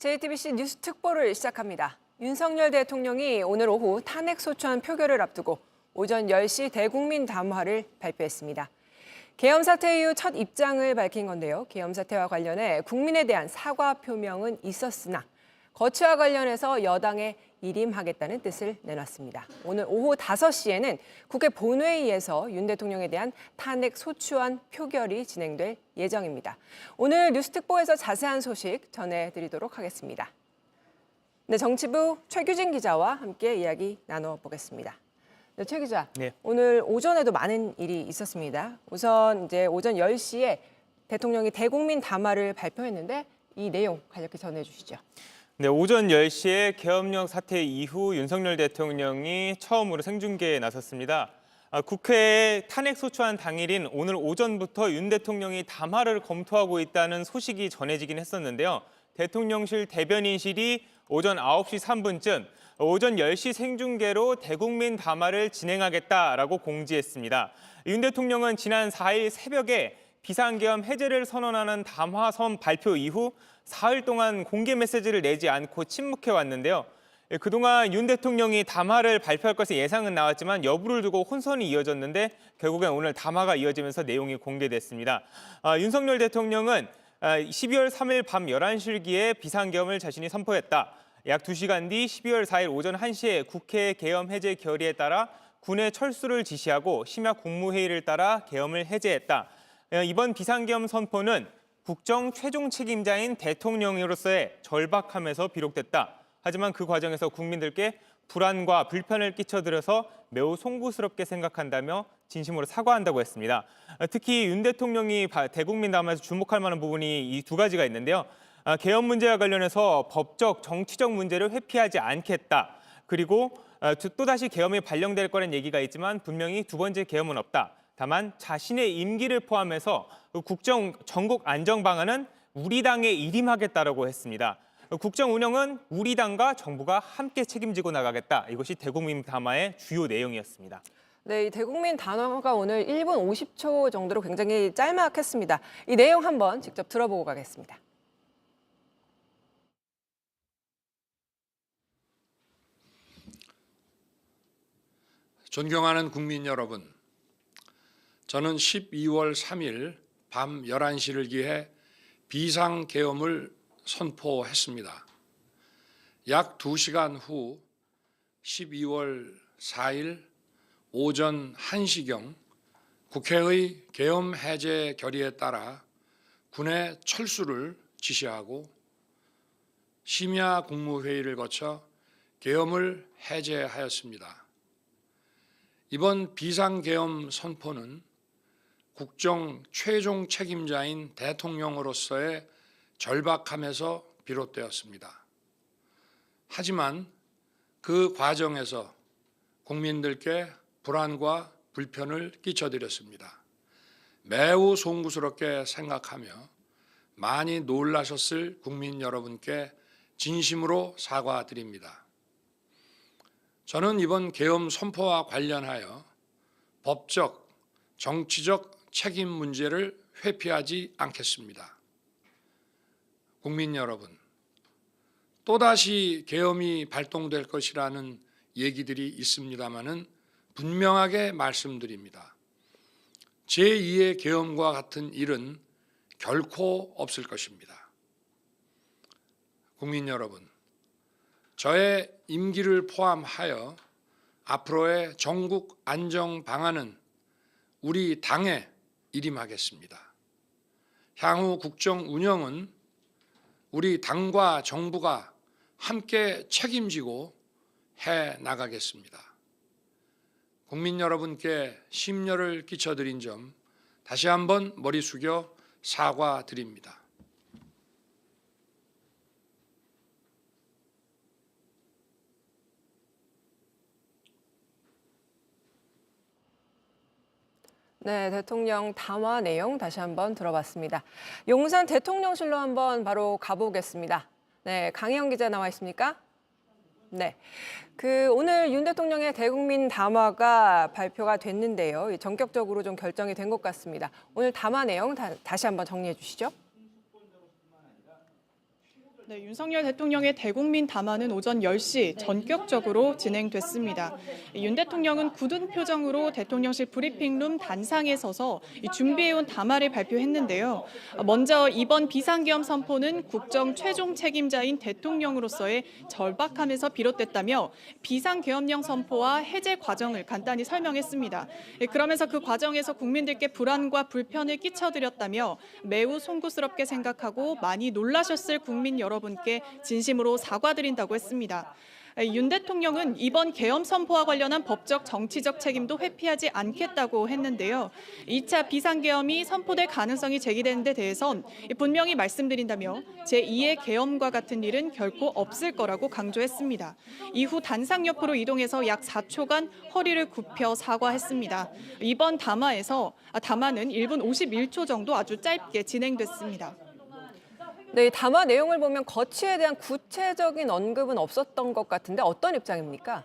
JTBC 뉴스 특보를 시작합니다. 윤석열 대통령이 오늘 오후 탄핵소추안 표결을 앞두고 오전 10시 대국민 담화를 발표했습니다. 계엄 사태 이후 첫 입장을 밝힌 건데요. 계엄 사태와 관련해 국민에 대한 사과 표명은 있었으나 거취와 관련해서 여당에 일임하겠다는 뜻을 내놨습니다. 오늘 오후 5시에는 국회 본회의에서 윤 대통령에 대한 탄핵 소추안 표결이 진행될 예정입니다. 오늘 뉴스특보에서 자세한 소식 전해드리도록 하겠습니다. 네, 정치부 최규진 기자와 함께 이야기 나눠보겠습니다. 네, 최 기자, 네. 오늘 오전에도 많은 일이 있었습니다. 우선 이제 오전 10시에 대통령이 대국민 담화를 발표했는데 이 내용 간략히 전해주시죠. 네, 오전 10시에 계엄령 사태 이후 윤석열 대통령이 처음으로 생중계에 나섰습니다. 국회의 탄핵소추안 당일인 오늘 오전부터 윤 대통령이 담화를 검토하고 있다는 소식이 전해지긴 했었는데요. 대통령실 대변인실이 오전 9시 3분쯤 오전 10시 생중계로 대국민 담화를 진행하겠다라고 공지했습니다. 윤 대통령은 지난 4일 새벽에 비상계엄 해제를 선언하는 담화선 발표 이후 사흘 동안 공개 메시지를 내지 않고 침묵해 왔는데요. 그동안 윤 대통령이 담화를 발표할 것을 예상은 나왔지만 여부를 두고 혼선이 이어졌는데 결국엔 오늘 담화가 이어지면서 내용이 공개됐습니다. 윤석열 대통령은 12월 3일 밤 11시기에 비상계엄을 자신이 선포했다. 약 2시간 뒤 12월 4일 오전 1시에 국회 계엄 해제 결의에 따라 군의 철수를 지시하고 심야 국무회의를 따라 계엄을 해제했다. 이번 비상계엄 선포는 국정 최종 책임자인 대통령으로서의 절박함에서 비롯됐다. 하지만 그 과정에서 국민들께 불안과 불편을 끼쳐드려서 매우 송구스럽게 생각한다며 진심으로 사과한다고 했습니다. 특히 윤 대통령이 대국민 담화에서 주목할 만한 부분이 이 두 가지가 있는데요. 계엄 문제와 관련해서 법적, 정치적 문제를 회피하지 않겠다. 그리고 또다시 계엄이 발령될 거란 얘기가 있지만 분명히 두 번째 계엄은 없다. 다만 자신의 임기를 포함해서 국정 전국 안정 방안은 우리 당에 일임하겠다라고 했습니다. 국정 운영은 우리 당과 정부가 함께 책임지고 나가겠다. 이것이 대국민 담화의 주요 내용이었습니다. 네, 이 대국민 담화가 오늘 1분 50초 정도로 굉장히 짤막했습니다. 이 내용 한번 직접 들어보고 가겠습니다. 존경하는 국민 여러분, 저는 12월 3일 밤 11시를 기해 비상계엄을 선포했습니다. 약 2시간 후 12월 4일 오전 1시경 국회의 계엄 해제 결의에 따라 군의 철수를 지시하고 심야 국무회의를 거쳐 계엄을 해제하였습니다. 이번 비상계엄 선포는 국정 최종 책임자인 대통령으로서의 절박함에서 비롯되었습니다. 하지만 그 과정에서 국민들께 불안과 불편을 끼쳐드렸습니다. 매우 송구스럽게 생각하며 많이 놀라셨을 국민 여러분께 진심으로 사과드립니다. 저는 이번 계엄 선포와 관련하여 법적, 정치적 책임 문제를 회피하지 않겠습니다. 국민 여러분, 또다시 계엄이 발동될 것이라는 얘기들이 있습니다마는 분명하게 말씀드립니다. 제2의 계엄과 같은 일은 결코 없을 것입니다. 국민 여러분, 저의 임기를 포함하여 앞으로의 전국 안정 방안은 우리 당에 일임하겠습니다. 향후 국정 운영은 우리 당과 정부가 함께 책임지고 해 나가겠습니다. 국민 여러분께 심려를 끼쳐드린 점 다시 한번 머리 숙여 사과드립니다. 네, 대통령 담화 내용 다시 한번 들어봤습니다. 용산 대통령실로 한번 바로 가보겠습니다. 네, 강혜영 기자 나와 있습니까? 네, 오늘 윤 대통령의 대국민 담화가 발표가 됐는데요. 전격적으로 좀 결정이 된 것 같습니다. 오늘 담화 내용 다시 한번 정리해 주시죠. 네, 윤석열 대통령의 대국민 담화는 오전 10시 전격적으로 진행됐습니다. 윤 대통령은 굳은 표정으로 대통령실 브리핑룸 단상에 서서 준비해온 담화를 발표했는데요. 먼저 이번 비상계엄 선포는 국정 최종 책임자인 대통령으로서의 절박함에서 비롯됐다며 비상계엄령 선포와 해제 과정을 간단히 설명했습니다. 그러면서 그 과정에서 국민들께 불안과 불편을 끼쳐드렸다며 매우 송구스럽게 생각하고 많이 놀라셨을 국민 여러분께 진심으로 사과드린다고 했습니다. 윤 대통령은 이번 계엄 선포와 관련한 법적 정치적 책임도 회피하지 않겠다고 했는데요. 2차 비상계엄이 선포될 가능성이 제기되는 데 대해선 분명히 말씀드린다며 제2의 계엄과 같은 일은 결코 없을 거라고 강조했습니다. 이후 단상 옆으로 이동해서 약 4초간 허리를 굽혀 사과했습니다. 이번 담화는 1분 51초 정도 아주 짧게 진행됐습니다. 네, 이 담화 내용을 보면 거취에 대한 구체적인 언급은 없었던 것 같은데 어떤 입장입니까?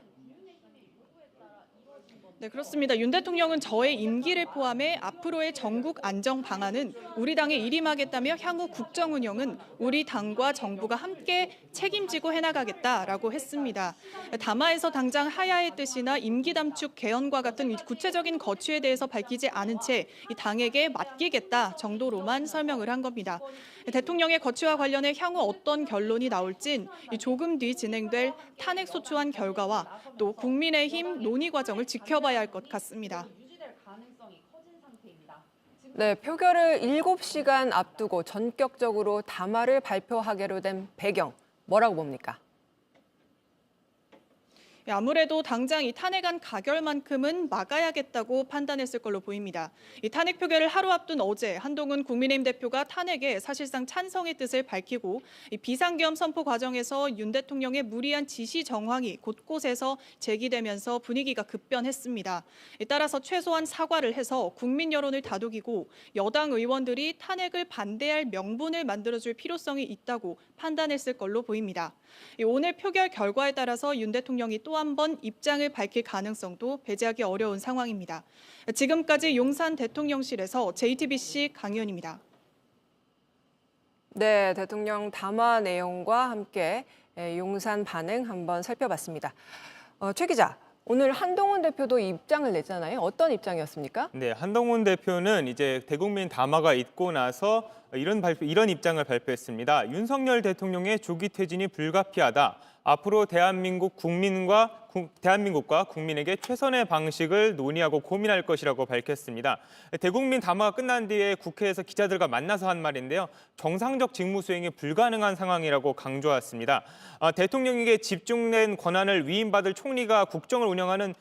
네, 그렇습니다. 윤 대통령은 저의 임기를 포함해 앞으로의 전국 안정 방안은 우리 당에 일임하겠다며 향후 국정 운영은 우리 당과 정부가 함께 책임지고 해나가겠다라고 했습니다. 담화에서 당장 하야의 뜻이나 임기 단축 개헌과 같은 구체적인 거취에 대해서 밝히지 않은 채 이 당에게 맡기겠다 정도로만 설명을 한 겁니다. 대통령의 거취와 관련해 향후 어떤 결론이 나올진 조금 뒤 진행될 탄핵 소추안 결과와 또 국민의힘 논의 과정을 지켜봐야 할 것 같습니다. 네, 표결을 7시간 앞두고 전격적으로 담화를 발표하기로 된 배경, 뭐라고 봅니까? 아무래도 당장 이 탄핵안 가결만큼은 막아야겠다고 판단했을 걸로 보입니다. 이 탄핵 표결을 하루 앞둔 어제 한동훈 국민의힘 대표가 탄핵에 사실상 찬성의 뜻을 밝히고 이 비상계엄 선포 과정에서 윤 대통령의 무리한 지시 정황이 곳곳에서 제기되면서 분위기가 급변했습니다. 따라서 최소한 사과를 해서 국민 여론을 다독이고 여당 의원들이 탄핵을 반대할 명분을 만들어줄 필요성이 있다고 판단했을 걸로 보입니다. 오늘 표결 결과에 따라서 윤 대통령이 또 한 번 입장을 밝힐 가능성도 배제하기 어려운 상황입니다. 지금까지 용산 대통령실에서 JTBC 강희연입니다. 네, 대통령 담화 내용과 함께 용산 반응 한번 살펴봤습니다. 최 기자, 오늘 한동훈 대표도 입장을 냈잖아요. 어떤 입장이었습니까? 네, 한동훈 대표는 이제 대국민 담화가 있고 나서 이런 입장을 발표했습니다. 윤석열 대통령의 조기 퇴진이 불가피하다. 앞으로 대한민국과 국민에게 최선의 방식을 논의하고 고민할 것이라고 밝혔습니다. 대국민 담화가 끝난 뒤에 국회에서 기자들과 만나서 한 말인데요. 정상적 직무 수행이 불가능한 상황이라고 강조했습니다. 대통령에게 집중된 권한을 위임받을 총리가 국정을 운영하는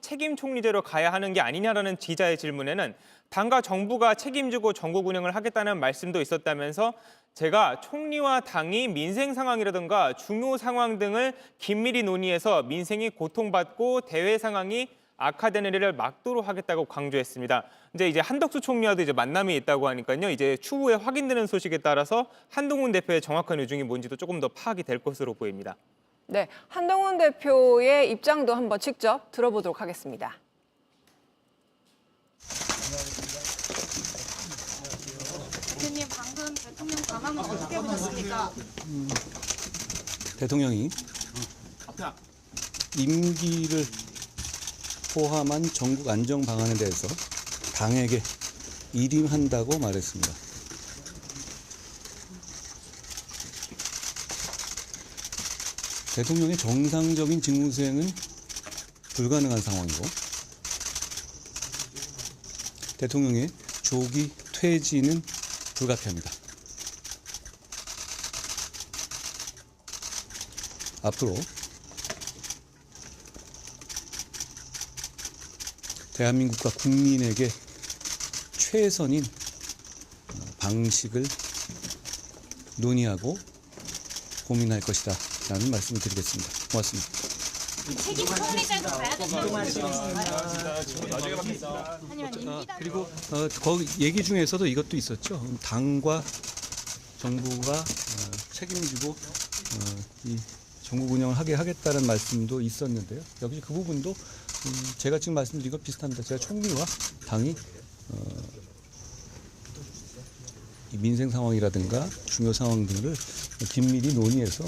책임 총리제로 가야 하는 게 아니냐라는 기자의 질문에는 당과 정부가 책임지고 전국 운영을 하겠다는 말씀도 있었다면서 제가 총리와 당이 민생 상황이라든가 중요 상황 등을 긴밀히 논의해서 민생이 고통받고 대외 상황이 악화되는 일을 막도록 하겠다고 강조했습니다. 이제 한덕수 총리와도 이제 만남이 있다고 하니까요. 이제 추후에 확인되는 소식에 따라서 한동훈 대표의 정확한 의중이 뭔지도 조금 더 파악이 될 것으로 보입니다. 네, 한동훈 대표의 입장도 한번 직접 들어보도록 하겠습니다. 대표님, 방금 대통령 담화는 어떻게 보셨습니까? 대통령이 임기를 포함한 전국 안정 방안에 대해서 당에게 일임한다고 말했습니다. 대통령의 정상적인 직무 수행은 불가능한 상황이고 대통령의 조기 퇴진은 불가피합니다. 앞으로 대한민국과 국민에게 최선인 방식을 논의하고 고민할 것이다 라는 말씀을 드리겠습니다. 고맙습니다. 책임 총리제도 가야 된다고 말씀하시는가요? 그리고 거기 얘기 중에서도 이것도 있었죠. 당과 정부가 책임지고 이 전국 운영을 하게 하겠다는 말씀도 있었는데요. 역시 그 부분도 제가 지금 말씀드린 것 비슷합니다. 제가 총리와 당이 이 민생 상황이라든가 중요 상황 등을 긴밀히 논의해서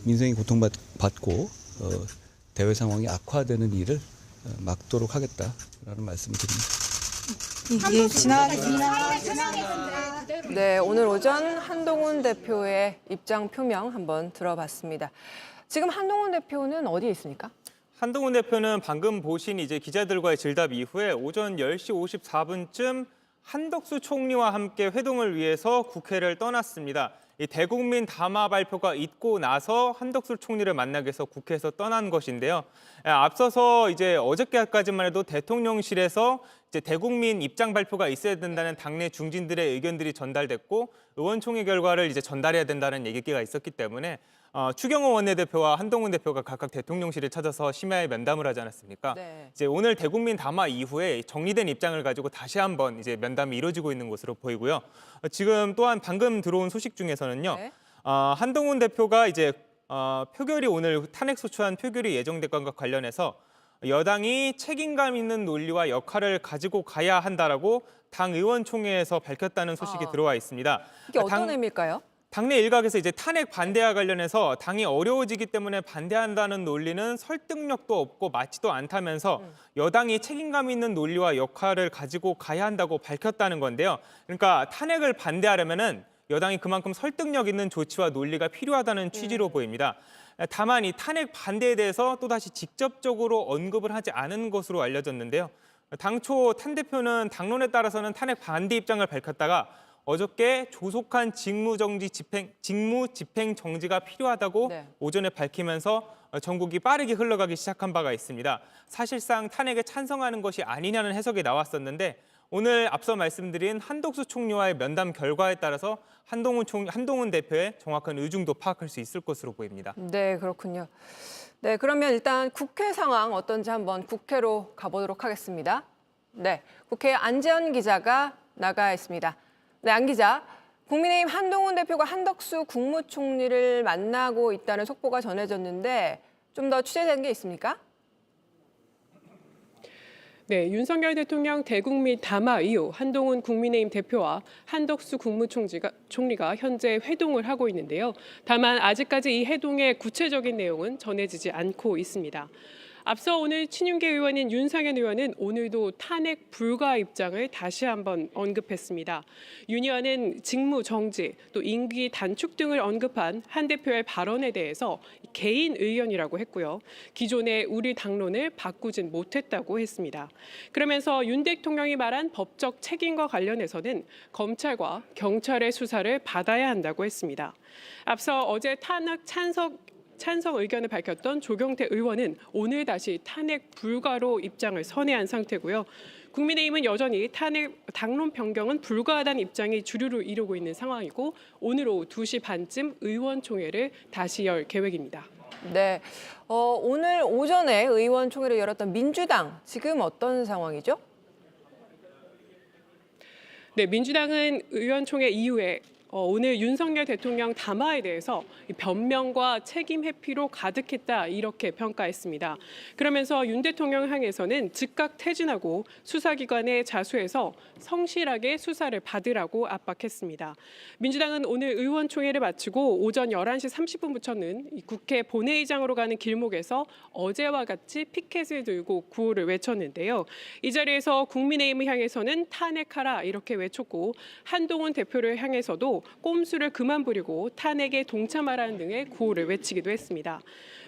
민생이 고통받고 대외 상황이 악화되는 일을 막도록 하겠다라는 말씀을 드립니다. 예, 지나가겠습니다. 네, 오늘 오전 한동훈 대표의 입장 표명 한번 들어봤습니다. 지금 한동훈 대표는 어디에 있습니까? 한동훈 대표는 방금 보신 이제 기자들과의 질답 이후에 오전 10시 54분쯤 한덕수 총리와 함께 회동을 위해서 국회를 떠났습니다. 이 대국민 담화 발표가 있고 나서 한덕수 총리를 만나기 위해서 국회에서 떠난 것인데요. 앞서서 이제 어저께까지만 해도 대통령실에서 이제 대국민 입장 발표가 있어야 된다는 당내 중진들의 의견들이 전달됐고 의원총회 결과를 이제 전달해야 된다는 얘기가 있었기 때문에 추경호 원내대표와 한동훈 대표가 각각 대통령실을 찾아서 심야에 면담을 하지 않았습니까? 네. 이제 오늘 대국민 담화 이후에 정리된 입장을 가지고 다시 한번 이제 면담이 이루어지고 있는 것으로 보이고요. 지금 또한 방금 들어온 소식 중에서는요. 네. 한동훈 대표가 이제 표결이 오늘 탄핵 소추안 표결이 예정된 것과 관련해서 여당이 책임감 있는 논리와 역할을 가지고 가야 한다라고 당 의원총회에서 밝혔다는 소식이 들어와 있습니다. 이게 어떤 의미일까요? 당내 일각에서 이제 탄핵 반대와 관련해서 당이 어려워지기 때문에 반대한다는 논리는 설득력도 없고 맞지도 않다면서 여당이 책임감 있는 논리와 역할을 가지고 가야 한다고 밝혔다는 건데요. 그러니까 탄핵을 반대하려면은 여당이 그만큼 설득력 있는 조치와 논리가 필요하다는 취지로 보입니다. 다만 이 탄핵 반대에 대해서 또다시 직접적으로 언급을 하지 않은 것으로 알려졌는데요. 당초 탄 대표는 당론에 따라서는 탄핵 반대 입장을 밝혔다가 어저께 조속한 직무 집행 정지가 필요하다고 네. 오전에 밝히면서 전국이 빠르게 흘러가기 시작한 바가 있습니다. 사실상 탄핵에 찬성하는 것이 아니냐는 해석이 나왔었는데 오늘 앞서 말씀드린 한덕수 총리와의 면담 결과에 따라서 한동훈 대표의 정확한 의중도 파악할 수 있을 것으로 보입니다. 네, 그렇군요. 네, 그러면 일단 국회 상황 어떤지 한번 국회로 가보도록 하겠습니다. 네, 국회 안재현 기자가 나가 있습니다. 네, 안 기자, 국민의힘 한동훈 대표가 한덕수 국무총리를 만나고 있다는 속보가 전해졌는데 좀 더 취재된 게 있습니까? 네, 윤석열 대통령 대국민 담화 이후 한동훈 국민의힘 대표와 한덕수 국무총리가 현재 회동을 하고 있는데요. 다만 아직까지 이 회동의 구체적인 내용은 전해지지 않고 있습니다. 앞서 오늘 친윤계 의원인 윤상현 의원은 오늘도 탄핵 불가 입장을 다시 한번 언급했습니다. 윤 의원은 직무 정지, 또 임기 단축 등을 언급한 한 대표의 발언에 대해서 개인 의견이라고 했고요. 기존의 우리 당론을 바꾸진 못했다고 했습니다. 그러면서 윤 대통령이 말한 법적 책임과 관련해서는 검찰과 경찰의 수사를 받아야 한다고 했습니다. 앞서 어제 탄핵 찬성 의견을 밝혔던 조경태 의원은 오늘 다시 탄핵 불가로 입장을 선회한 상태고요. 국민의힘은 여전히 탄핵 당론 변경은 불가하다는 입장이 주류를 이루고 있는 상황이고 오늘 오후 2시 반쯤 의원총회를 다시 열 계획입니다. 네, 오늘 오전에 의원총회를 열었던 민주당 지금 어떤 상황이죠? 네, 민주당은 의원총회 이후에 오늘 윤석열 대통령 담화에 대해서 변명과 책임 회피로 가득했다 이렇게 평가했습니다. 그러면서 윤 대통령 향해서는 즉각 퇴진하고 수사기관에 자수해서 성실하게 수사를 받으라고 압박했습니다. 민주당은 오늘 의원총회를 마치고 오전 11시 30분부터는 국회 본회의장으로 가는 길목에서 어제와 같이 피켓을 들고 구호를 외쳤는데요. 이 자리에서 국민의힘을 향해서는 탄핵하라 이렇게 외쳤고 한동훈 대표를 향해서도 꼼수를 그만 부리고 탄핵에 동참하라는 등의 구호를 외치기도 했습니다.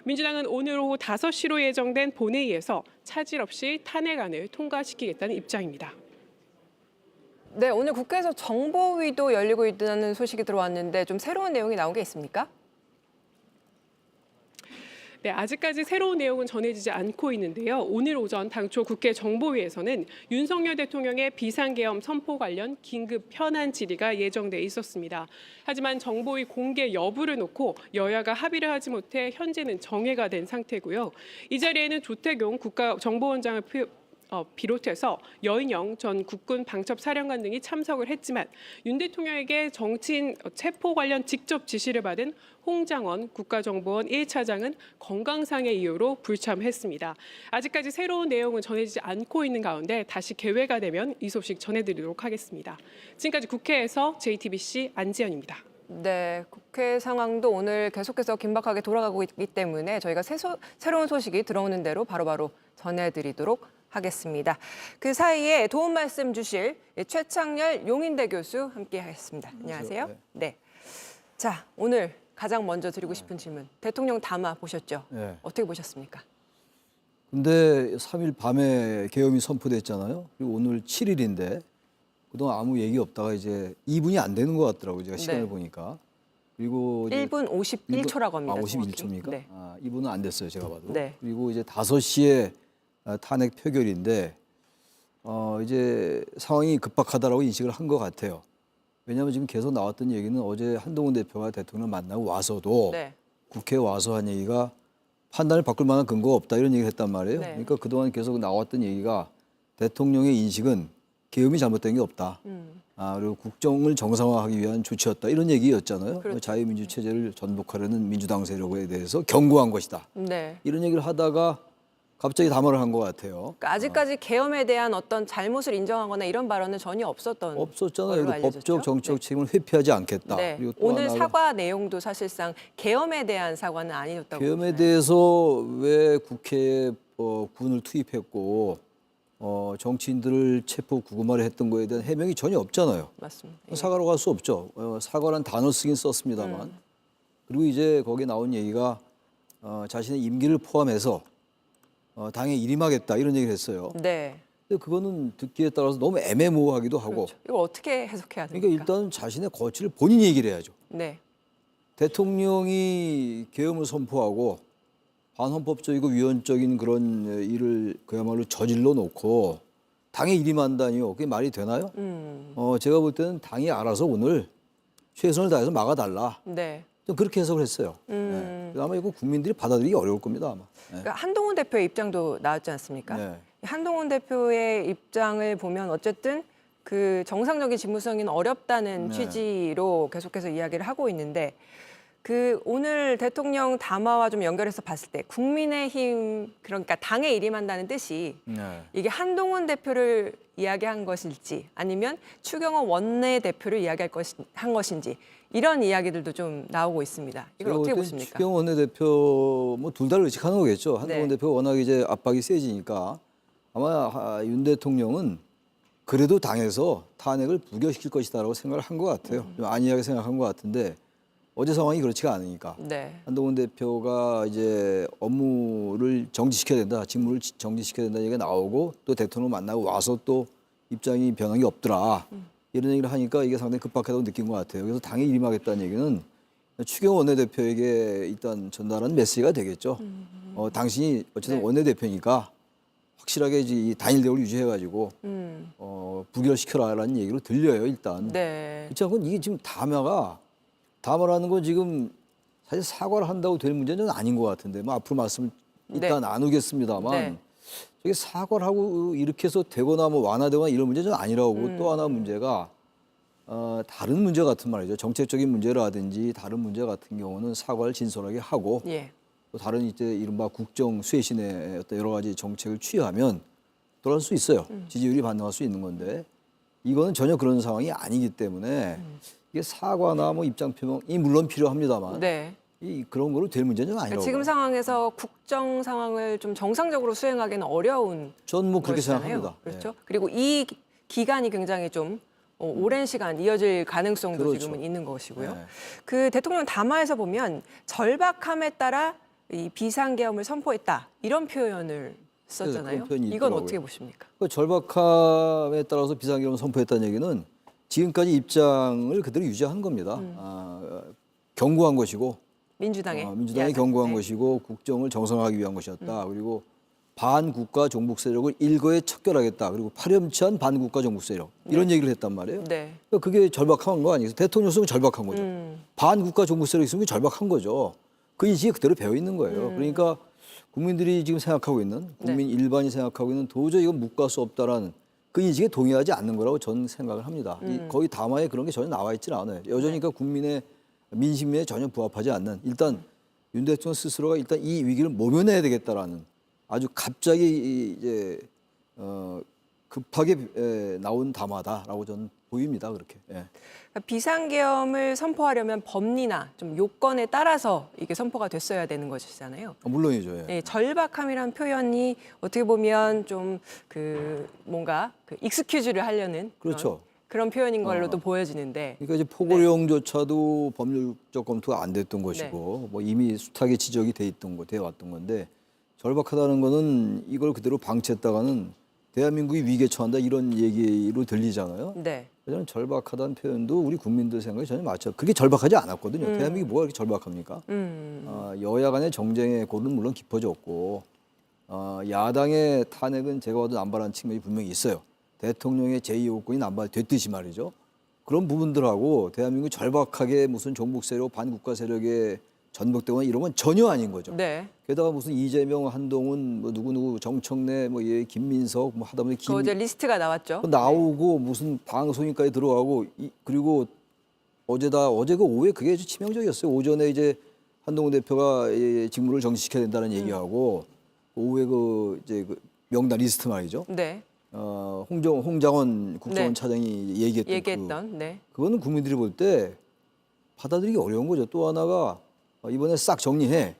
민주당은 오늘 오후 5시로 예정된 본회의에서 차질 없이 탄핵안을 통과시키겠다는 입장입니다. 네, 오늘 국회에서 정보위도 열리고 있다는 소식이 들어왔는데 좀 새로운 내용이 나온 게 있습니까? 네, 아직까지 새로운 내용은 전해지지 않고 있는데요. 오늘 오전 당초 국회 정보위에서는 윤석열 대통령의 비상계엄 선포 관련 긴급 현안 질의가 예정돼 있었습니다. 하지만 정보위 공개 여부를 놓고 여야가 합의를 하지 못해 현재는 정회가 된 상태고요. 이 자리에는 조태경 국가정보원장을 비롯해서 여인영 전 국군 방첩사령관 등이 참석을 했지만 윤 대통령에게 정치인 체포 관련 직접 지시를 받은 홍장원 국가정보원 1차장은 건강상의 이유로 불참했습니다. 아직까지 새로운 내용은 전해지지 않고 있는 가운데 다시 기회가 되면 이 소식 전해드리도록 하겠습니다. 지금까지 국회에서 JTBC 안지연입니다. 네, 국회 상황도 오늘 계속해서 긴박하게 돌아가고 있기 때문에 저희가 새로운 소식이 들어오는 대로 바로바로 전해드리도록 하겠습니다. 그 사이에 도움 말씀 주실 최창렬 용인대 교수 함께하겠습니다. 안녕하세요. 네. 자, 오늘 가장 먼저 드리고 싶은 질문. 대통령 담화 보셨죠? 네. 어떻게 보셨습니까? 근데 3일 밤에 계엄이 선포됐잖아요. 그리고 오늘 7일인데 그동안 아무 얘기 없다가 이제 2분이 안 되는 것 같더라고요. 제가 시간을 네. 보니까. 그리고 이제 1분 51초라고 합니다. 51초입니까? 네. 2분은 안 됐어요, 제가 봐도. 네. 그리고 이제 5시에 탄핵 표결인데 이제 상황이 급박하다라고 인식을 한 것 같아요. 왜냐하면 지금 계속 나왔던 얘기는 어제 한동훈 대표가 대통령을 만나고 와서도 네. 국회에 와서 한 얘기가 판단을 바꿀 만한 근거가 없다 이런 얘기를 했단 말이에요. 네. 그러니까 그동안 계속 나왔던 얘기가 대통령의 인식은 계엄이 잘못된 게 없다. 그리고 국정을 정상화하기 위한 조치였다 이런 얘기였잖아요. 그렇죠. 자유민주 체제를 전복하려는 민주당 세력에 대해서 경고한 것이다. 네. 이런 얘기를 하다가 갑자기 담화를 한 것 같아요. 그러니까 아직까지 계엄에 대한 어떤 잘못을 인정하거나 이런 발언은 전혀 없었던 없었잖아요. 걸로 그리고 알려졌죠? 법적 정치적 책임을 회피하지 않겠다. 네. 그리고 또 오늘 하나가 사과 내용도 사실상 계엄에 대한 사과는 아니었다고 계엄에 보시나요? 대해서 왜 국회에 군을 투입했고 정치인들을 체포 구금하려 했던 거에 대한 해명이 전혀 없잖아요. 맞습니다. 예. 사과로 갈 수 없죠. 사과란 단어 쓰긴 썼습니다만. 그리고 이제 거기에 나온 얘기가 자신의 임기를 포함해서 당에 일임하겠다 이런 얘기를 했어요. 네. 근데 그거는 듣기에 따라서 너무 애매모호하기도 하고. 그렇죠. 이거 어떻게 해석해야 됩니까? 그러니까 일단 자신의 거취를 본인이 얘기를 해야죠. 네. 대통령이 계엄을 선포하고 반헌법적이고 위헌적인 그런 일을 그야말로 저질러 놓고 당에 일임한다니요. 그게 말이 되나요? 제가 볼 때는 당이 알아서 오늘 최선을 다해서 막아달라. 네. 좀 그렇게 해석을 했어요. 네. 아마 이거 국민들이 받아들이기 어려울 겁니다. 아마. 네. 그러니까 한동훈 대표의 입장도 나왔지 않습니까? 네. 한동훈 대표의 입장을 보면 어쨌든 그 정상적인 직무수행은 어렵다는 네. 취지로 계속해서 이야기를 하고 있는데 그 오늘 대통령 담화와 좀 연결해서 봤을 때 국민의힘 그러니까 당에 일임한다는 뜻이 네. 이게 한동훈 대표를 이야기한 것일지 아니면 추경호 원내대표를 한 것인지 이런 이야기들도 좀 나오고 있습니다. 이걸 제가 어떻게 볼 땐 보십니까? 추경호 원내대표 뭐 둘 다 의식하는 거겠죠. 한동훈 네. 대표가 워낙 이제 압박이 세지니까 아마 윤 대통령은 그래도 당에서 탄핵을 부결시킬 것이다라고 생각을 한 것 같아요. 좀 안이하게 생각한 것 같은데 어제 상황이 그렇지가 않으니까 네. 한동훈 대표가 이제 업무를 정지시켜야 된다, 직무를 정지시켜야 된다 얘기가 나오고 또 대통령 만나고 와서 또 입장이 변한 게 없더라 이런 얘기를 하니까 이게 상당히 급박하다고 느낀 것 같아요. 그래서 당에 일임하겠다는 얘기는 추경호 원내대표에게 일단 전달하는 메시지가 되겠죠. 당신이 어쨌든 네. 원내대표니까 확실하게 이제 이 단일 대우를 유지해가지고 부결시켜라라는 얘기로 들려요 일단. 네. 그렇지 않고 이게 지금 담화라는 건 지금 사실 사과를 한다고 될 문제는 아닌 것 같은데 뭐 앞으로 말씀을 일단 나누겠습니다만 네. 저게 사과를 하고 이렇게 해서 되거나 뭐 완화되거나 이런 문제는 아니라고 보고 또 하나 문제가 다른 문제 같은 말이죠. 정책적인 문제라든지 다른 문제 같은 경우는 사과를 진솔하게 하고 예. 또 다른 이제 이른바 국정 쇄신의 어떤 여러 가지 정책을 취하면 돌아갈 수 있어요. 지지율이 반등할 수 있는 건데 이거는 전혀 그런 상황이 아니기 때문에 이게 사과나 뭐 입장 표명이 물론 필요합니다만 네. 그런 거로 될 문제는 아니라고. 그러니까 지금 봐요. 상황에서 국정 상황을 좀 정상적으로 수행하기는 어려운 전 뭐 그렇게 것이잖아요. 생각합니다. 그렇죠. 네. 그리고 이 기간이 굉장히 좀 오랜 시간 이어질 가능성도 그렇죠. 지금은 있는 것이고요. 네. 그 대통령 담화에서 보면 절박함에 따라 이 비상계엄을 선포했다 이런 표현을 썼잖아요. 그런 표현이 이건 있더라고요. 어떻게 보십니까? 그 절박함에 따라서 비상계엄을 선포했다는 얘기는 지금까지 입장을 그대로 유지한 겁니다. 경고한 것이고 민주당의 민주당이 이야기. 경고한 네. 것이고 국정을 정상화하기 위한 것이었다. 그리고 반국가 종북 세력을 일거에 척결하겠다. 그리고 파렴치한 반국가 종북 세력 이런 얘기를 했단 말이에요. 네. 그러니까 그게 절박한 거 아니에요? 대통령 쓰면 절박한 거죠. 반국가 종북 세력 있으면 절박한 거죠. 그 인식이 그대로 배어 있는 거예요. 그러니까 국민들이 지금 생각하고 있는 국민 일반이 생각하고 있는 도저히 이건 묵과할 수 없다라는 그 인식에 동의하지 않는 거라고 저는 생각을 합니다. 거기 담화에 그런 게 전혀 나와 있지는 않아요. 여전히 그러니까 국민의 민심에 전혀 부합하지 않는 일단 윤 대통령 스스로가 일단 이 위기를 모면해야 되겠다라는 아주 갑자기 이제 급하게 나온 담화다라고 저는 보입니다. 그렇게. 예. 그러니까 비상계엄을 선포하려면 법리나 좀 요건에 따라서 이게 선포가 됐어야 되는 것이잖아요. 물론이죠. 예. 네, 절박함이란 표현이 어떻게 보면 좀 그 뭔가 그 익스큐즈를 하려는 그렇죠. 그런 표현인 걸로도 보여지는데. 그러니까 이제 포고령조차도 법률적 검토가 안 됐던 것이고 뭐 이미 숱하게 지적이 돼 왔던 건데 절박하다는 거는 이걸 그대로 방치했다가는 대한민국이 위기에 처한다 이런 얘기로 들리잖아요. 네. 저는 절박하다는 표현도 우리 국민들 생각이 전혀 맞죠. 그게 절박하지 않았거든요. 대한민국이 뭐가 그렇게 절박합니까? 여야 간의 정쟁의 골은 물론 깊어졌고 야당의 탄핵은 제가 봐도 남발한 측면이 분명히 있어요. 대통령의 제2호권이 남발됐듯이 말이죠. 그런 부분들하고 대한민국이 절박하게 무슨 종북 세력, 반국가 세력에 전복되거나 이런 건 전혀 아닌 거죠. 네. 게다가 무슨 이재명, 한동훈, 뭐 누구 정청래, 뭐 김민석, 뭐 하다보니 그 어제 리스트가 나왔죠. 나오고 무슨 방송인까지 들어가고 그리고 어제 그 오후에 그게 아주 치명적이었어요. 오전에 이제 한동훈 대표가 직무를 정지시켜야 된다는 얘기하고 오후에 그 명단 리스트 말이죠. 네. 홍장원 국정원 차장이 얘기했던 네. 그거는 국민들이 볼 때 받아들이기 어려운 거죠. 또 하나가 이번에 싹 정리해.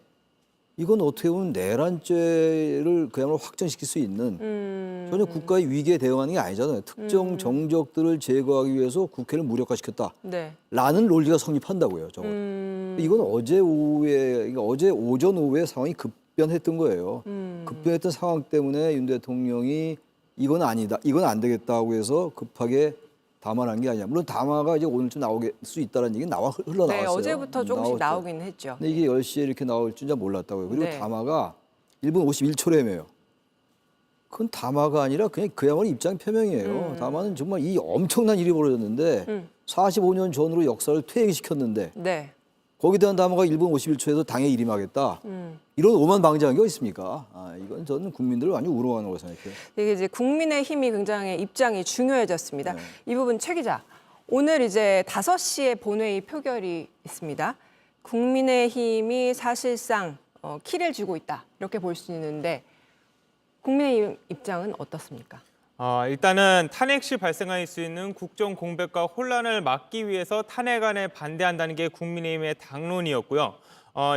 이건 어떻게 보면 내란죄를 그야말로 확정시킬 수 있는 전혀 국가의 위기에 대응하는 게 아니잖아요. 특정 정적들을 제거하기 위해서 국회를 무력화시켰다. 네. 라는 논리가 성립한다고요. 저건. 이건 어제 그러니까 어제 오전 오후에 상황이 급변했던 거예요. 급변했던 상황 때문에 윤 대통령이 이건 아니다, 이건 안 되겠다고 해서 급하게 담화한 게 아니야. 물론 담화가 이제 오늘쯤 나올 수 있다는 얘기는 흘러나왔어요. 네, 어제부터 조금씩 나왔죠. 나오긴 했죠. 근데 이게 10시에 이렇게 나올 줄 몰랐다고요. 그리고 네. 담화가 1분 51초래며요. 그건 담화가 아니라 그냥 그야말로 입장 표명이에요. 담화는 정말 이 엄청난 일이 벌어졌는데 45년 전으로 역사를 퇴행시켰는데 네. 거기에 대한 담화가 1분 51초에도 당에 일임하겠다. 이런 오만방자한 게 있습니까? 이건 저는 국민들을 완전 우롱하는 거라고 생각해요. 이게 이제 국민의 힘이 굉장히 입장이 중요해졌습니다. 네. 이 부분 최 기자, 오늘 이제 5시에 본회의 표결이 있습니다. 국민의 힘이 사실상 키를 쥐고 있다 이렇게 볼 수 있는데 국민의 입장은 어떻습니까? 일단은 탄핵 시 발생할 수 있는 국정 공백과 혼란을 막기 위해서 탄핵안에 반대한다는 게 국민의힘의 당론이었고요.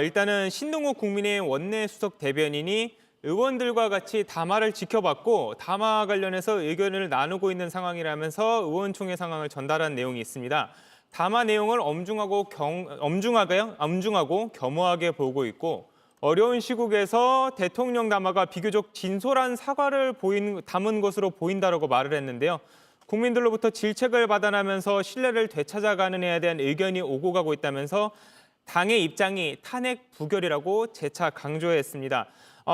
일단은 신동욱 국민의힘 원내 수석 대변인이 의원들과 같이 담화를 지켜봤고 담화 관련해서 의견을 나누고 있는 상황이라면서 의원총회 상황을 전달한 내용이 있습니다. 담화 내용을 엄중하고 겸허하게 보고 있고 어려운 시국에서 대통령 담화가 비교적 진솔한 사과를 담은 것으로 보인다라고 말을 했는데요. 국민들로부터 질책을 받아나면서 신뢰를 되찾아가는 데에 대한 의견이 오고 가고 있다면서 당의 입장이 탄핵 부결이라고 재차 강조했습니다.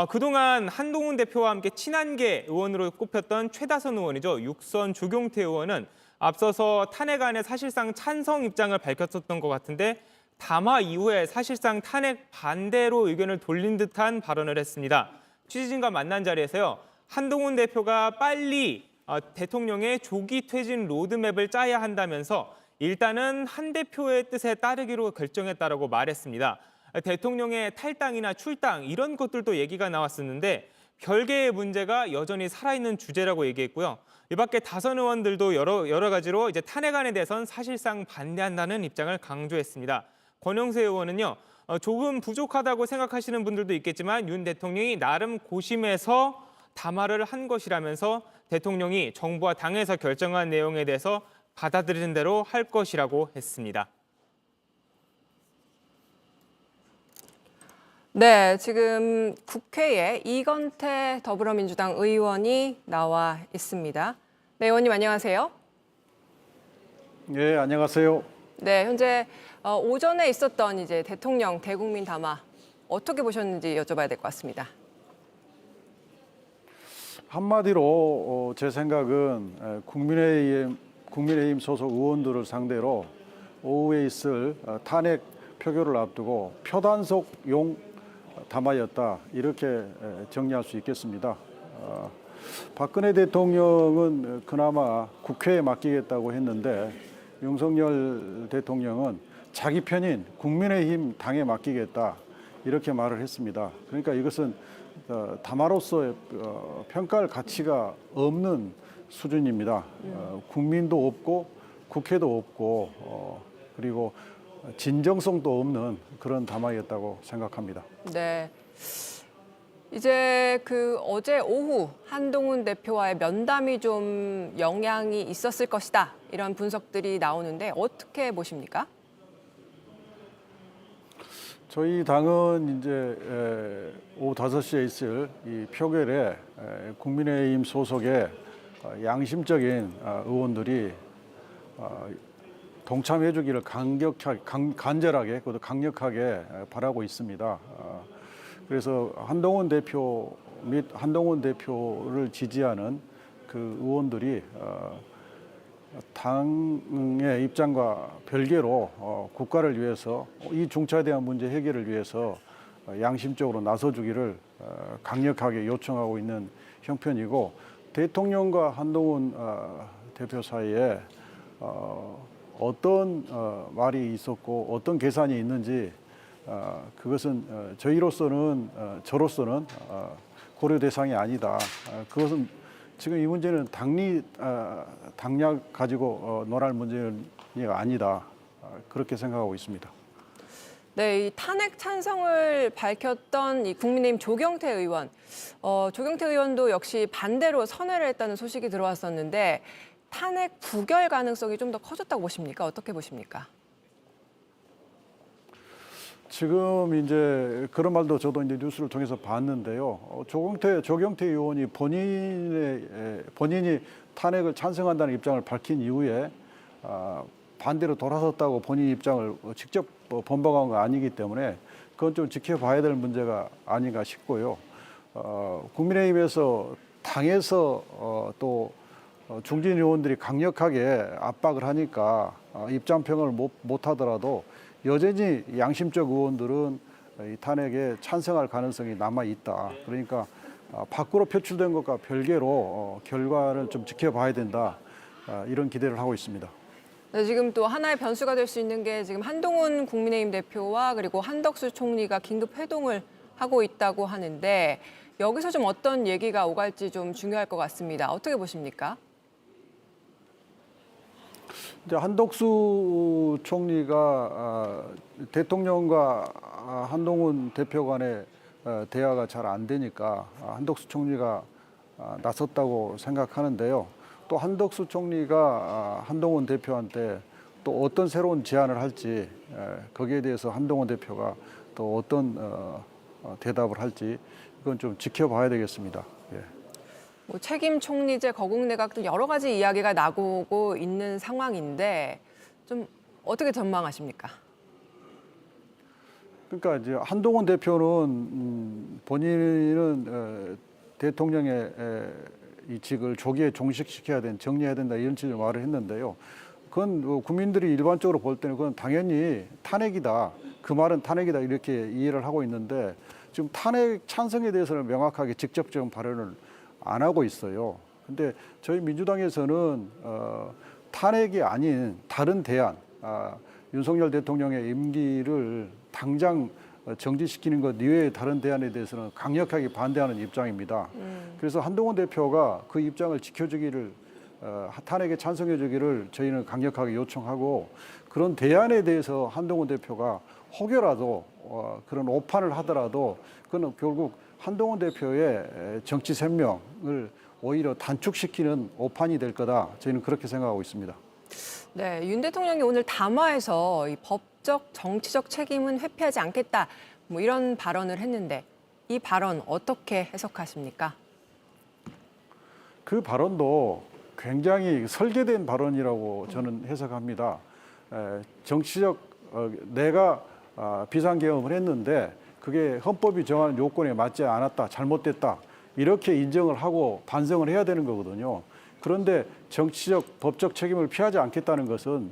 그동안 한동훈 대표와 함께 친한계 의원으로 꼽혔던 최다선 의원이죠. 6선 조경태 의원은 앞서서 탄핵안에 사실상 찬성 입장을 밝혔었던 것 같은데 담화 이후에 사실상 탄핵 반대로 의견을 돌린 듯한 발언을 했습니다. 취재진과 만난 자리에서요. 한동훈 대표가 빨리 대통령의 조기 퇴진 로드맵을 짜야 한다면서 일단은 한 대표의 뜻에 따르기로 결정했다라고 말했습니다. 대통령의 탈당이나 출당 이런 것들도 얘기가 나왔었는데 별개의 문제가 여전히 살아있는 주제라고 얘기했고요. 이 밖에 다선 의원들도 여러 가지로 이제 탄핵안에 대해서는 사실상 반대한다는 입장을 강조했습니다. 권영세 의원은요. 조금 부족하다고 생각하시는 분들도 있겠지만 윤 대통령이 나름 고심해서 담화를 한 것이라면서 대통령이 정부와 당에서 결정한 내용에 대해서 받아들이는 대로 할 것이라고 했습니다. 네, 지금 국회에 이건태 더불어민주당 의원이 나와 있습니다. 네, 의원님 안녕하세요. 네, 안녕하세요. 네, 현재 오전에 있었던 이제 대통령 대국민 담화 어떻게 보셨는지 여쭤봐야 될 것 같습니다. 한마디로 제 생각은 국민의힘 소속 의원들을 상대로 오후에 있을 탄핵 표결을 앞두고 표단속용 담화였다 이렇게 정리할 수 있겠습니다. 박근혜 대통령은 그나마 국회에 맡기겠다고 했는데 윤석열 대통령은 자기 편인 국민의힘 당에 맡기겠다 이렇게 말을 했습니다. 그러니까 이것은 담화로서의 평가할 가치가 없는 수준입니다. 국민도 없고 국회도 없고 그리고 진정성도 없는 그런 담화였다고 생각합니다. 네. 이제 어제 오후 한동훈 대표와의 면담이 좀 영향이 있었을 것이다. 이런 분석들이 나오는데 어떻게 보십니까? 저희 당은 이제 오후 5시에 있을 이 표결에 국민의힘 소속의 양심적인 의원들이 동참해주기를 간절하게, 그것도 강력하게 바라고 있습니다. 그래서 한동훈 대표 및 한동훈 대표를 지지하는 그 의원들이 당의 입장과 별개로 국가를 위해서 이 중차대한 문제 해결을 위해서 양심적으로 나서주기를 강력하게 요청하고 있는 형편이고 대통령과 한동훈 대표 사이에 어떤 말이 있었고 어떤 계산이 있는지 그것은 저로서는 고려 대상이 아니다. 그것은 지금 이 문제는 당략 가지고 논할 문제가 아니다. 그렇게 생각하고 있습니다. 네, 이 탄핵 찬성을 밝혔던 이 국민의힘 조경태 의원, 조경태 의원도 역시 반대로 선회를 했다는 소식이 들어왔었는데 탄핵 부결 가능성이 좀 더 커졌다고 보십니까? 어떻게 보십니까? 지금 이제 그런 말도 저도 이제 뉴스를 통해서 봤는데요. 조경태 의원이 본인이 탄핵을 찬성한다는 입장을 밝힌 이후에 반대로 돌아섰다고 본인 입장을 직접 번복한 거 아니기 때문에 그건 좀 지켜봐야 될 문제가 아닌가 싶고요. 국민의힘에서 당에서 또 중진 의원들이 강력하게 압박을 하니까 입장평을 못 하더라도 여전히 양심적 의원들은 이 탄핵에 찬성할 가능성이 남아 있다. 그러니까 밖으로 표출된 것과 별개로 결과를 좀 지켜봐야 된다. 이런 기대를 하고 있습니다. 네, 지금 또 하나의 변수가 될 수 있는 게 지금 한동훈 국민의힘 대표와 그리고 한덕수 총리가 긴급 회동을 하고 있다고 하는데 여기서 좀 어떤 얘기가 오갈지 좀 중요할 것 같습니다. 어떻게 보십니까? 이제 한덕수 총리가 대통령과 한동훈 대표 간의 대화가 잘 안 되니까 한덕수 총리가 나섰다고 생각하는데요. 또 한덕수 총리가 한동훈 대표한테 또 어떤 새로운 제안을 할지 거기에 대해서 한동훈 대표가 또 어떤 대답을 할지 이건 좀 지켜봐야 되겠습니다. 예. 뭐 책임 총리제 거국 내각 등 여러 가지 이야기가 나오고 있는 상황인데 좀 어떻게 전망하십니까? 그러니까 이제 한동훈 대표는 본인은 대통령의 이직을 조기에 종식시켜야 된다, 정리해야 된다 이런 식으로 말을 했는데요. 그건 국민들이 일반적으로 볼 때는 그건 당연히 탄핵이다. 그 말은 탄핵이다 이렇게 이해를 하고 있는데 지금 탄핵 찬성에 대해서는 명확하게 직접적인 발언을 안 하고 있어요. 근데 저희 민주당에서는 탄핵이 아닌 다른 대안, 윤석열 대통령의 임기를 당장 정지시키는 것 이외의 다른 대안에 대해서는 강력하게 반대하는 입장입니다. 그래서 한동훈 대표가 그 입장을 지켜주기를 탄핵에 찬성해주기를 저희는 강력하게 요청하고 그런 대안에 대해서 한동훈 대표가 혹여라도 그런 오판을 하더라도 그건 결국 한동훈 대표의 정치 생명을 오히려 단축시키는 오판이 될 거다. 저희는 그렇게 생각하고 있습니다. 네, 윤 대통령이 오늘 담화에서 이 법적, 정치적 책임은 회피하지 않겠다. 뭐 이런 발언을 했는데 이 발언 어떻게 해석하십니까? 그 발언도 굉장히 설계된 발언이라고 저는 해석합니다. 정치적 내가 비상계엄을 했는데 그게 헌법이 정하는 요건에 맞지 않았다, 잘못됐다 이렇게 인정을 하고 반성을 해야 되는 거거든요. 그런데 정치적, 법적 책임을 피하지 않겠다는 것은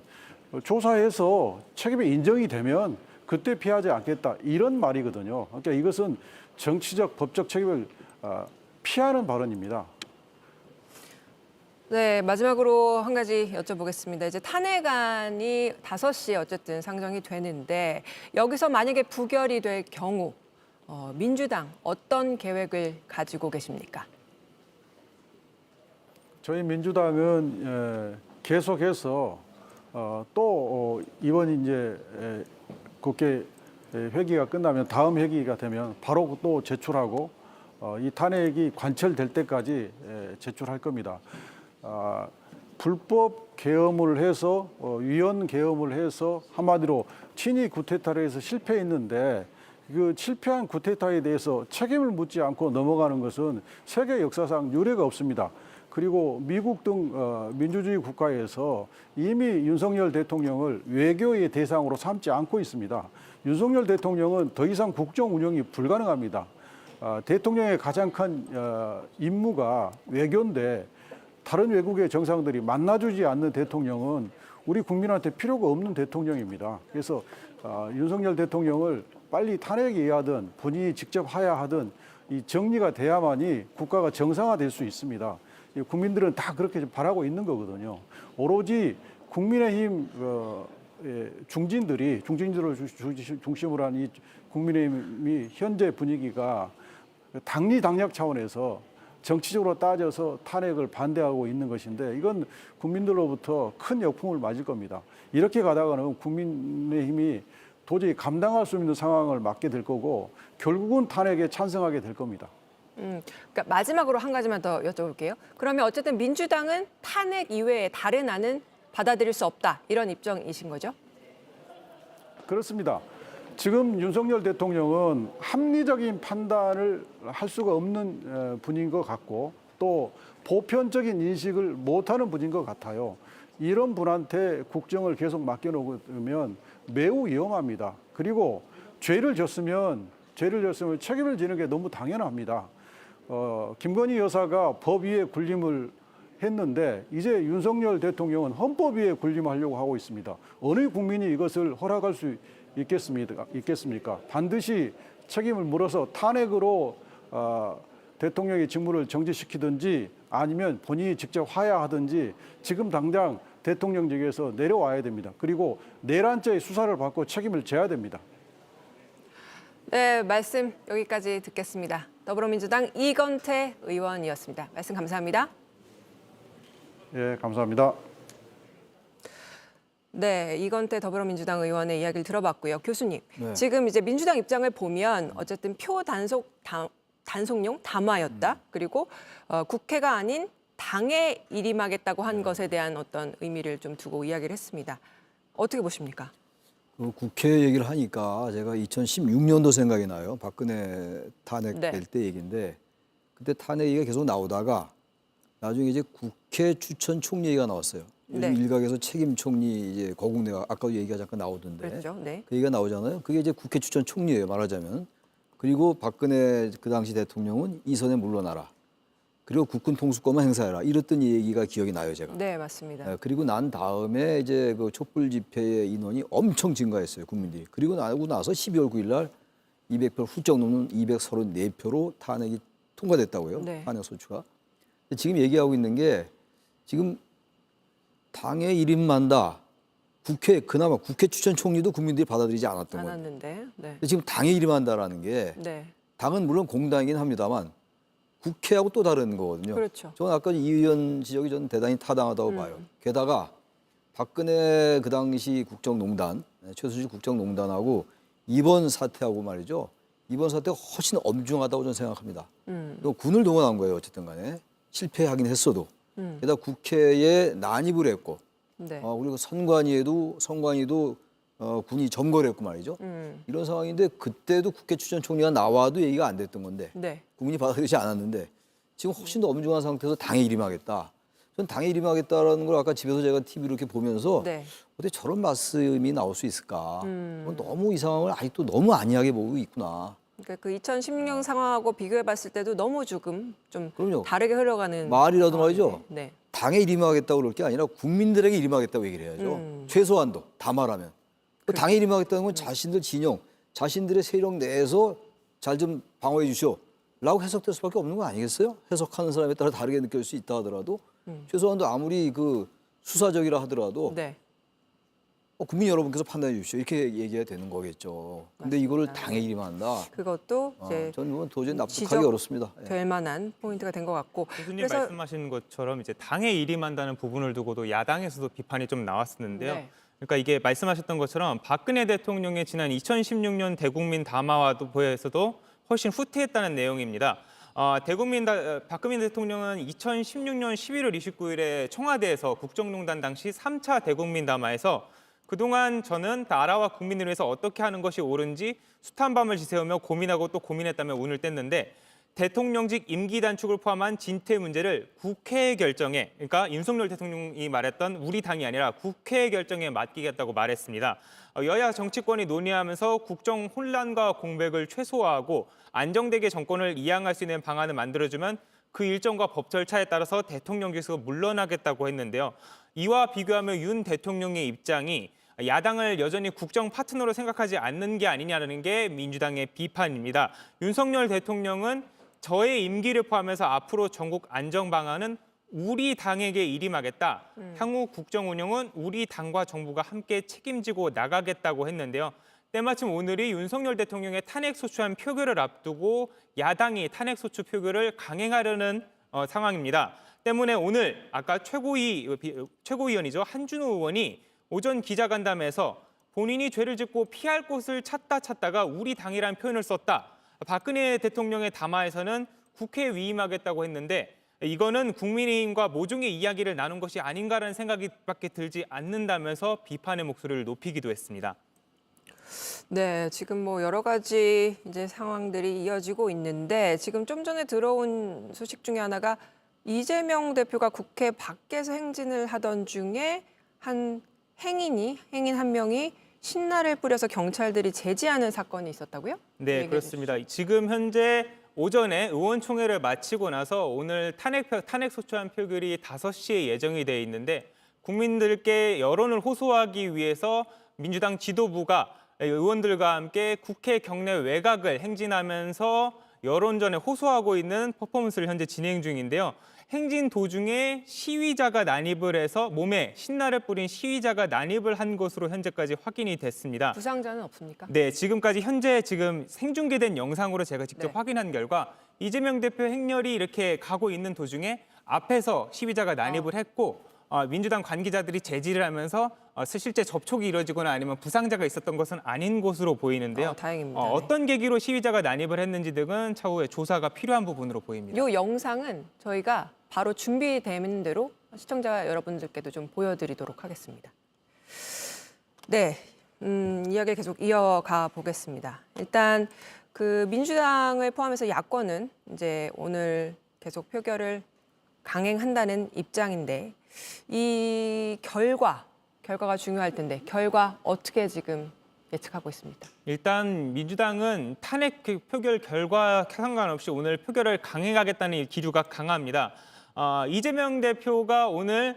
조사해서 책임이 인정이 되면 그때 피하지 않겠다 이런 말이거든요. 그러니까 이것은 정치적 법적 책임을 피하는 발언입니다. 네, 마지막으로 한 가지 여쭤보겠습니다. 이제 탄핵안이 5시에 어쨌든 상정이 되는데 여기서 만약에 부결이 될 경우 민주당 어떤 계획을 가지고 계십니까? 저희 민주당은 계속해서 또 이번 이제 국회 회기가 끝나면 다음 회기가 되면 바로 또 제출하고 이 탄핵이 관철될 때까지 제출할 겁니다. 불법 계엄을 해서 위헌 계엄을 해서 한마디로 친위 쿠데타를 해서 실패했는데 그 실패한 쿠데타에 대해서 책임을 묻지 않고 넘어가는 것은 세계 역사상 유례가 없습니다. 그리고 미국 등 민주주의 국가에서 이미 윤석열 대통령을 외교의 대상으로 삼지 않고 있습니다. 윤석열 대통령은 더 이상 국정 운영이 불가능합니다. 대통령의 가장 큰 임무가 외교인데 다른 외국의 정상들이 만나주지 않는 대통령은 우리 국민한테 필요가 없는 대통령입니다. 그래서 윤석열 대통령을 빨리 탄핵해야하든 본인이 직접 하야하든 이 정리가 돼야만이 국가가 정상화될 수 있습니다. 국민들은 다 그렇게 바라고 있는 거거든요. 오로지 국민의힘 중진들을 중심으로 한 이 국민의힘이 현재 분위기가 당리당략 차원에서 정치적으로 따져서 탄핵을 반대하고 있는 것인데 이건 국민들로부터 큰 역풍을 맞을 겁니다. 이렇게 가다가는 국민의힘이 도저히 감당할 수 없는 상황을 맞게 될 거고 결국은 탄핵에 찬성하게 될 겁니다. 그러니까 마지막으로 한 가지만 더 여쭤볼게요. 그러면 어쨌든 민주당은 탄핵 이외에 다른 안은 받아들일 수 없다 이런 입장이신 거죠? 그렇습니다. 지금 윤석열 대통령은 합리적인 판단을 할 수가 없는 분인 것 같고 또 보편적인 인식을 못하는 분인 것 같아요. 이런 분한테 국정을 계속 맡겨놓으면 매우 위험합니다. 그리고 죄를 졌으면 책임을 지는 게 너무 당연합니다. 김건희 여사가 법 위에 군림을 했는데 이제 윤석열 대통령은 헌법 위에 군림하려고 하고 있습니다. 어느 국민이 이것을 허락할 수 있겠습니까? 반드시 책임을 물어서 탄핵으로 대통령의 직무를 정지시키든지 아니면 본인이 직접 하야하든지 지금 당장 대통령직에서 내려와야 됩니다. 그리고 내란죄의 수사를 받고 책임을 져야 됩니다. 네, 말씀 여기까지 듣겠습니다. 더불어민주당 이건태 의원이었습니다. 말씀 감사합니다. 예, 감사합니다. 네, 이건태 더불어민주당 의원의 이야기를 들어봤고요. 교수님, 네. 지금 이제 민주당 입장을 보면 어쨌든 표 단속용 담화였다. 그리고 국회가 아닌 당에 일임하겠다고 한 것에 대한 어떤 의미를 좀 두고 이야기를 했습니다. 어떻게 보십니까? 국회 얘기를 하니까 제가 2016년도 생각이 나요. 박근혜 탄핵될 네. 때 얘기인데 그때 탄핵 얘기가 계속 나오다가 나중에 이제 국회 추천 총리 얘기가 나왔어요. 요즘 네. 일각에서 책임 총리 이제 거국내가 아까 얘기가 잠깐 나오던데 그렇죠. 네. 그 얘기가 나오잖아요. 그게 이제 국회 추천 총리예요. 말하자면. 그리고 박근혜 그 당시 대통령은 이선에 물러나라. 그리고 국군 통수권만 행사해라. 이랬던 얘기가 기억이 나요, 제가. 네, 맞습니다. 그리고 난 다음에 이제 그 촛불 집회의 인원이 엄청 증가했어요, 국민들이. 그리고 나서 12월 9일 날 200표 훌쩍 넘는 234표로 탄핵이 통과됐다고요. 네. 탄핵 소추가. 지금 얘기하고 있는 게 지금 당의 일임만다. 그나마 국회 추천 총리도 국민들이 받아들이지 않았던 거예요. 않았는데. 네. 지금 당의 일임한다라는 게 네. 당은 물론 공당이긴 합니다만 국회하고 또 다른 거거든요. 그렇죠. 저는 아까 이 의원 지적이 저는 대단히 타당하다고 봐요. 게다가 박근혜 그 당시 국정농단, 최순실 국정농단하고 이번 사태하고 말이죠. 이번 사태가 훨씬 엄중하다고 저는 생각합니다. 군을 동원한 거예요. 어쨌든 간에. 실패하긴 했어도. 게다가 국회에 난입을 했고 네. 그리고 선관위도 군이 점거를 했고 말이죠. 이런 상황인데 그때도 국회 추천 총리가 나와도 얘기가 안 됐던 건데 네. 국민이 받아들이지 않았는데 지금 훨씬 더 엄중한 상태에서 당에 일임하겠다. 전 당에 일임하겠다라는 걸 아까 집에서 제가 TV로 이렇게 보면서 네. 어떻게 저런 말씀이 나올 수 있을까. 너무 이 상황을 아직도 너무 안이하게 보고 있구나. 그러니까 그 2016년 상황하고 비교해 봤을 때도 너무 조금 좀 그럼요. 다르게 흘러가는 말이라도 말이죠. 네. 당에 일임하겠다고 그럴 게 아니라 국민들에게 일임하겠다고 얘기를 해야죠. 최소한도 다 말하면. 당에 일임하겠다는 건 자신들 진영, 자신들의 세력 내에서 잘 좀 방어해 주시오. 라고 해석될 수밖에 없는 거 아니겠어요? 해석하는 사람에 따라 다르게 느낄 수 있다 하더라도 최소한도 아무리 그 수사적이라 하더라도 네. 국민 여러분께서 판단해 주십시오. 이렇게 얘기해야 되는 거겠죠. 근데 이거를 당에 일임한다. 그것도 이제 저는 도저히 납득하기 지적- 어렵습니다. 예. 될 만한 포인트가 된 것 같고. 교수님 말씀하신 것처럼 이제 당에 일임한다는 부분을 두고도 야당에서도 비판이 좀 나왔었는데요. 네. 그러니까 이게 말씀하셨던 것처럼 박근혜 대통령의 지난 2016년 대국민 담화와도 보여서도 훨씬 후퇴했다는 내용입니다. 박근혜 대통령은 2016년 11월 29일에 청와대에서 국정농단 당시 3차 대국민 담화에서 그동안 저는 나라와 국민을 위해서 어떻게 하는 것이 옳은지 숱한 밤을 지새우며 고민하고 또 고민했다며 운을 뗐는데 대통령직 임기 단축을 포함한 진퇴 문제를 국회의 결정에, 그러니까 윤석열 대통령이 말했던 우리 당이 아니라 국회의 결정에 맡기겠다고 말했습니다. 여야 정치권이 논의하면서 국정 혼란과 공백을 최소화하고 안정되게 정권을 이양할 수 있는 방안을 만들어주면 그 일정과 법 절차에 따라서 대통령직에서 물러나겠다고 했는데요. 이와 비교하면 윤 대통령의 입장이 야당을 여전히 국정 파트너로 생각하지 않는 게 아니냐는 게 민주당의 비판입니다. 윤석열 대통령은 저의 임기를 포함해서 앞으로 전국 안정 방안은 우리 당에게 일임하겠다. 향후 국정 운영은 우리 당과 정부가 함께 책임지고 나가겠다고 했는데요. 때마침 오늘이 윤석열 대통령의 탄핵소추안 표결을 앞두고 야당이 탄핵소추 표결을 강행하려는 상황입니다. 때문에 오늘 아까 최고위원이죠. 한준호 의원이 오전 기자간담회에서 본인이 죄를 짓고 피할 곳을 찾다가 우리 당이라는 표현을 썼다. 박근혜 대통령의 담화에서는 국회에 위임하겠다고 했는데 이거는 국민의힘과 모종의 이야기를 나눈 것이 아닌가라는 생각밖에 들지 않는다면서 비판의 목소리를 높이기도 했습니다. 네, 지금 뭐 여러 가지 이제 상황들이 이어지고 있는데 지금 좀 전에 들어온 소식 중에 하나가 이재명 대표가 국회 밖에서 행진을 하던 중에 한 행인 한 명이 신나를 뿌려서 경찰들이 제지하는 사건이 있었다고요? 네, 그렇습니다. 지금 현재 오전에 의원총회를 마치고 나서 오늘 탄핵소추안 표결이 5시에 예정이 돼 있는데 국민들께 여론을 호소하기 위해서 민주당 지도부가 의원들과 함께 국회 경내 외곽을 행진하면서 여론전에 호소하고 있는 퍼포먼스를 현재 진행 중인데요. 행진 도중에 시위자가 난입을 해서 몸에 신나를 뿌린 시위자가 난입을 한 것으로 현재까지 확인이 됐습니다. 부상자는 없습니까? 네, 지금까지 지금 생중계된 영상으로 제가 직접 네. 확인한 결과 이재명 대표 행렬이 이렇게 가고 있는 도중에 앞에서 시위자가 난입을 했고 민주당 관계자들이 제지를 하면서 실제 접촉이 이루어지거나 아니면 부상자가 있었던 것은 아닌 것으로 보이는데요. 다행입니다. 네. 어떤 계기로 시위자가 난입을 했는지 등은 차후에 조사가 필요한 부분으로 보입니다. 이 영상은 저희가 바로 준비되는 대로 시청자 여러분들께도 좀 보여드리도록 하겠습니다. 네, 이야기 계속 이어가 보겠습니다. 일단 그 민주당을 포함해서 야권은 이제 오늘 계속 표결을 강행한다는 입장인데 이 결과가 중요할 텐데 결과 어떻게 지금 예측하고 있습니다. 일단 민주당은 탄핵 표결 결과 상관없이 오늘 표결을 강행하겠다는 기류가 강합니다. 이재명 대표가 오늘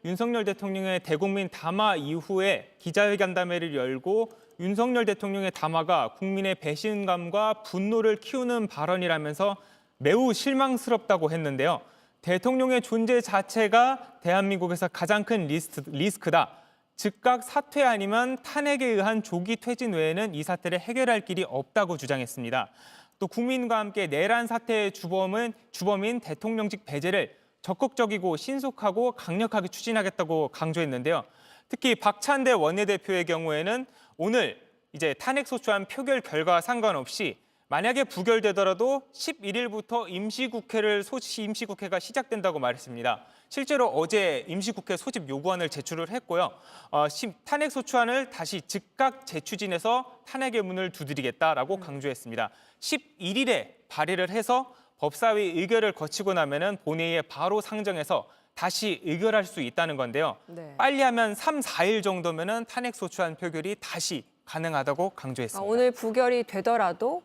윤석열 대통령의 대국민 담화 이후에 기자회견담회를 열고 윤석열 대통령의 담화가 국민의 배신감과 분노를 키우는 발언이라면서 매우 실망스럽다고 했는데요. 대통령의 존재 자체가 대한민국에서 가장 큰 리스크다. 즉각 사퇴 아니면 탄핵에 의한 조기 퇴진 외에는 이 사태를 해결할 길이 없다고 주장했습니다. 또 국민과 함께 내란 사태의 주범인 대통령직 배제를 적극적이고 신속하고 강력하게 추진하겠다고 강조했는데요. 특히 박찬대 원내대표의 경우에는 오늘 이제 탄핵소추안 표결 결과와 상관없이 만약에 부결되더라도 11일부터 임시국회가 시작된다고 말했습니다. 실제로 어제 임시국회 소집 요구안을 제출을 했고요. 탄핵소추안을 다시 즉각 재추진해서 탄핵의 문을 두드리겠다라고 강조했습니다. 11일에 발의를 해서 법사위 의결을 거치고 나면은 본회의에 바로 상정해서 다시 의결할 수 있다는 건데요. 네. 빨리 하면 3, 4일 정도면은 탄핵소추안 표결이 다시 가능하다고 강조했습니다. 오늘 부결이 되더라도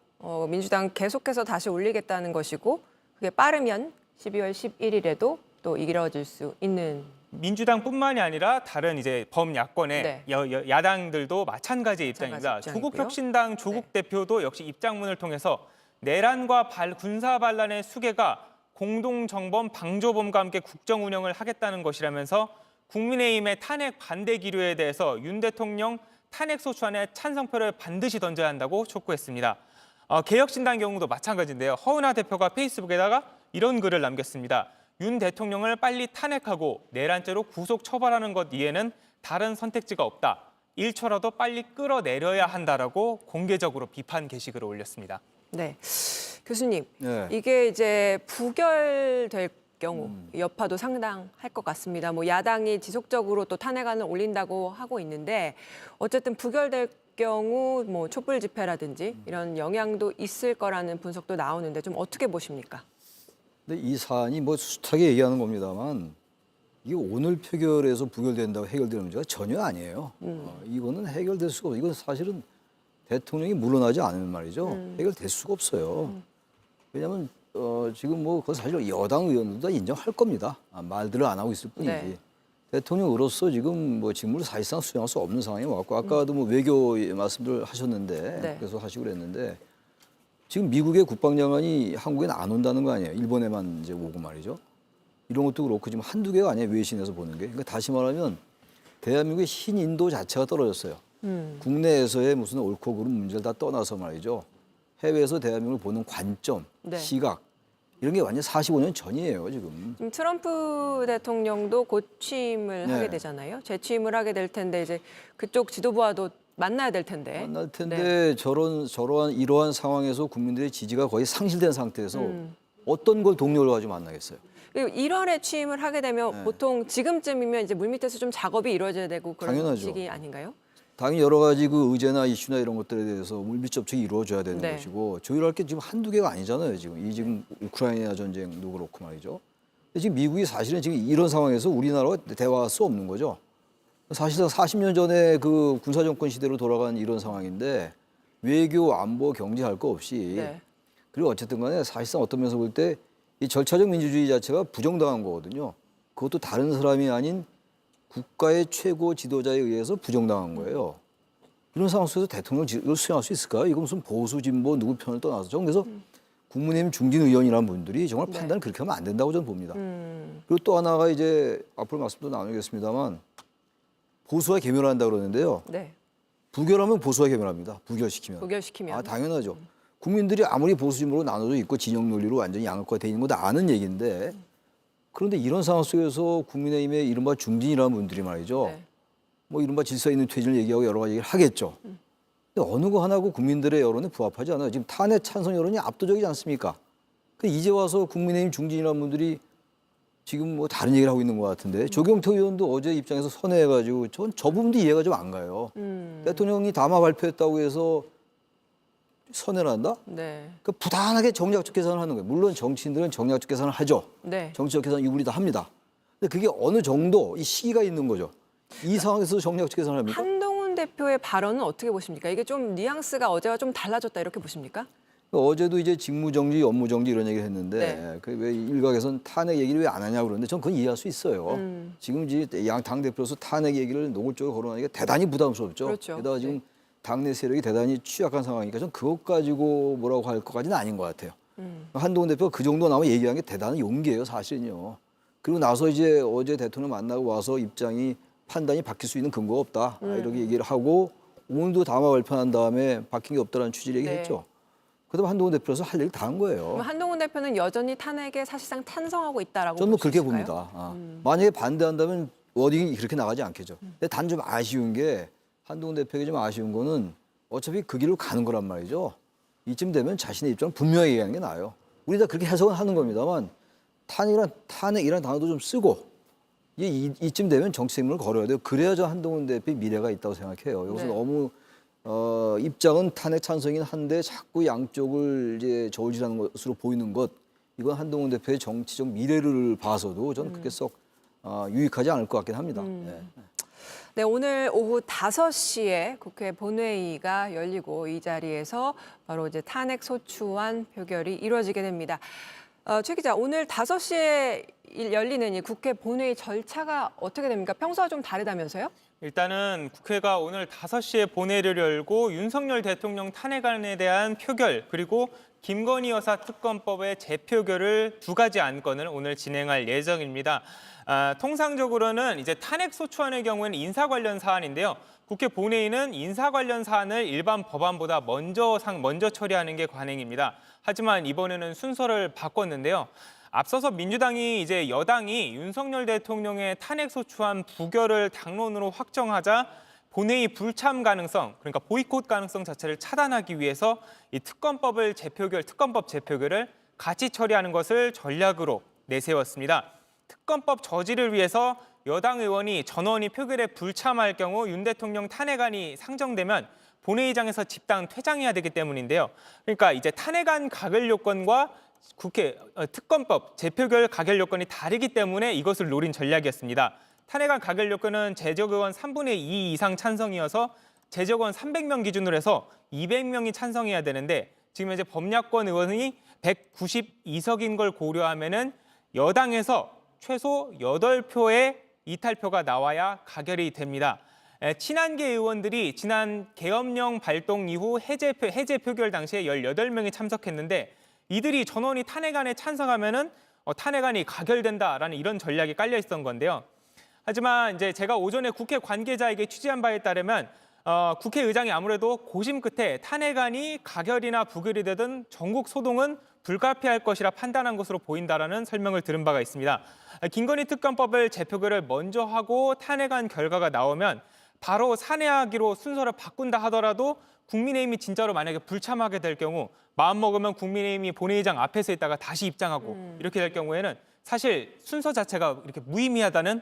민주당 계속해서 다시 올리겠다는 것이고 그게 빠르면 12월 11일에도 또 이뤄질 수 있는 민주당뿐만이 아니라 다른 이제 범야권의 네. 야당들도 마찬가지의 입장입니다. 마찬가지 입장이고요. 조국혁신당 조국 대표도 역시 입장문을 통해서 내란과 군사 반란의 수괴가 공동정범 방조범과 함께 국정 운영을 하겠다는 것이라면서 국민의힘의 탄핵 반대 기류에 대해서 윤 대통령 탄핵 소추안에 찬성표를 반드시 던져야 한다고 촉구했습니다. 개혁신당 경우도 마찬가지인데요. 허은하 대표가 페이스북에다가 이런 글을 남겼습니다. 윤 대통령을 빨리 탄핵하고 내란죄로 구속 처벌하는 것 이외에는 다른 선택지가 없다. 1초라도 빨리 끌어내려야 한다라고 공개적으로 비판 게시글을 올렸습니다. 네, 교수님, 네. 이게 이제 부결될 경우 여파도 상당할 것 같습니다. 뭐 야당이 지속적으로 또 탄핵안을 올린다고 하고 있는데 어쨌든 부결될 경우 뭐 촛불 집회라든지 이런 영향도 있을 거라는 분석도 나오는데 좀 어떻게 보십니까? 근데 이 사안이 뭐 숱하게 얘기하는 겁니다만 이게 오늘 표결에서 부결된다고 해결되는 문제가 전혀 아니에요. 이거는 해결될 수가 없어요. 이건 사실은 대통령이 물러나지 않으면 말이죠. 해결될 수가 없어요. 왜냐하면 지금 뭐 그건 사실 여당 의원들도 다 인정할 겁니다. 말들을 안 하고 있을 뿐이지. 네. 대통령으로서 지금 뭐 직무를 사실상 수행할 수 없는 상황에 왔고 아까도 뭐 외교 말씀들 하셨는데 네. 계속 하시고 그랬는데 지금 미국의 국방장관이 한국엔 안 온다는 거 아니에요. 일본에만 이제 오고 말이죠. 이런 것도 그렇고 지금 한두 개가 아니에요. 외신에서 보는 게. 그러니까 다시 말하면 대한민국의 신인도 자체가 떨어졌어요. 국내에서의 무슨 옳고 그른 문제를 다 떠나서 말이죠. 해외에서 대한민국을 보는 관점, 네. 시각 이런 게 완전 45년 전이에요 지금. 지금 트럼프 대통령도 곧 취임을 네. 하게 되잖아요. 재취임을 하게 될 텐데 이제 그쪽 지도부와도 만나야 될 텐데. 만날 텐데 네. 저러한 이러한 상황에서 국민들의 지지가 거의 상실된 상태에서 어떤 걸 동력을 가지고 만나겠어요. 그리고 1월에 취임을 하게 되면 네. 보통 지금쯤이면 이제 물밑에서 좀 작업이 이루어져야 되고 그런 당연하죠. 시기 아닌가요? 당연히 여러 가지 그 의제나 이슈나 이런 것들에 대해서 물밑 접촉이 이루어져야 되는 네. 것이고 조율할 게 지금 한두 개가 아니잖아요. 지금 우크라이나 전쟁도 그렇고 말이죠. 근데 지금 미국이 사실은 지금 이런 상황에서 우리나라와 대화할 수 없는 거죠. 사실상 40년 전에 그 군사정권 시대로 돌아간 이런 상황인데 외교, 안보, 경제 할 거 없이 네. 그리고 어쨌든 간에 사실상 어떤 면에서 볼 때 이 절차적 민주주의 자체가 부정당한 거거든요. 그것도 다른 사람이 아닌 국가의 최고 지도자에 의해서 부정당한 거예요. 이런 상황 속에서 대통령을 수행할 수 있을까요? 이건 무슨 보수, 진보, 누구 편을 떠나서. 저는 그래서 국민의힘 중진 의원이라는 분들이 정말 네. 판단을 그렇게 하면 안 된다고 저는 봅니다. 그리고 또 하나가 이제 앞으로 말씀도 나누겠습니다만 보수와 계멸한다 그러는데요. 네. 부결하면 보수와 계멸합니다. 부결시키면. 부결시키면. 당연하죠. 국민들이 아무리 보수 진보로 나눠져 있고 진영 논리로 완전히 양극화돼 있는 것도 아는 얘기인데 그런데 이런 상황 속에서 국민의힘의 이른바 중진이라는 분들이 말이죠. 네. 뭐 이른바 질서 있는 퇴진을 얘기하고 여러 가지 얘기를 하겠죠. 근데 어느 거 하나고 국민들의 여론에 부합하지 않아요. 지금 탄핵 찬성 여론이 압도적이지 않습니까? 근데 이제 와서 국민의힘 중진이라는 분들이 지금 뭐 다른 얘기를 하고 있는 것 같은데 조경태 의원도 어제 입장에서 선회해가지고 저 부분도 이해가 좀 안 가요. 대통령이 담화 발표했다고 해서 선회를 한다? 네. 그 부단하게 정략적 계산을 하는 거예요. 물론 정치인들은 정략적 계산을 하죠. 네. 정치적 계산 이분이 다 합니다. 근데 그게 어느 정도 이 시기가 있는 거죠. 이 상황에서 정략적 계산을 합니까? 한동훈 대표의 발언은 어떻게 보십니까? 이게 좀 뉘앙스가 어제와 좀 달라졌다 이렇게 보십니까? 어제도 이제 직무정지, 업무정지 이런 얘기를 했는데 네. 그 왜 일각에서는 탄핵 얘기를 왜 안 하냐고 그러는데 전 그건 이해할 수 있어요. 지금 이제 양 당대표로서 탄핵 얘기를 노골적으로 거론하기가 대단히 부담스럽죠. 그렇죠. 게다가 지금 네. 당내 세력이 대단히 취약한 상황이니까 전 그것 가지고 뭐라고 할 것까지는 아닌 것 같아요. 한동훈 대표가 그 정도 나오면 얘기한 게 대단한 용기예요, 사실은요. 그리고 나서 이제 어제 대통령 만나고 와서 입장이 판단이 바뀔 수 있는 근거가 없다. 이렇게 얘기를 하고 오늘도 담화 발표한 다음에 바뀐 게 없다라는 취지를 얘기했죠. 그다음 한동훈 대표로서 할 얘기 다 한 거예요. 그럼 한동훈 대표는 여전히 탄핵에 사실상 찬성하고 있다라고 저는 뭐 그렇게 보실까요? 봅니다. 만약에 반대한다면 워딩이 그렇게 나가지 않겠죠. 근데 단 좀 아쉬운 게 한동훈 대표에게 좀 아쉬운 거는 어차피 그 길로 가는 거란 말이죠. 이쯤 되면 자신의 입장을 분명히 얘기하는 게 나아요. 우리 다 그렇게 해석은 하는 겁니다만 탄핵이란 단어도 좀 쓰고 이쯤 되면 정치 생명을 걸어야 돼요. 그래야 저 한동훈 대표의 미래가 있다고 생각해요. 여기서 네. 너무 입장은 탄핵 찬성이긴 한데 자꾸 양쪽을 이제 저울질하는 것으로 보이는 것 이건 한동훈 대표의 정치적 미래를 봐서도 저는 그게 썩 유익하지 않을 것 같긴 합니다. 네. 네, 오늘 오후 5시에 국회 본회의가 열리고 이 자리에서 바로 이제 탄핵 소추안 표결이 이루어지게 됩니다. 최 기자, 오늘 5시에 열리는 이 국회 본회의 절차가 어떻게 됩니까? 평소와 좀 다르다면서요? 일단은 국회가 오늘 5시에 본회의를 열고 윤석열 대통령 탄핵안에 대한 표결 그리고 김건희 여사 특검법의 재표결을 2가지 안건을 오늘 진행할 예정입니다. 통상적으로는 이제 탄핵 소추안의 경우에는 인사 관련 사안인데요. 국회 본회의는 인사 관련 사안을 일반 법안보다 먼저 처리하는 게 관행입니다. 하지만 이번에는 순서를 바꿨는데요. 앞서서 민주당이 이제 여당이 윤석열 대통령의 탄핵 소추안 부결을 당론으로 확정하자 본회의 불참 가능성, 그러니까 보이콧 가능성 자체를 차단하기 위해서 이 특검법 재표결을 같이 처리하는 것을 전략으로 내세웠습니다. 특검법 저지를 위해서 여당 의원이 전원이 표결에 불참할 경우 윤 대통령 탄핵안이 상정되면 본회의장에서 집단 퇴장해야 되기 때문인데요. 그러니까 이제 탄핵안 가결 요건과 국회 특검법 재표결 가결 요건이 다르기 때문에 이것을 노린 전략이었습니다. 탄핵안 가결 요건은 제적 의원 3분의 2 이상 찬성이어서 제적 의원 300명 기준으로 해서 200명이 찬성해야 되는데 지금 현재 범야권 의원이 192석인 걸 고려하면은 여당에서 최소 8표의 이탈표가 나와야 가결이 됩니다. 친한계 의원들이 지난 계엄령 발동 이후 해제 표결 당시에 18명이 참석했는데 이들이 전원이 탄핵안에 찬성하면은 탄핵안이 가결된다라는 이런 전략이 깔려 있었던 건데요. 하지만 이제 제가 오전에 국회 관계자에게 취재한 바에 따르면 국회의장이 아무래도 고심 끝에 탄핵안이 가결이나 부결이 되든 전국 소동은 불가피할 것이라 판단한 것으로 보인다라는 설명을 들은 바가 있습니다. 김건희 특검법을 재표결을 먼저 하고 탄핵안 결과가 나오면 바로 산회하기로 순서를 바꾼다 하더라도 국민의힘이 진짜로 만약에 불참하게 될 경우 마음먹으면 국민의힘이 본회의장 앞에서 있다가 다시 입장하고 이렇게 될 경우에는 사실 순서 자체가 이렇게 무의미하다는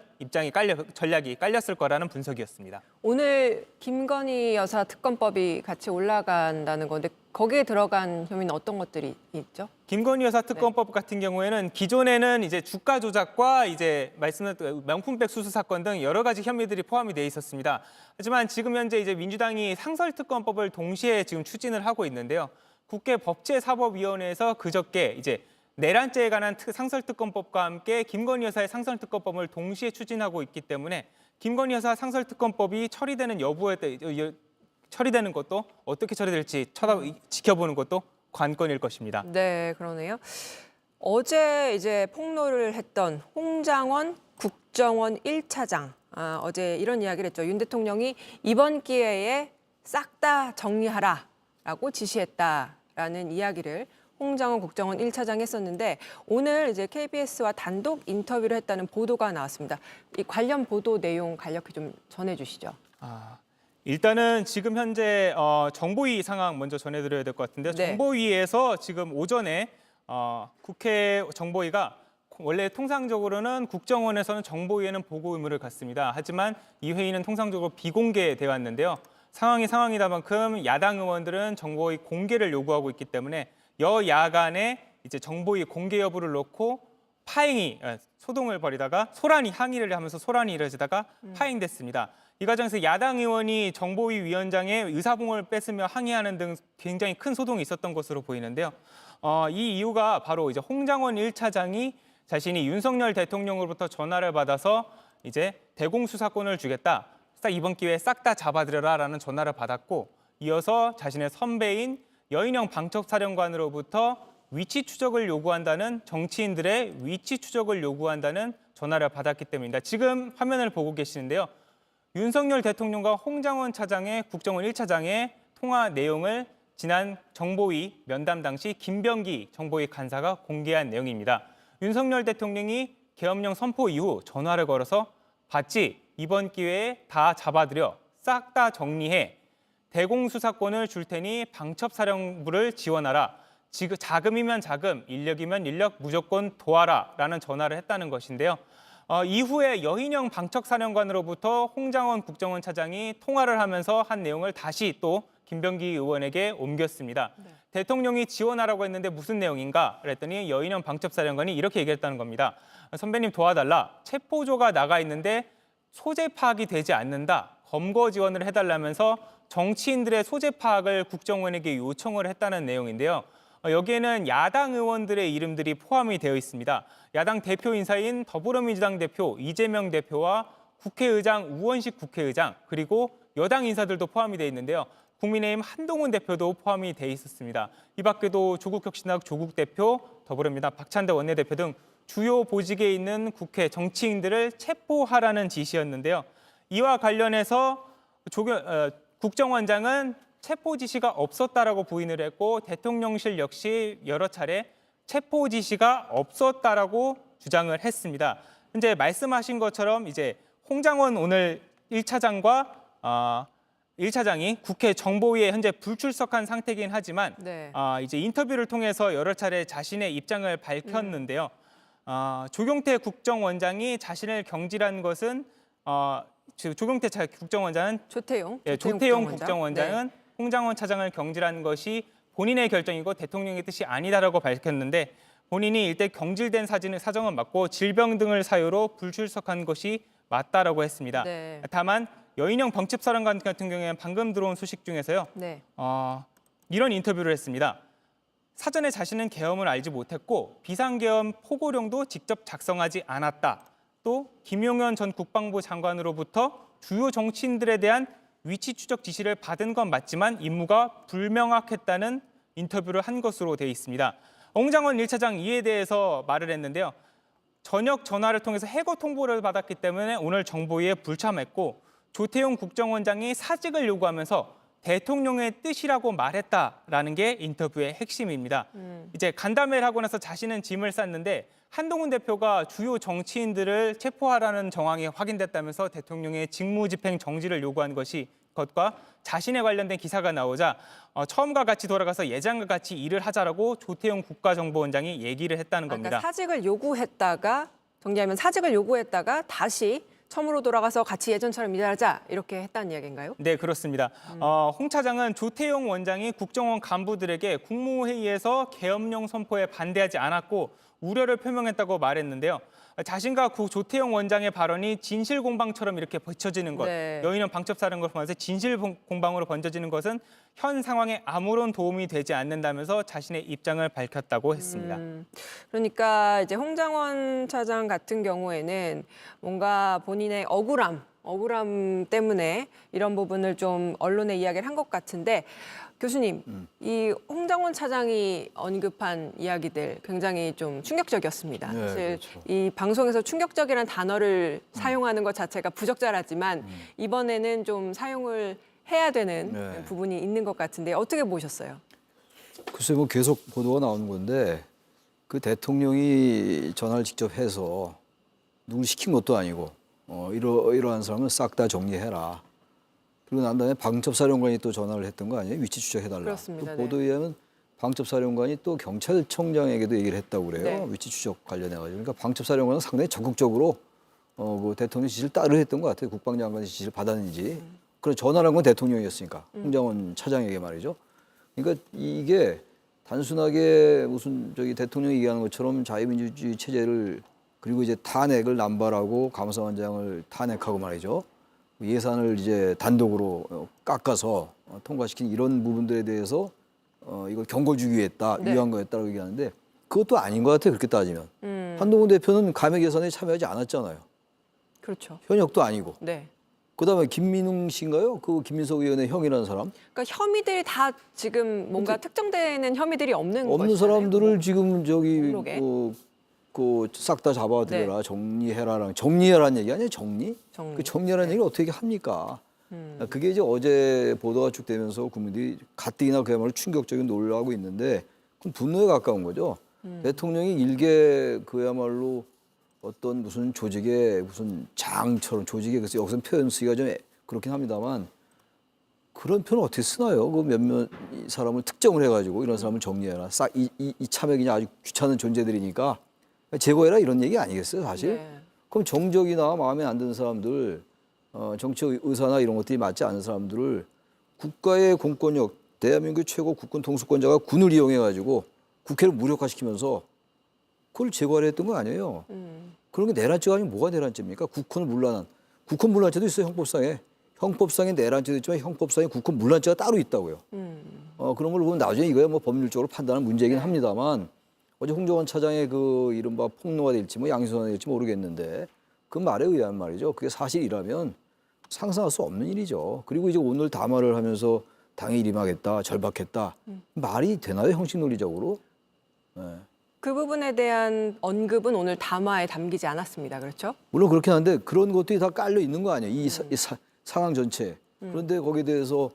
전략이 깔렸을 거라는 분석이었습니다. 오늘 김건희 여사 특검법이 같이 올라간다는 건데 거기에 들어간 혐의는 어떤 것들이 있죠? 김건희 여사 특검법 같은 경우에는 기존에는 이제 주가 조작과 이제 말씀드린 명품백 수수 사건 등 여러 가지 혐의들이 포함이 돼 있었습니다. 하지만 지금 현재 이제 민주당이 상설특검법을 동시에 지금 추진을 하고 있는데요. 국회 법제사법위원회에서 그저께 이제 내란죄에 관한 상설특검법과 함께 김건희 여사의 상설특검법을 동시에 추진하고 있기 때문에 김건희 여사 상설특검법이 처리되는 것도 어떻게 처리될지 지켜보는 것도 관건일 것입니다. 네, 그러네요. 어제 이제 폭로를 했던 홍장원 국정원 1차장 어제 이런 이야기를 했죠. 윤 대통령이 이번 기회에 싹 다 정리하라라고 지시했다라는 이야기를 홍장원 국정원 1차장이 했었는데 오늘 이제 KBS와 단독 인터뷰를 했다는 보도가 나왔습니다. 이 관련 보도 내용 간략히 좀 전해주시죠. 일단은 지금 현재 정보위 상황 먼저 전해드려야 될 것 같은데요. 네. 정보위에서 지금 오전에 국회 정보위가 원래 통상적으로는 국정원에서는 정보위에는 보고 의무를 갖습니다. 하지만 이 회의는 통상적으로 비공개되어 왔는데요. 상황이 상황이다 만큼 야당 의원들은 정보위 공개를 요구하고 있기 때문에 여야 간에 이제 정보위 공개 여부를 놓고 소동을 벌이다가 항의를 하면서 소란이 이뤄지다가 파행됐습니다. 이 과정에서 야당 의원이 정보위 위원장의 의사봉을 뺏으며 항의하는 등 굉장히 큰 소동이 있었던 것으로 보이는데요. 이 이유가 바로 이제 홍장원 1차장이 자신이 윤석열 대통령으로부터 전화를 받아서 이제 대공수사권을 주겠다. 이번 기회에 싹 다 잡아들여라라는 전화를 받았고 이어서 자신의 선배인 여인영 방첩사령관으로부터 위치 추적을 요구한다는 정치인들의 위치 추적을 요구한다는 전화를 받았기 때문입니다. 지금 화면을 보고 계시는데요. 윤석열 대통령과 홍장원 차장의 국정원 1차장의 통화 내용을 지난 정보위 면담 당시 김병기 정보위 간사가 공개한 내용입니다. 윤석열 대통령이 계엄령 선포 이후 전화를 걸어서 봤지? 이번 기회에 다 잡아들여 싹 다 정리해. 대공수사권을 줄 테니 방첩사령부를 지원하라. 자금이면 자금, 인력이면 인력 무조건 도와라 라는 전화를 했다는 것인데요. 이후에 여인영 방첩사령관으로부터 홍장원 국정원 차장이 통화를 하면서 한 내용을 다시 또 김병기 의원에게 옮겼습니다. 네. 대통령이 지원하라고 했는데 무슨 내용인가? 그랬더니 여인영 방첩사령관이 이렇게 얘기했다는 겁니다. 선배님 도와달라. 체포조가 나가 있는데 소재 파악이 되지 않는다. 검거 지원을 해달라면서 정치인들의 소재 파악을 국정원에게 요청을 했다는 내용인데요. 여기에는 야당 의원들의 이름들이 포함이 되어 있습니다. 야당 대표 인사인 더불어민주당 대표 이재명 대표와 국회의장 우원식 국회의장 그리고 여당 인사들도 포함이 되어 있는데요. 국민의힘 한동훈 대표도 포함이 돼 있었습니다. 이 밖에도 조국혁신당 조국 대표, 더불어민주당 박찬대 원내대표 등 주요 보직에 있는 국회 정치인들을 체포하라는 지시였는데요. 이와 관련해서 국정원장은 체포 지시가 없었다라고 부인을 했고 대통령실 역시 여러 차례 체포 지시가 없었다라고 주장을 했습니다. 현재 말씀하신 것처럼 이제 홍장원 오늘 1차장이 국회 정보위에 현재 불출석한 상태이긴 하지만 네. 이제 인터뷰를 통해서 여러 차례 자신의 입장을 밝혔는데요. 조경태 국정원장이 자신을 경질한 것은 조경태 국정원장은 조태용 국정원장은 홍장원 차장을 경질한 것이 본인의 결정이고 대통령의 뜻이 아니다라고 밝혔는데 본인이 일대 경질된 사정은 맞고 질병 등을 사유로 불출석한 것이 맞다라고 했습니다. 네. 다만 여인영 방첩사령관 같은 경우에는 방금 들어온 소식 중에서요. 네. 이런 인터뷰를 했습니다. 사전에 자신은 계엄을 알지 못했고 비상계엄 포고령도 직접 작성하지 않았다. 또 김용현 전 국방부 장관으로부터 주요 정치인들에 대한 위치 추적 지시를 받은 건 맞지만 임무가 불명확했다는 인터뷰를 한 것으로 되어 있습니다. 홍장원 1차장 이에 대해서 말을 했는데요. 저녁 전화를 통해서 해고 통보를 받았기 때문에 오늘 정보위에 불참했고 조태용 국정원장이 사직을 요구하면서 대통령의 뜻이라고 말했다라는 게 인터뷰의 핵심입니다. 이제 간담회를 하고 나서 자신은 짐을 쌌는데 한동훈 대표가 주요 정치인들을 체포하라는 정황이 확인됐다면서 대통령의 직무집행 정지를 요구한 것과 자신에 관련된 기사가 나오자 처음과 같이 돌아가서 예전과 같이 일을 하자라고 조태용 국가정보원장이 얘기를 했다는 겁니다. 그러니까 정리하면 사직을 요구했다가 다시 처음으로 돌아가서 같이 예전처럼 일하자 이렇게 했다는 이야기인가요? 네, 그렇습니다. 홍 차장은 조태용 원장이 국정원 간부들에게 국무회의에서 계엄령 선포에 반대하지 않았고 우려를 표명했다고 말했는데요. 자신과 조태용 원장의 발언이 진실 공방처럼 이렇게 비춰지는 것, 네. 여인은 방첩사령관을 포함해서 진실 공방으로 번져지는 것은 현 상황에 아무런 도움이 되지 않는다면서 자신의 입장을 밝혔다고 했습니다. 그러니까 이제 홍장원 차장 같은 경우에는 뭔가 본인의 억울함 때문에 이런 부분을 좀 언론에 이야기를 한 것 같은데 교수님, 이 홍장원 차장이 언급한 이야기들 굉장히 좀 충격적이었습니다. 네, 사실 그렇죠. 이 방송에서 충격적이라는 단어를 사용하는 것 자체가 부적절하지만 이번에는 좀 사용을 해야 되는 네. 부분이 있는 것 같은데 어떻게 보셨어요? 글쎄 뭐 계속 보도가 나오는 건데 그 대통령이 전화를 직접 해서 누굴 시킨 것도 아니고 이러한 사람은 싹 다 정리해라. 그리고 난 다음에 방첩사령관이 또 전화를 했던 거 아니에요? 위치 추적해달라. 그렇습니다. 또 보도에 의하면 방첩사령관이 또 경찰청장에게도 얘기를 했다고 그래요. 네. 위치 추적 관련해가지고. 그러니까 방첩사령관은 상당히 적극적으로 그 대통령 지시를 따르했던 것 같아요. 국방장관의 지시를 받았는지. 그런 전화를 한 건 대통령이었으니까. 홍장원 차장에게 말이죠. 그러니까 이게 단순하게 무슨 대통령이 얘기하는 것처럼 자유민주주의 체제를 그리고 이제 탄핵을 남발하고 감사원장을 탄핵하고 말이죠. 예산을 이제 단독으로 깎아서 통과시킨 이런 부분들에 대해서 이걸 경고 주기 위했다, 네. 위한 거였다고 얘기하는데 그것도 아닌 것 같아요. 그렇게 따지면. 한동훈 대표는 감액 예산에 참여하지 않았잖아요. 그렇죠. 현역도 아니고. 네. 그다음에 김민웅 씨인가요? 그 김민석 의원의 형이라는 사람? 그러니까 혐의들이 다 지금 뭔가 특정되는 혐의들이 없는 것이잖아요. 사람들을 지금 목록에. 싹 다 잡아들여라, 네. 정리해라는 얘기 아니에요? 정리? 정리. 그 정리하라는 얘기를 어떻게 합니까? 그게 이제 어제 보도가 쭉 되면서 국민들이 가뜩이나 그야말로 충격적인 논의를 하고 있는데 그럼 분노에 가까운 거죠. 대통령이 일개 그야말로 어떤 무슨 조직의 무슨 장처럼 그래서 여기서 표현 쓰기가 좀 그렇긴 합니다만 그런 표현을 어떻게 쓰나요? 그 몇몇 사람을 특정을 해가지고 이런 사람을 정리해라. 이 참액이냐 아주 귀찮은 존재들이니까 제거해라 이런 얘기 아니겠어요, 사실? 네. 그럼 정적이나 마음에 안 드는 사람들, 정치 의사나 이런 것들이 맞지 않는 사람들을 국가의 공권력, 대한민국 최고 국군 통수권자가 군을 이용해가지고 국회를 무력화시키면서 그걸 제거하려 했던 거 아니에요. 그런 게 내란죄가 아니면 뭐가 내란죄입니까? 국헌 문란죄도 있어요, 형법상에. 형법상의 내란죄도 있지만 형법상의 국헌 문란죄가 따로 있다고요. 그런 걸 보면 나중에 이거야 뭐 법률적으로 판단하는 문제이긴 합니다만 어제 홍정원 차장의 그 이른바 폭로가 될지 뭐 양선이 될지 모르겠는데 그 말에 의한 말이죠. 그게 사실이라면 상상할 수 없는 일이죠. 그리고 이제 오늘 담화를 하면서 당에 일임하겠다, 절박했다. 말이 되나요, 형식 논리적으로? 네. 그 부분에 대한 언급은 오늘 담화에 담기지 않았습니다. 그렇죠? 물론 그렇긴 한데 그런 것들이 다 깔려 있는 거 아니에요. 이 상황 전체에. 그런데 거기에 대해서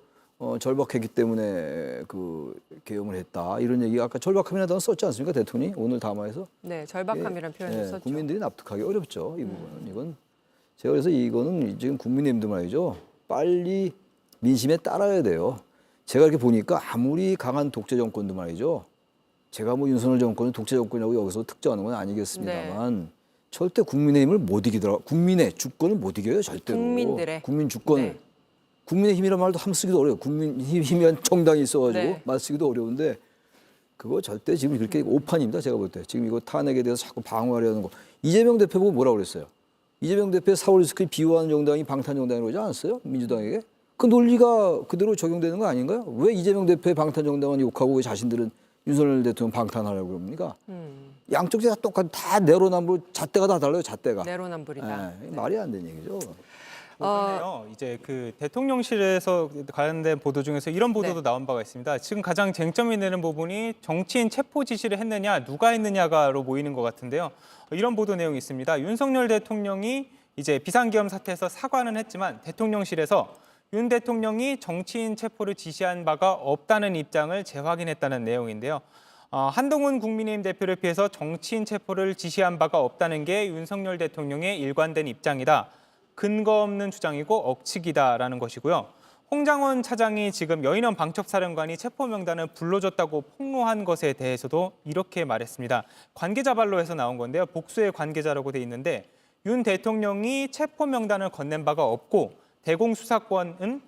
절박했기 때문에 그 계엄을 했다. 이런 얘기가 아까 절박함이라는 단어 썼지 않습니까? 대통령이 오늘 담화에서. 네, 절박함이라는 표현을 썼죠. 국민들이 납득하기 어렵죠. 이 부분은. 이건 제가 그래서 이거는 지금 국민의힘도 말이죠. 빨리 민심에 따라야 돼요. 제가 이렇게 보니까 아무리 강한 독재 정권도 말이죠. 제가 뭐 윤석열 정권은 독재 정권이라고 여기서 특정하는 건 아니겠습니다만 절대 국민의힘을 못 이기더라고요. 국민의 주권을 못 이겨요. 절대로. 국민들의. 국민 주권을. 네. 국민의힘이란 말도 함 쓰기도 어려워요. 국민힘이란 정당이 있어가지고 네. 말 쓰기도 어려운데 그거 절대 지금 그렇게 오판입니다. 제가 볼 때. 지금 이거 탄핵에 대해서 자꾸 방어하려는 거. 이재명 대표 보고 뭐라고 그랬어요? 이재명 대표의 4월 리스크를 비호하는 정당이 방탄정당이라고 그러지 않았어요? 민주당에게? 그 논리가 그대로 적용되는 거 아닌가요? 왜 이재명 대표의 방탄정당은 욕하고 왜 자신들은 윤석열 대통령 방탄하려고 그럽니까? 양쪽 다 똑같이 다 내로남불 잣대가 다 달라요. 잣대가. 내로남불이다. 네, 말이 안 되는 얘기죠. 그런데요, 이제 그 대통령실에서 관련된 보도 중에서 이런 보도도 나온 바가 있습니다. 지금 가장 쟁점이 되는 부분이 정치인 체포 지시를 했느냐, 누가 했느냐가로 보이는 것 같은데요. 이런 보도 내용이 있습니다. 윤석열 대통령이 이제 비상계엄 사태에서 사과는 했지만 대통령실에서 윤 대통령이 정치인 체포를 지시한 바가 없다는 입장을 재확인했다는 내용인데요. 한동훈 국민의힘 대표를 피해서 정치인 체포를 지시한 바가 없다는 게 윤석열 대통령의 일관된 입장이다. 근거 없는 주장이고 억측이다라는 것이고요. 홍장원 차장이 지금 여인원 방첩사령관이 체포 명단을 불러줬다고 폭로한 것에 대해서도 이렇게 말했습니다. 관계자 발로에서 나온 건데요. 복수의 관계자라고 돼 있는데 윤 대통령이 체포 명단을 건넨 바가 없고 대공수사권은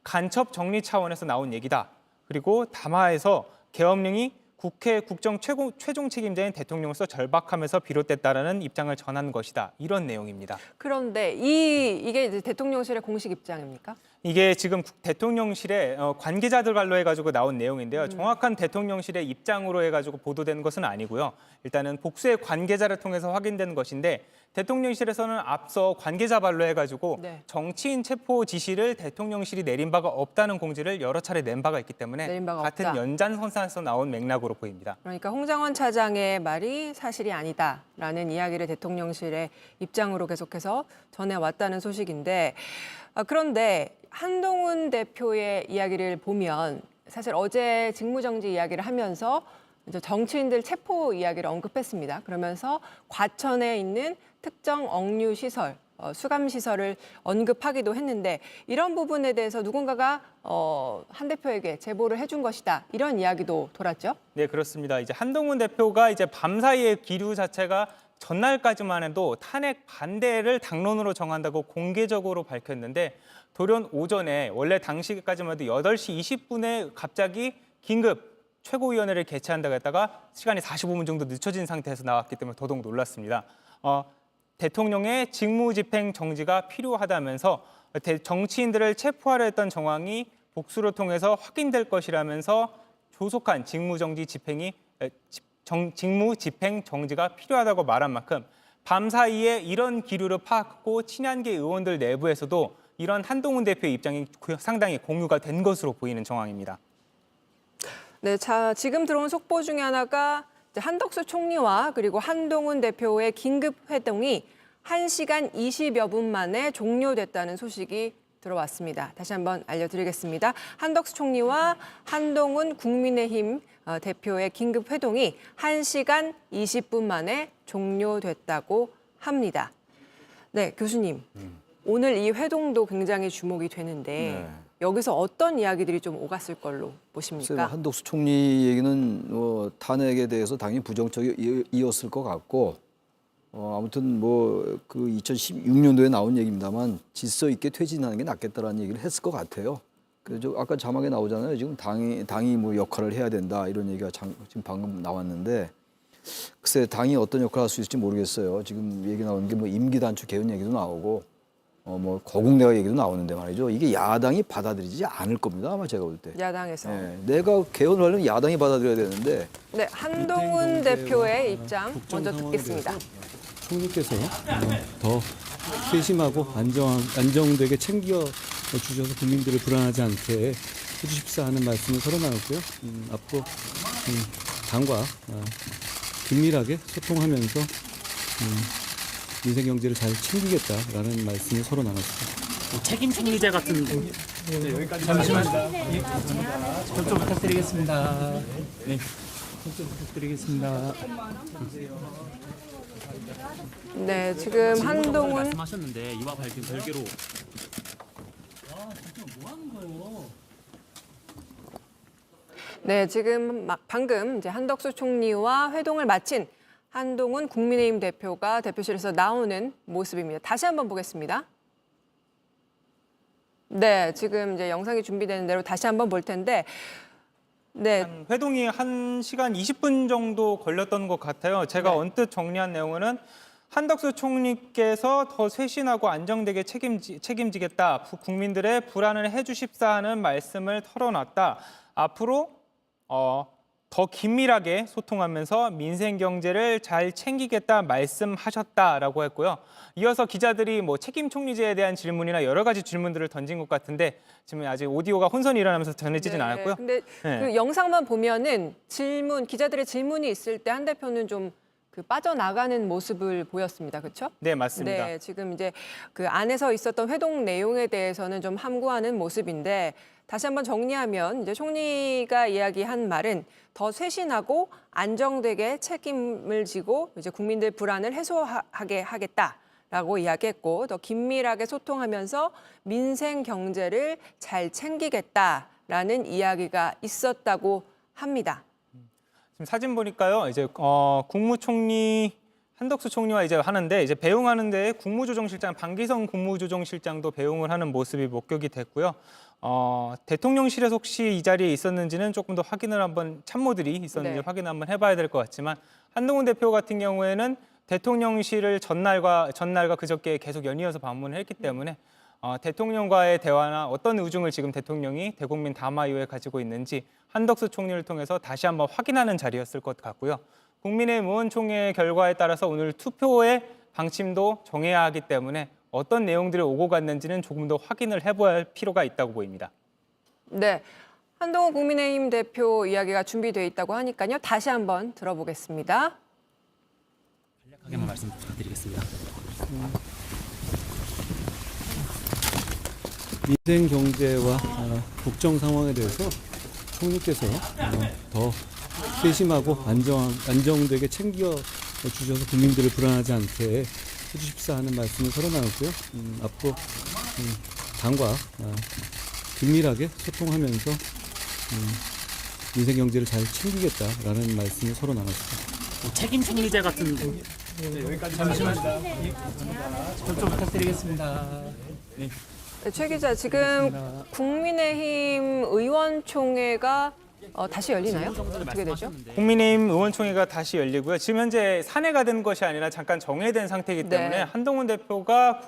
간첩 정리 차원에서 나온 얘기다. 그리고 담화에서 계엄령이 국회 국정 최종 책임자인 대통령으로서 절박하면서 비롯됐다라는 입장을 전한 것이다. 이런 내용입니다. 그런데 이게 이제 대통령실의 공식 입장입니까? 이게 지금 대통령실의 관계자들 발로 해가지고 나온 내용인데요. 정확한 대통령실의 입장으로 해가지고 보도된 것은 아니고요. 일단은 복수의 관계자를 통해서 확인된 것인데 대통령실에서는 앞서 관계자 발로 해가지고 정치인 체포 지시를 대통령실이 내린 바가 없다는 공지를 여러 차례 낸 바가 있기 때문에 내린 바가 같은 없다. 연장선상에서 나온 맥락으로 보입니다. 그러니까 홍장원 차장의 말이 사실이 아니다라는 이야기를 대통령실의 입장으로 계속해서 전해왔다는 소식인데 그런데 한동훈 대표의 이야기를 보면 사실 어제 직무정지 이야기를 하면서 이제 정치인들 체포 이야기를 언급했습니다. 그러면서 과천에 있는 특정 억류 시설, 수감 시설을 언급하기도 했는데 이런 부분에 대해서 누군가가 한 대표에게 제보를 해준 것이다. 이런 이야기도 돌았죠. 네, 그렇습니다. 이제 한동훈 대표가 이제 밤사이에 기류 자체가 전날까지만 해도 탄핵 반대를 당론으로 정한다고 공개적으로 밝혔는데 돌연 오전에 원래 당시까지만 해도 8시 20분에 갑자기 긴급 최고위원회를 개최한다고 했다가 시간이 45분 정도 늦춰진 상태에서 나왔기 때문에 더더욱 놀랐습니다. 대통령의 직무집행 정지가 필요하다면서 정치인들을 체포하려 했던 정황이 복수를 통해서 확인될 것이라면서 조속한 직무집행 정지가 필요하다고 말한 만큼 밤사이에 이런 기류를 파악하고 친한계 의원들 내부에서도 이런 한동훈 대표의 입장이 상당히 공유가 된 것으로 보이는 정황입니다. 네, 자 지금 들어온 속보 중에 하나가 한덕수 총리와 그리고 한동훈 대표의 긴급 회동이 1시간 20여 분 만에 종료됐다는 소식이 들어왔습니다. 다시 한번 알려드리겠습니다. 한덕수 총리와 한동훈 국민의힘 대표의 긴급 회동이 1시간 20분 만에 종료됐다고 합니다. 네, 교수님. 오늘 이 회동도 굉장히 주목이 되는데 여기서 어떤 이야기들이 좀 오갔을 걸로 보십니까? 한덕수 총리 얘기는 탄핵에 대해서 당연히 부정적이었을 것 같고 아무튼 그 2016년도에 나온 얘기입니다만 질서 있게 퇴진하는 게 낫겠다라는 얘기를 했을 것 같아요. 그래서 아까 자막에 나오잖아요. 지금 당이 뭐 역할을 해야 된다 이런 얘기가 지금 방금 나왔는데 글쎄 당이 어떤 역할을 할 수 있을지 모르겠어요. 지금 얘기 나오는 게 뭐 임기 단축 개헌 얘기도 나오고 뭐 거국내각 얘기도 나오는데 말이죠. 이게 야당이 받아들이지 않을 겁니다. 아마 제가 볼 때. 야당에서. 내가 개헌을 하려면 야당이 받아들여야 되는데 네, 한동훈 대표의 입장 국정 먼저 상황에 듣겠습니다. 대해서 총리께서 더 세심하고 안정되게 챙겨 주셔서 국민들을 불안하지 않게 해주십사 하는 말씀을 서로 나눴고요. 앞으로 당과 긴밀하게 소통하면서 민생 경제를 잘 챙기겠다라는 말씀을 서로 나눴습니다. 책임 총리제 같은 여기까지 잠시만 좀 부탁드리겠습니다. 네, 좀 부탁드리겠습니다. 네, 지금 한동훈 말씀하셨는데 이와 밝힌 별개로 네, 지금 방금 이제 한덕수 총리와 회동을 마친 한동훈 국민의힘 대표가 대표실에서 나오는 모습입니다. 다시 한번 보겠습니다. 네, 지금 이제 영상이 준비되는 대로 다시 한번 볼 텐데, 네, 회동이 1시간 20분 정도 걸렸던 것 같아요. 제가 네. 언뜻 정리한 내용은 한덕수 총리께서 더 쇄신하고 안정되게 책임지겠다. 국민들의 불안을 해주십사 하는 말씀을 털어놨다. 앞으로 더 긴밀하게 소통하면서 민생 경제를 잘 챙기겠다 말씀하셨다라고 했고요. 이어서 기자들이 뭐 책임 총리제에 대한 질문이나 여러 가지 질문들을 던진 것 같은데 지금 아직 오디오가 혼선이 일어나면서 전해지진 않았고요. 근데 네. 그 영상만 보면은 기자들의 질문이 있을 때 한 대표는 좀 그 빠져나가는 모습을 보였습니다. 그렇죠? 네, 맞습니다. 네, 지금 이제 그 안에서 있었던 회동 내용에 대해서는 좀 함구하는 모습인데 다시 한번 정리하면 이제 총리가 이야기한 말은 더 쇄신하고 안정되게 책임을 지고 이제 국민들 불안을 해소하게 하겠다라고 이야기했고 더 긴밀하게 소통하면서 민생 경제를 잘 챙기겠다라는 이야기가 있었다고 합니다. 지금 사진 보니까요. 이제 국무총리 한덕수 총리와 이제 하는데 이제 배웅하는데 국무조정실장 방기성 국무조정실장도 배웅을 하는 모습이 목격이 됐고요. 대통령실에서 혹시 이 자리에 있었는지는 조금 더 확인을 한번 참모들이 있었는지 네. 확인 한번 해봐야 될 것 같지만 한동훈 대표 같은 경우에는 대통령실을 전날과 그저께 계속 연이어서 방문을 했기 때문에 대통령과의 대화나 어떤 의중을 지금 대통령이 대국민 담화 이후에 가지고 있는지 한덕수 총리를 통해서 다시 한번 확인하는 자리였을 것 같고요. 국민의힘 의원총회 결과에 따라서 오늘 투표의 방침도 정해야 하기 때문에 어떤 내용들이 오고 갔는지는 조금 더 확인을 해봐야 할 필요가 있다고 보입니다. 네, 한동훈 국민의힘 대표 이야기가 준비되어 있다고 하니까요. 다시 한번 들어보겠습니다. 간략하게만 말씀 부탁드리겠습니다. 민생 경제와 국정 상황에 대해서 총리께서 더 세심하고 안정되게 챙겨 주셔서 국민들을 불안하지 않게 해주십사 하는 말씀을 서로 나눴고요. 앞으로 당과 긴밀하게 소통하면서 민생 경제를 잘 챙기겠다라는 말씀을 서로 나눴습니다. 책임 총리제 같은 여기까지 잠시만 좀 부탁드리겠습니다. 네. 네, 최 기자, 지금 국민의힘 의원총회가 다시 열리나요? 어떻게 되죠? 국민의힘 의원총회가 다시 열리고요. 지금 현재 산회가 된 것이 아니라 잠깐 정회된 상태이기 때문에 네. 한동훈 대표가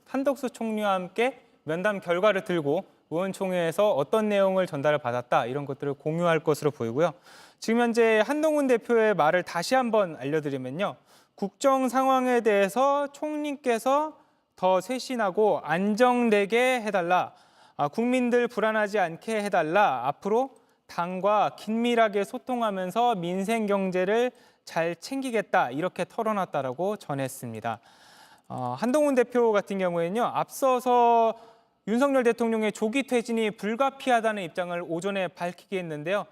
한덕수 총리와 함께 면담 결과를 들고 의원총회에서 어떤 내용을 전달을 받았다 이런 것들을 공유할 것으로 보이고요. 지금 현재 한동훈 대표의 말을 다시 한번 알려드리면요. 국정 상황에 대해서 총리께서 더 쇄신하고 안정되게 해달라. 국민들 불안하지 않게 해달라. 앞으로 당과 긴밀하게 소통하면서 민생 경제를 잘 챙기겠다. 이렇게 털어놨다라고 전했습니다. 한동훈 대표 같은 경우에는요. 앞서서 윤석열 대통령의 조기 퇴진이 불가피하다는 입장을 오전에 밝히게 했는데요.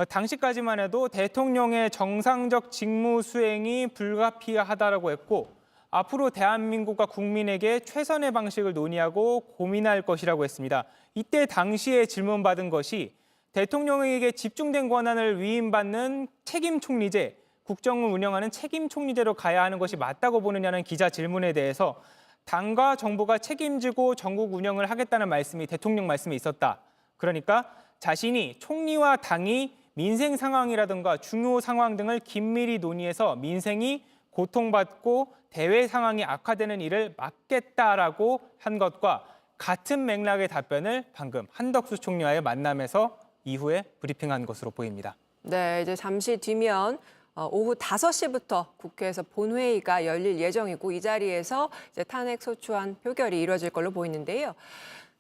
당시까지만 해도 대통령의 정상적 직무 수행이 불가피하다라고 했고 앞으로 대한민국과 국민에게 최선의 방식을 논의하고 고민할 것이라고 했습니다. 이때 당시에 질문받은 것이 대통령에게 집중된 권한을 위임받는 책임 총리제, 국정을 운영하는 책임 총리제로 가야 하는 것이 맞다고 보느냐는 기자 질문에 대해서 당과 정부가 책임지고 전국 운영을 하겠다는 말씀이 대통령 말씀에 있었다. 그러니까 자신이 총리와 당이 민생 상황이라든가 중요 상황 등을 긴밀히 논의해서 민생이 고통받고 대외 상황이 악화되는 일을 막겠다라고 한 것과 같은 맥락의 답변을 방금 한덕수 총리와의 만남에서 이후에 브리핑한 것으로 보입니다. 네, 이제 잠시 뒤면 오후 5시부터 국회에서 본회의가 열릴 예정이고 이 자리에서 이제 탄핵 소추안 표결이 이루어질 걸로 보이는데요.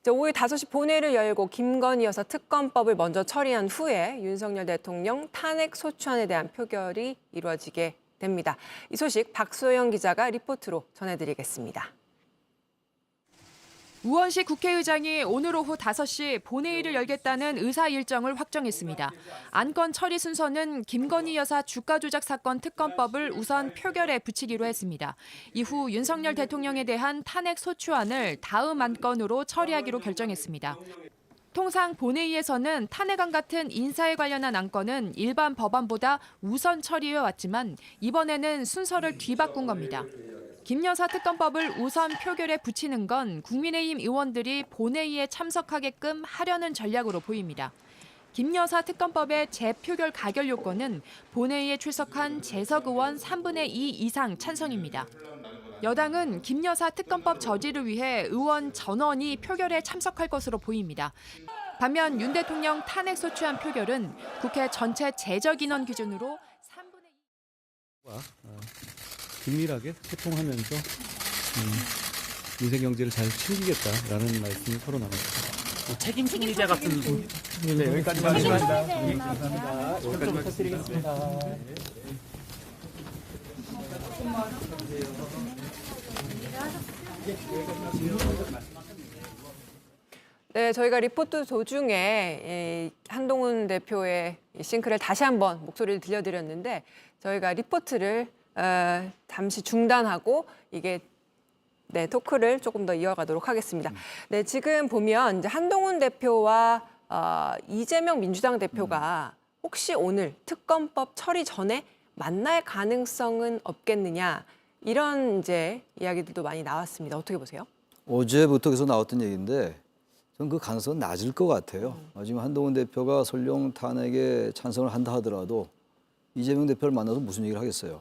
이제 오후 5시 본회의를 열고 김건희 여사 특검법을 먼저 처리한 후에 윤석열 대통령 탄핵 소추안에 대한 표결이 이루어지게 됩니다. 이 소식 박소영 기자가 리포트로 전해드리겠습니다. 우원식 국회의장이 오늘 오후 5시 본회의를 열겠다는 의사 일정을 확정했습니다. 안건 처리 순서는 김건희 여사 주가 조작 사건 특검법을 우선 표결에 붙이기로 했습니다. 이후 윤석열 대통령에 대한 탄핵 소추안을 다음 안건으로 처리하기로 결정했습니다. 통상 본회의에서는 탄핵안 같은 인사에 관련한 안건은 일반 법안보다 우선 처리해 왔지만 이번에는 순서를 뒤바꾼 겁니다. 김 여사 특검법을 우선 표결에 붙이는 건 국민의힘 의원들이 본회의에 참석하게끔 하려는 전략으로 보입니다. 김 여사 특검법의 재표결 가결 요건은 본회의에 출석한 재석 의원 3분의 2 이상 찬성입니다. 여당은 김 여사 특검법 저지를 위해 의원 전원이 표결에 참석할 것으로 보입니다. 반면 윤 대통령 탄핵 소추안 표결은 국회 전체 제적 인원 기준으로 3분의 2. 긴밀하게 소통하면서 민생 경제를 잘 챙기겠다라는 말씀을 서로 나눴습니다. 책임 총리자 같은 여기까지만 하겠습니다. 감사합니다. 좀 부탁드리겠습니다. 네, 저희가 리포트 도중에 한동훈 대표의 싱크를 다시 한번 목소리를 들려드렸는데 저희가 리포트를 잠시 중단하고 이게 토크를 조금 더 이어가도록 하겠습니다. 네, 지금 보면 이제 한동훈 대표와 이재명 민주당 대표가 혹시 오늘 특검법 처리 전에 만날 가능성은 없겠느냐 이런 이제 이야기들도 많이 나왔습니다. 어떻게 보세요? 어제부터 계속 나왔던 얘기인데 저는 그 가능성은 낮을 것 같아요. 지금 한동훈 대표가 설령 탄핵에 찬성을 한다 하더라도 이재명 대표를 만나서 무슨 얘기를 하겠어요.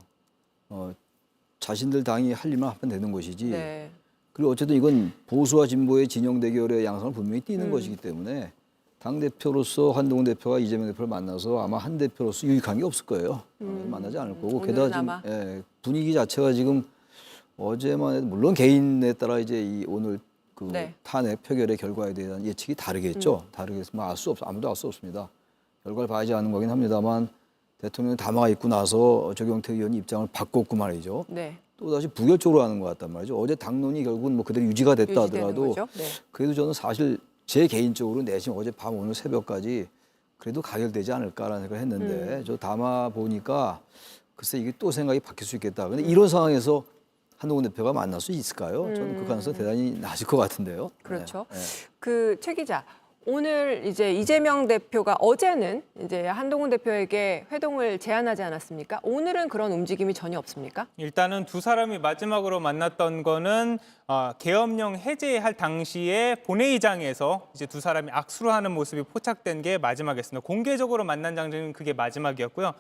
자신들 당이 할 일만 하면 되는 것이지. 네. 그리고 어쨌든 이건 보수와 진보의 진영 대결의 양상을 분명히 띠는 것이기 때문에 당대표로서 한동훈 대표가 이재명 대표를 만나서 아마 한 대표로서 유익한 게 없을 거예요. 만나지 않을 거고. 게다가 지금 분위기 자체가 지금 어제만 해도 물론 개인에 따라 이제 이 오늘 그 탄핵 표결의 결과에 대한 예측이 다르겠죠. 다르겠지만 아무도 알 수 없습니다. 결과를 봐야지 아는 거긴 합니다만 대통령이 담화가 있고 나서 조경태 의원이 입장을 바꿨고 말이죠. 네. 또다시 부결적으로 하는 것 같단 말이죠. 어제 당론이 결국은 뭐 그대로 유지가 됐다 하더라도 그래도 저는 사실 제 개인적으로 내심 어제 밤 오늘 새벽까지 그래도 가결되지 않을까라는 생각을 했는데 저 담화 보니까 글쎄 이게 또 생각이 바뀔 수 있겠다. 근데 이런 상황에서 한동훈 대표가 만날 수 있을까요? 저는 그 가능성 대단히 낮을 것 같은데요. 그렇죠. 네. 그 최 기자, 오늘 이제 이재명 대표가 어제는 이제 한동훈 대표에게 회동을 제안하지 않았습니까? 오늘은 그런 움직임이 전혀 없습니까? 일단은 두 사람이 마지막으로 만났던 거는 계엄령 해제할 당시에 본회의장에서 이제 두 사람이 악수를 하는 모습이 포착된 게 마지막이었습니다. 공개적으로 만난 장면은 그게 마지막이었고요.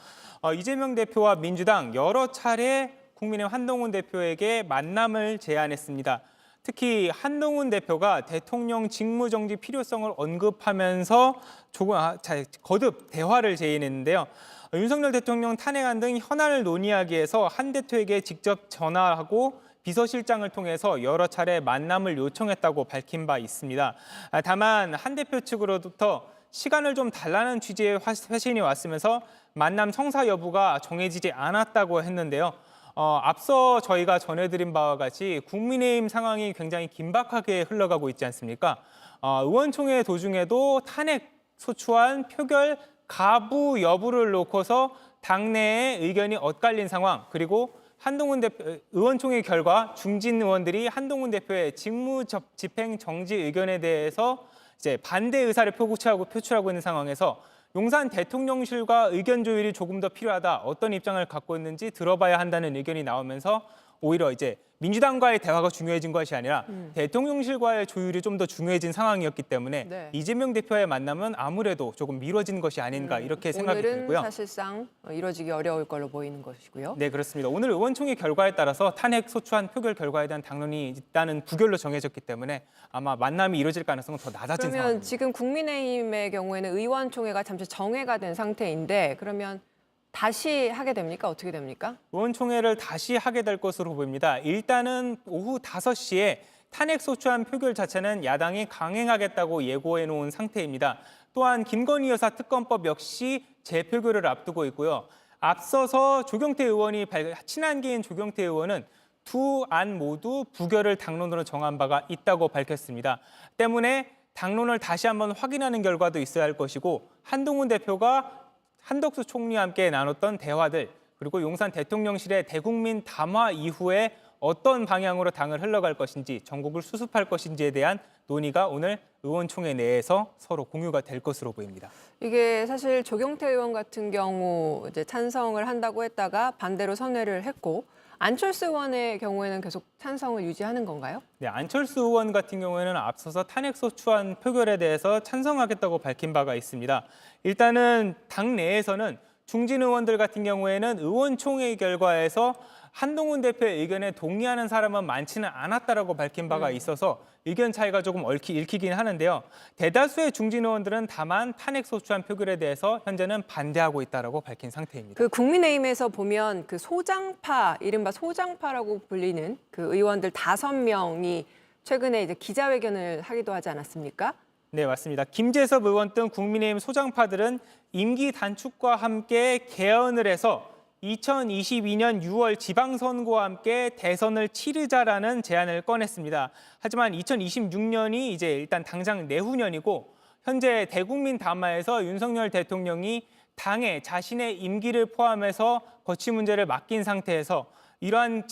이재명 대표와 민주당 여러 차례 국민의힘 한동훈 대표에게 만남을 제안했습니다. 특히 한동훈 대표가 대통령 직무정지 필요성을 언급하면서 조금 거듭 대화를 제의했는데요. 윤석열 대통령 탄핵안 등 현안을 논의하기 위해서 한 대표에게 직접 전화하고 비서실장을 통해서 여러 차례 만남을 요청했다고 밝힌 바 있습니다. 다만 한 대표 측으로부터 시간을 좀 달라는 취지의 회신이 왔으면서 만남 성사 여부가 정해지지 않았다고 했는데요. 앞서 저희가 전해드린 바와 같이 국민의힘 상황이 굉장히 긴박하게 흘러가고 있지 않습니까? 의원총회 도중에도 탄핵 소추안 표결 가부 여부를 놓고서 당내의 의견이 엇갈린 상황, 그리고 한동훈 대표 의원총회 결과 중진 의원들이 한동훈 대표의 직무 집행 정지 의견에 대해서 이제 반대 의사를 표출하고 있는 상황에서 용산 대통령실과 의견 조율이 조금 더 필요하다. 어떤 입장을 갖고 있는지 들어봐야 한다는 의견이 나오면서 오히려 이제 민주당과의 대화가 중요해진 것이 아니라 대통령실과의 조율이 좀 더 중요해진 상황이었기 때문에 네. 이재명 대표와의 만남은 아무래도 조금 미뤄진 것이 아닌가 이렇게 생각이 오늘은 들고요. 사실상 이뤄지기 어려울 걸로 보이는 것이고요. 네, 그렇습니다. 오늘 의원총회 결과에 따라서 탄핵 소추안 표결 결과에 대한 당론이 일단은 부결로 정해졌기 때문에 아마 만남이 이루어질 가능성은 더 낮아진 그러면 상황입니다. 지금 국민의힘의 경우에는 의원총회가 잠시 정회가 된 상태인데 그러면 다시 하게 됩니까? 어떻게 됩니까? 의원총회를 다시 하게 될 것으로 보입니다. 일단은 오후 5시에 탄핵 소추안 표결 자체는 야당이 강행하겠다고 예고해 놓은 상태입니다. 또한 김건희 여사 특검법 역시 재표결을 앞두고 있고요. 앞서서 조경태 의원이 친한계인 조경태 의원은 두 안 모두 부결을 당론으로 정한 바가 있다고 밝혔습니다. 때문에 당론을 다시 한번 확인하는 결과도 있어야 할 것이고 한동훈 대표가 한덕수 총리와 함께 나눴던 대화들 그리고 용산 대통령실의 대국민 담화 이후에 어떤 방향으로 당을 흘러갈 것인지 전국을 수습할 것인지에 대한 논의가 오늘 의원총회 내에서 서로 공유가 될 것으로 보입니다. 이게 사실 조경태 의원 같은 경우 이제 찬성을 한다고 했다가 반대로 선회를 했고 안철수 의원의 경우에는 계속 찬성을 유지하는 건가요? 네, 안철수 의원 같은 경우에는 앞서서 탄핵 소추안 표결에 대해서 찬성하겠다고 밝힌 바가 있습니다. 일단은 당 내에서는 중진 의원들 같은 경우에는 의원총회 결과에서 한동훈 대표의 의견에 동의하는 사람은 많지는 않았다라고 밝힌 바가 있어서 의견 차이가 조금 읽히긴 하는데요. 대다수의 중진 의원들은 다만 탄핵 소추안 표결에 대해서 현재는 반대하고 있다라고 밝힌 상태입니다. 그 국민의힘에서 보면 그 소장파, 이른바 소장파라고 불리는 그 의원들 5명이 최근에 이제 기자회견을 하기도 하지 않았습니까? 네, 맞습니다. 김재섭 의원 등 국민의힘 소장파들은 임기 단축과 함께 개헌을 해서 2022년 6월 지방선거와 함께 대선을 치르자라는 제안을 꺼냈습니다. 하지만 2026년이 이제 일단 당장 내후년이고 현재 대국민 담화에서 윤석열 대통령이 당에 자신의 임기를 포함해서 거취 문제를 맡긴 상태에서 이러한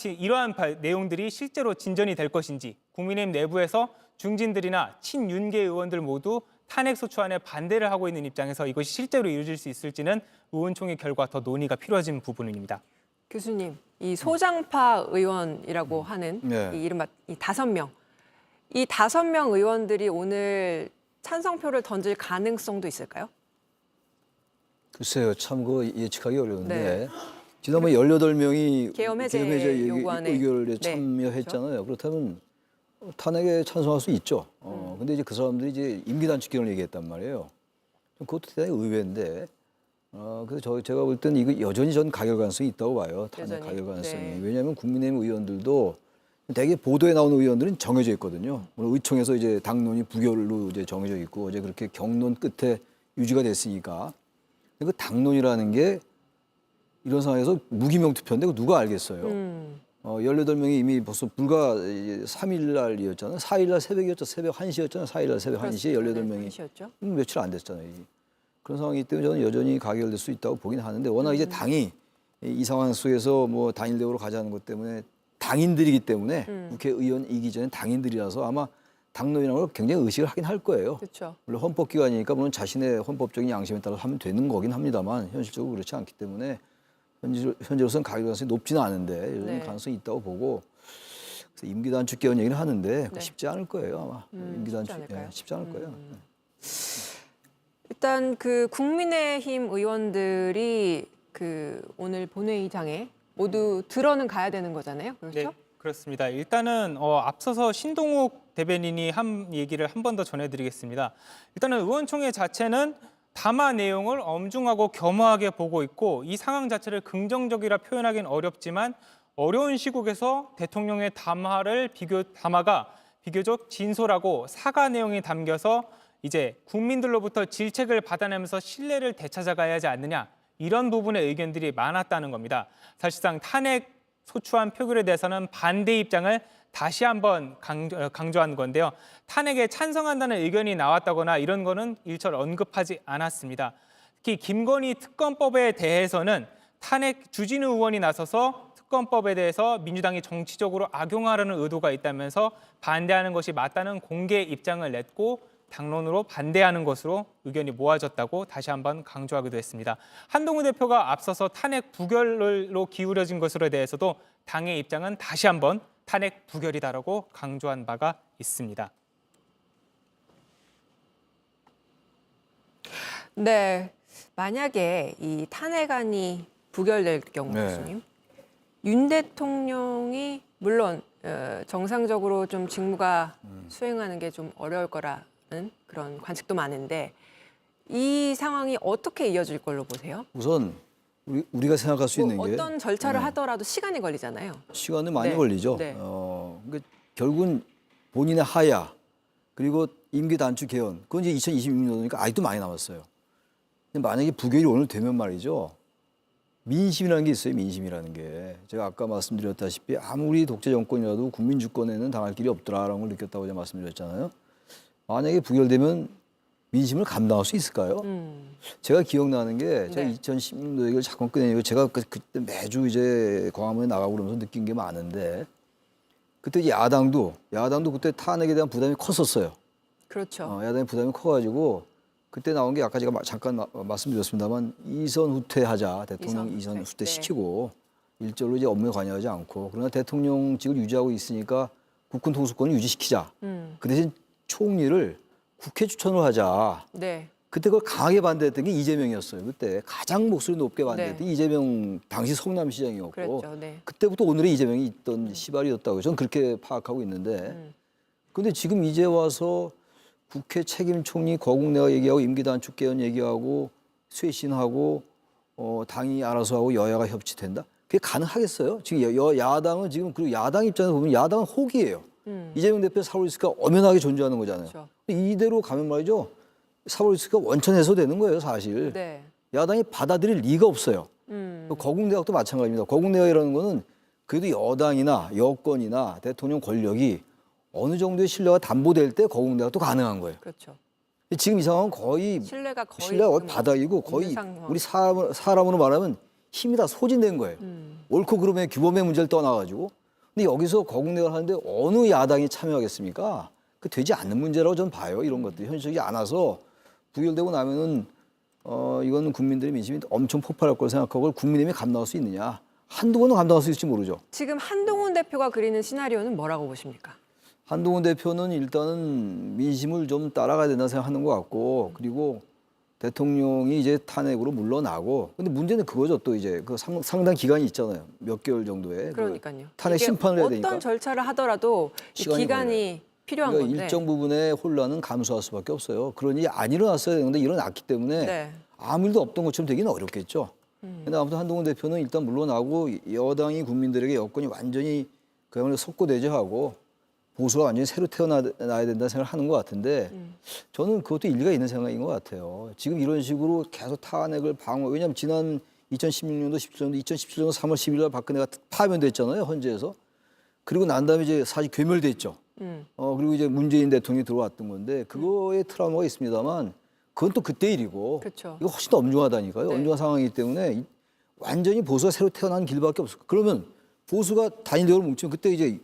내용들이 실제로 진전이 될 것인지 국민의힘 내부에서 중진들이나 친윤계 의원들 모두 탄핵 소추안에 반대를 하고 있는 입장에서 이것이 실제로 이루어질 수 있을지는 의원총회 결과 더 논의가 필요해진 부분입니다. 교수님, 이 소장파 의원이라고 하는 네. 이 이른바 이 5명, 이 5명 의원들이 오늘 찬성표를 던질 가능성도 있을까요? 글쎄요, 참 그거 예측하기 어려운데 네. 지난번에 18명이 계엄 해제 요구안에 의결에 네, 참여했잖아요. 그렇다면 탄핵에 찬성할 수 있죠. 근데 이제 그 사람들이 이제 임기 단축 기간을 얘기했단 말이에요. 그것도 대단히 의외인데. 그래서 제가 볼 때는 이거 여전히 전 가결 가능성이 있다고 봐요. 탄핵 여전히? 가결 가능성이. 네. 왜냐하면 국민의힘 의원들도 대개 보도에 나오는 의원들은 정해져 있거든요. 오늘 의총에서 이제 당론이 부결로 이제 정해져 있고 어제 그렇게 경론 끝에 유지가 됐으니까. 근데 그 당론이라는 게 이런 상황에서 무기명 투표인데 그거 누가 알겠어요. 18명이 이미 벌써 불과 3일 날이었잖아요. 4일 날 새벽이었죠. 새벽 1시였잖아요. 4일 날 새벽 1시에 18명이. 1시였죠. 며칠 안 됐잖아요. 그런 상황이기 때문에 저는 여전히 가결될 수 있다고 보긴 하는데 워낙 이제 당이 이 상황 속에서 뭐 단일대우로 가자는 것 때문에 당인들이기 때문에 국회의원이기 전에 당인들이라서 아마 당론이라는 걸 굉장히 의식을 하긴 할 거예요. 그렇죠. 물론 헌법기관이니까 물론 자신의 헌법적인 양심에 따라 하면 되는 거긴 합니다만 현실적으로 그렇지 않기 때문에 현재로서는 가결 가능성이 높지는 않은데 여전히 네. 가능성이 있다고 보고 그래서 임기 단축 개헌 얘기를 하는데 네. 쉽지 않을 거예요 아마 임기 단축 않을까요? 쉽지 않을 거예요. 일단 그 국민의힘 의원들이 그 오늘 본회의장에 모두 들어는 가야 되는 거잖아요. 그렇죠? 네, 그렇습니다. 일단은 앞서서 신동욱 대변인이 한 얘기를 한 번 더 전해드리겠습니다. 일단은 의원총회 자체는 담화 내용을 엄중하고 겸허하게 보고 있고 이 상황 자체를 긍정적이라 표현하기는 어렵지만 어려운 시국에서 대통령의 담화가 비교적 진솔하고 사과 내용이 담겨서 이제 국민들로부터 질책을 받아내면서 신뢰를 되찾아가야 하지 않느냐 이런 부분의 의견들이 많았다는 겁니다. 사실상 탄핵 소추안 표결에 대해서는 반대 입장을 다시 한번 강조한 건데요. 탄핵에 찬성한다는 의견이 나왔다거나 이런 거는 일절 언급하지 않았습니다. 특히 김건희 특검법에 대해서는 탄핵 주진우 의원이 나서서 특검법에 대해서 민주당이 정치적으로 악용하려는 의도가 있다면서 반대하는 것이 맞다는 공개 입장을 냈고 당론으로 반대하는 것으로 의견이 모아졌다고 다시 한번 강조하기도 했습니다. 한동훈 대표가 앞서서 탄핵 부결로 기울어진 것으로 대해서도 당의 입장은 다시 한번 탄핵 부결이다라고 강조한 바가 있습니다. 네, 만약에 이 탄핵안이 부결될 경우, 네. 교수님, 윤 대통령이 물론 정상적으로 좀 직무가 수행하는 게 좀 어려울 거라는 그런 관측도 많은데 이 상황이 어떻게 이어질 걸로 보세요? 우선 우리가 생각할 수 있는 게 어떤 절차를 하더라도 시간이 걸리잖아요. 시간은 많이 네. 걸리죠. 네. 그러니까 결국은 본인의 하야 그리고 임기 단축 개헌 그건 이제 2026년이니까 아직도 많이 남았어요. 근데 만약에 부결이 오늘 되면 말이죠. 민심이라는 게 있어요. 민심이라는 게. 제가 아까 말씀드렸다시피 아무리 독재 정권이라도 국민 주권에는 당할 길이 없더라라는 걸 느꼈다고 제가 말씀드렸잖아요. 만약에 부결되면 민심을 감당할 수 있을까요? 제가 기억나는 게 제가 네. 2016년 얘기를 자꾸 꺼내고 제가 그때 매주 이제 광화문에 나가고 그러면서 느낀 게 많은데 그때 야당도 그때 탄핵에 대한 부담이 컸었어요. 그렇죠. 야당의 부담이 커가지고 그때 나온 게 아까 제가 잠깐 말씀드렸습니다만 이선 후퇴하자 대통령 이선 후퇴 네. 시키고 일절로 이제 업무에 관여하지 않고 그러나 대통령직을 유지하고 있으니까 국군 통수권을 유지시키자. 그 대신 총리를 국회 추천을 하자. 네. 그때 그걸 강하게 반대했던 게 이재명이었어요. 그때 가장 목소리 높게 반대했던 네. 이재명 당시 성남시장이었고 그랬죠. 네. 그때부터 오늘의 이재명이 있던 시발이었다고 저는 그렇게 파악하고 있는데 그런데 지금 이제 와서 국회 책임 총리 거국내가 얘기하고 임기 단축 개헌 얘기하고 쇄신하고 당이 알아서 하고 여야가 협치된다. 그게 가능하겠어요? 지금 야당은 지금 그리고 야당 입장에서 보면 야당은 호기예요. 이재명 대표 사법리스크가 엄연하게 존재하는 거잖아요. 그렇죠. 이대로 가면 말이죠. 사법리스크가 원천 해소되는 거예요, 사실. 네. 야당이 받아들일 리가 없어요. 거국내각도 마찬가지입니다. 거국내각이라는 거는 그래도 여당이나 여권이나 대통령 권력이 어느 정도의 신뢰가 담보될 때 거국내각도 가능한 거예요. 그렇죠. 근데 지금 이 상황은 거의 신뢰가 거의 신뢰가 지금 바닥이고 거의 없는 상황. 우리 사람으로 말하면 힘이 다 소진된 거예요. 옳고 그름의 규범의 문제를 떠나가지고. 근데 여기서 거국내각을 하는데 어느 야당이 참여하겠습니까? 그 되지 않는 문제라고 저는 봐요. 이런 것들이 현실적이지 않아서 부결되고 나면은 이거는 국민들의 민심이 엄청 폭발할 거라고 생각하고 국민의힘이 감당할 수 있느냐? 한두 번은 감당할 수 있을지 모르죠. 지금 한동훈 대표가 그리는 시나리오는 뭐라고 보십니까? 한동훈 대표는 일단은 민심을 좀 따라가야 된다 생각하는 것 같고 그리고 대통령이 이제 탄핵으로 물러나고 근데 문제는 그거죠. 또 이제 그 상당 기간이 있잖아요. 몇 개월 정도의 그러니까요. 탄핵 이게 심판을 해야 되니까 어떤 절차를 하더라도 이 시간이 기간이 필요한 그러니까 건데. 일정 부분의 혼란은 감수할 수밖에 없어요. 그러니 안 일어났어야 되는데 일어났기 때문에 네. 아무 일도 없던 것처럼 되기는 어렵겠죠. 근데 아무튼 한동훈 대표는 일단 물러나고 여당이 국민들에게 여권이 완전히 그야말로 석고대죄하고 보수가 완전히 새로 태어나야 된다는 생각을 하는 것 같은데 저는 그것도 일리가 있는 생각인 것 같아요. 지금 이런 식으로 계속 탄핵을 왜냐하면 지난 2016년도, 17년도, 2017년 3월 10일 날 박근혜가 파면됐잖아요. 헌재에서. 그리고 난 다음에 이제 사실 괴멸됐죠. 그리고 이제 문재인 대통령이 들어왔던 건데 그거에 트라우마가 있습니다만 그건 또 그때 일이고 그렇죠. 이거 훨씬 더 엄중하다니까요. 네. 엄중한 상황이기 때문에 완전히 보수가 새로 태어난 길밖에 없을 거예요. 그러면 보수가 단일적으로 뭉치면 그때 이제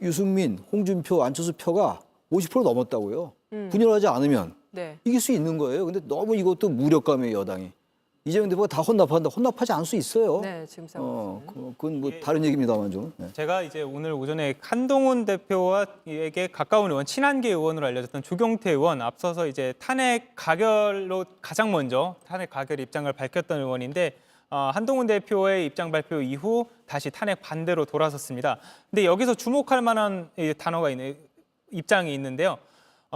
유승민, 홍준표, 안철수 표가 50% 넘었다고요. 분열하지 않으면 네. 이길 수 있는 거예요. 근데 너무 이것도 무력감이에요, 여당이. 이재명 대표가 다 혼납한다. 혼납하지 않을 수 있어요. 네, 지금 상황. 그건 뭐 다른 얘기입니다만 좀. 네. 제가 이제 오늘 오전에 한동훈 대표와에게 가까운 의원, 친한계 의원으로 알려졌던 조경태 의원 앞서서 이제 탄핵 가결로 가장 먼저 탄핵 가결 입장을 밝혔던 의원인데 한동훈 대표의 입장 발표 이후 다시 탄핵 반대로 돌아섰습니다. 근데 여기서 주목할 만한 단어가 입장이 있는데요.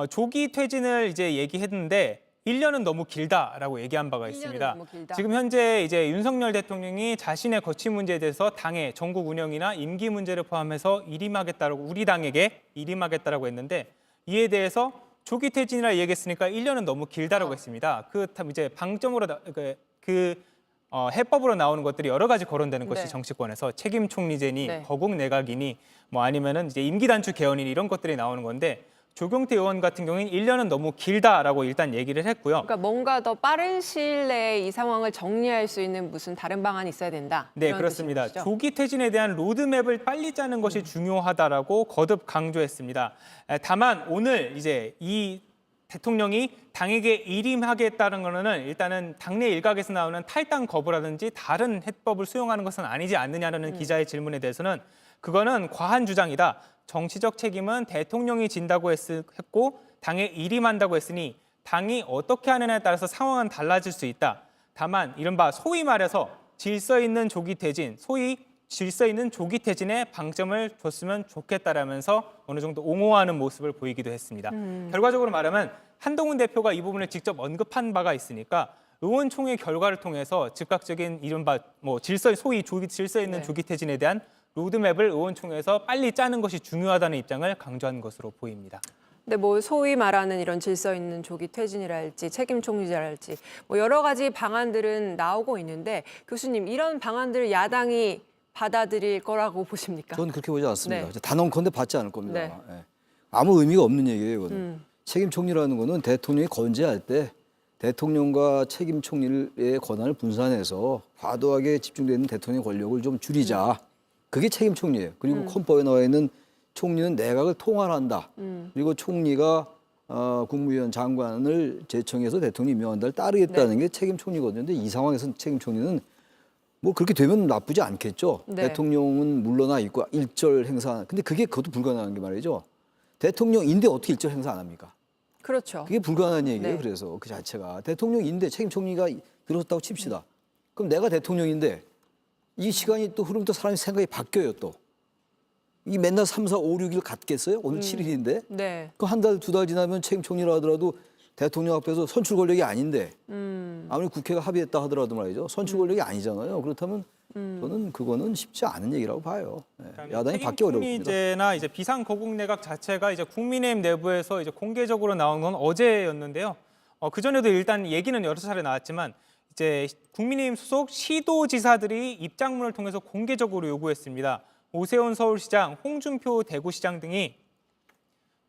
조기 퇴진을 이제 얘기했는데 1년은 너무 길다라고 얘기한 바가 1년은 있습니다. 너무 길다. 지금 현재 이제 윤석열 대통령이 자신의 거취 문제에 대해서 당의 전국 운영이나 임기 문제를 포함해서 우리 당에게 일임하겠다라고 했는데 이에 대해서 조기 퇴진이라 얘기했으니까 1년은 너무 길다라고 했습니다. 이제 방점으로 해법으로 나오는 것들이 여러 가지 거론되는 것이 네. 정치권에서 책임 총리제니 네. 거국 내각이니 뭐 아니면은 이제 임기 단축 개헌이니 이런 것들이 나오는 건데 조경태 의원 같은 경우에는 1년은 너무 길다라고 일단 얘기를 했고요. 그러니까 뭔가 더 빠른 시일 내에 이 상황을 정리할 수 있는 무슨 다른 방안이 있어야 된다. 네, 이런 그렇습니다. 뜻인 것이죠? 조기 퇴진에 대한 로드맵을 빨리 짜는 것이 중요하다라고 거듭 강조했습니다. 다만 오늘 이제 이 대통령이 당에게 일임하겠다는 거는 일단은 당내 일각에서 나오는 탈당 거부라든지 다른 해법을 수용하는 것은 아니지 않느냐는 기자의 질문에 대해서는 그거는 과한 주장이다. 정치적 책임은 대통령이 진다고 했고 당에 일임한다고 했으니 당이 어떻게 하느냐에 따라서 상황은 달라질 수 있다. 다만 이른바 소위 말해서 질서 있는 조기 퇴진, 소위 질서 있는 조기 퇴진에 방점을 줬으면 좋겠다라면서 어느 정도 옹호하는 모습을 보이기도 했습니다. 결과적으로 말하면 한동훈 대표가 이 부분을 직접 언급한 바가 있으니까 의원총회 결과를 통해서 즉각적인 이른바 소위 질서 있는 네. 조기 퇴진에 대한 로드맵을 의원총회에서 빨리 짜는 것이 중요하다는 입장을 강조한 것으로 보입니다. 근데 뭐 소위 말하는 이런 질서 있는 조기 퇴진이랄지 책임 총리제랄지 뭐 여러 가지 방안들은 나오고 있는데 교수님 이런 방안들 야당이 받아들일 거라고 보십니까? 저는 그렇게 보지 않습니다. 네. 단언컨대 받지 않을 겁니다. 네. 예. 아무 의미가 없는 얘기예요. 이거는. 책임 총리라는 거는 대통령이 건재할 때 대통령과 책임 총리의 권한을 분산해서 과도하게 집중되어 있는 대통령의 권력을 좀 줄이자. 그게 책임 총리예요. 그리고 헌법에 나와 있는 총리는 내각을 통할한다. 그리고 총리가 국무위원 장관을 제청해서 대통령이 임명한다를 따르겠다는 게 책임 총리거든요. 근데 이 상황에서 책임 총리는 뭐 그렇게 되면 나쁘지 않겠죠. 네. 대통령은 물러나 있고 일절 행사. 근데 그것도 불가능한 게 말이죠. 대통령인데 어떻게 일절 행사 안 합니까? 그렇죠. 그게 불가능한 얘기예요. 네. 그래서 그 자체가 대통령인데 책임 총리가 들어섰다고 칩시다. 그럼 내가 대통령인데 이 시간이 또 흐르면 또 사람이 생각이 바뀌어요 또. 이 맨날 3, 4, 5, 6일 갔겠어요? 오늘 7일인데. 네. 그 한 달, 두 달 지나면 책임 총리라 하더라도 대통령 앞에서 선출 권력이 아닌데 아무리 국회가 합의했다 하더라도 말이죠. 선출 권력이 아니잖아요. 그렇다면 저는 그거는 쉽지 않은 얘기라고 봐요. 네. 야당이 받기 어렵습니다. 책임총리제나 이제 비상거국내각 자체가 이제 국민의힘 내부에서 이제 공개적으로 나온 건 어제였는데요. 그 전에도 일단 얘기는 여러 차례 나왔지만 이제 국민의힘 소속 시도지사들이 입장문을 통해서 공개적으로 요구했습니다. 오세훈 서울시장, 홍준표 대구시장 등이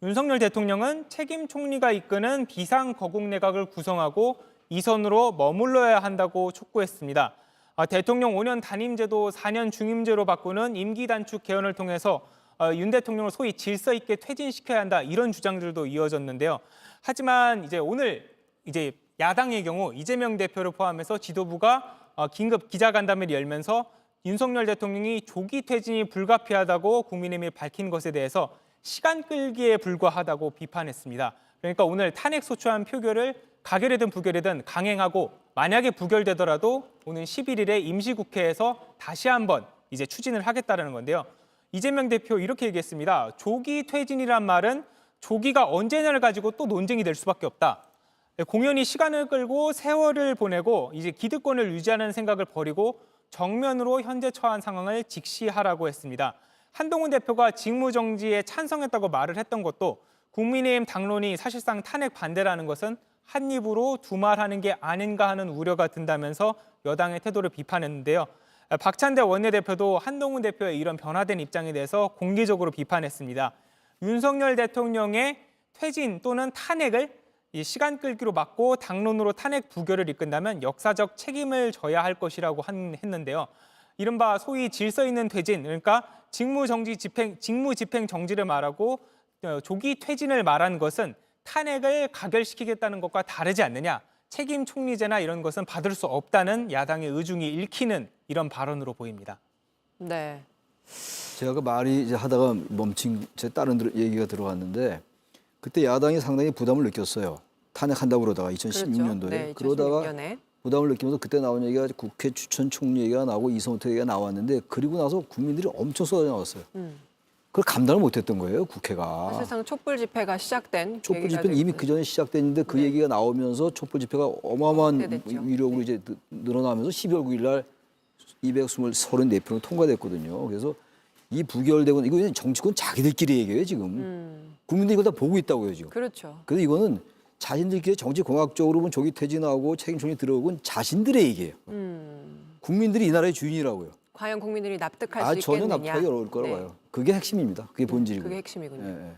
윤석열 대통령은 책임 총리가 이끄는 비상거국내각을 구성하고 이선으로 머물러야 한다고 촉구했습니다. 대통령 5년 단임제도 4년 중임제로 바꾸는 임기 단축 개헌을 통해서 윤 대통령을 소위 질서 있게 퇴진시켜야 한다 이런 주장들도 이어졌는데요. 하지만 이제 오늘 이제 야당의 경우 이재명 대표를 포함해서 지도부가 긴급 기자간담회를 열면서 윤석열 대통령이 조기 퇴진이 불가피하다고 국민의힘이 밝힌 것에 대해서 시간 끌기에 불과하다고 비판했습니다. 그러니까 오늘 탄핵 소추안 표결을 가결이든 부결이든 강행하고 만약에 부결되더라도 오는 11일에 임시국회에서 다시 한번 이제 추진을 하겠다는 건데요. 이재명 대표 이렇게 얘기했습니다. 조기 퇴진이란 말은 조기가 언제냐를 가지고 또 논쟁이 될 수밖에 없다. 공연히 시간을 끌고 세월을 보내고 이제 기득권을 유지하는 생각을 버리고 정면으로 현재 처한 상황을 직시하라고 했습니다. 한동훈 대표가 직무정지에 찬성했다고 말을 했던 것도 국민의힘 당론이 사실상 탄핵 반대라는 것은 한 입으로 두말하는 게 아닌가 하는 우려가 든다면서 여당의 태도를 비판했는데요. 박찬대 원내대표도 한동훈 대표의 이런 변화된 입장에 대해서 공개적으로 비판했습니다. 윤석열 대통령의 퇴진 또는 탄핵을 시간 끌기로 막고 당론으로 탄핵 부결을 이끈다면 역사적 책임을 져야 할 것이라고 했는데요. 이른바 소위 질서 있는 퇴진, 그러니까 직무 집행 정지를 말하고 조기 퇴진을 말한 것은 탄핵을 가결시키겠다는 것과 다르지 않느냐. 책임 총리제나 이런 것은 받을 수 없다는 야당의 의중이 읽히는 이런 발언으로 보입니다. 네. 제가 그 말이 이제 하다가 멈춘 제 다른 얘기가 들어왔는데 그때 야당이 상당히 부담을 느꼈어요. 탄핵한다고 그러다가 2016년도에. 그렇죠. 네, 그러다가 2016년에. 부담을 느끼면서 그때 나온 얘기가 국회 추천 총리 얘기가 나오고 이성태 얘기가 나왔는데 그리고 나서 국민들이 엄청 쏟아져 나왔어요. 그걸 감당을 못했던 거예요, 국회가. 사실상 촛불 집회가 시작된 촛불 계기가 집회는 이미 됐고요. 그 전에 시작됐는데 그 네. 얘기가 나오면서 촛불 집회가 어마어마한 확대됐죠. 위력으로 이제 늘어나면서 12월 9일 날 234표로 통과됐거든요. 그래서 이 부결되고 이거 정치권 자기들끼리 얘기해요, 지금. 국민들이 이걸 다 보고 있다고요, 지금. 그렇죠. 그래서 이거는 자신들끼리 정치공학적으로 보면 조기 퇴진하고 책임 총리 들어오건 자신들의 얘기예요. 국민들이 이 나라의 주인이라고요. 과연 국민들이 납득할 수 전혀 있겠느냐. 납득하기 어려울 거라고 네. 봐요. 그게 핵심입니다. 그게 본질이고. 그게 핵심이군요. 예, 예.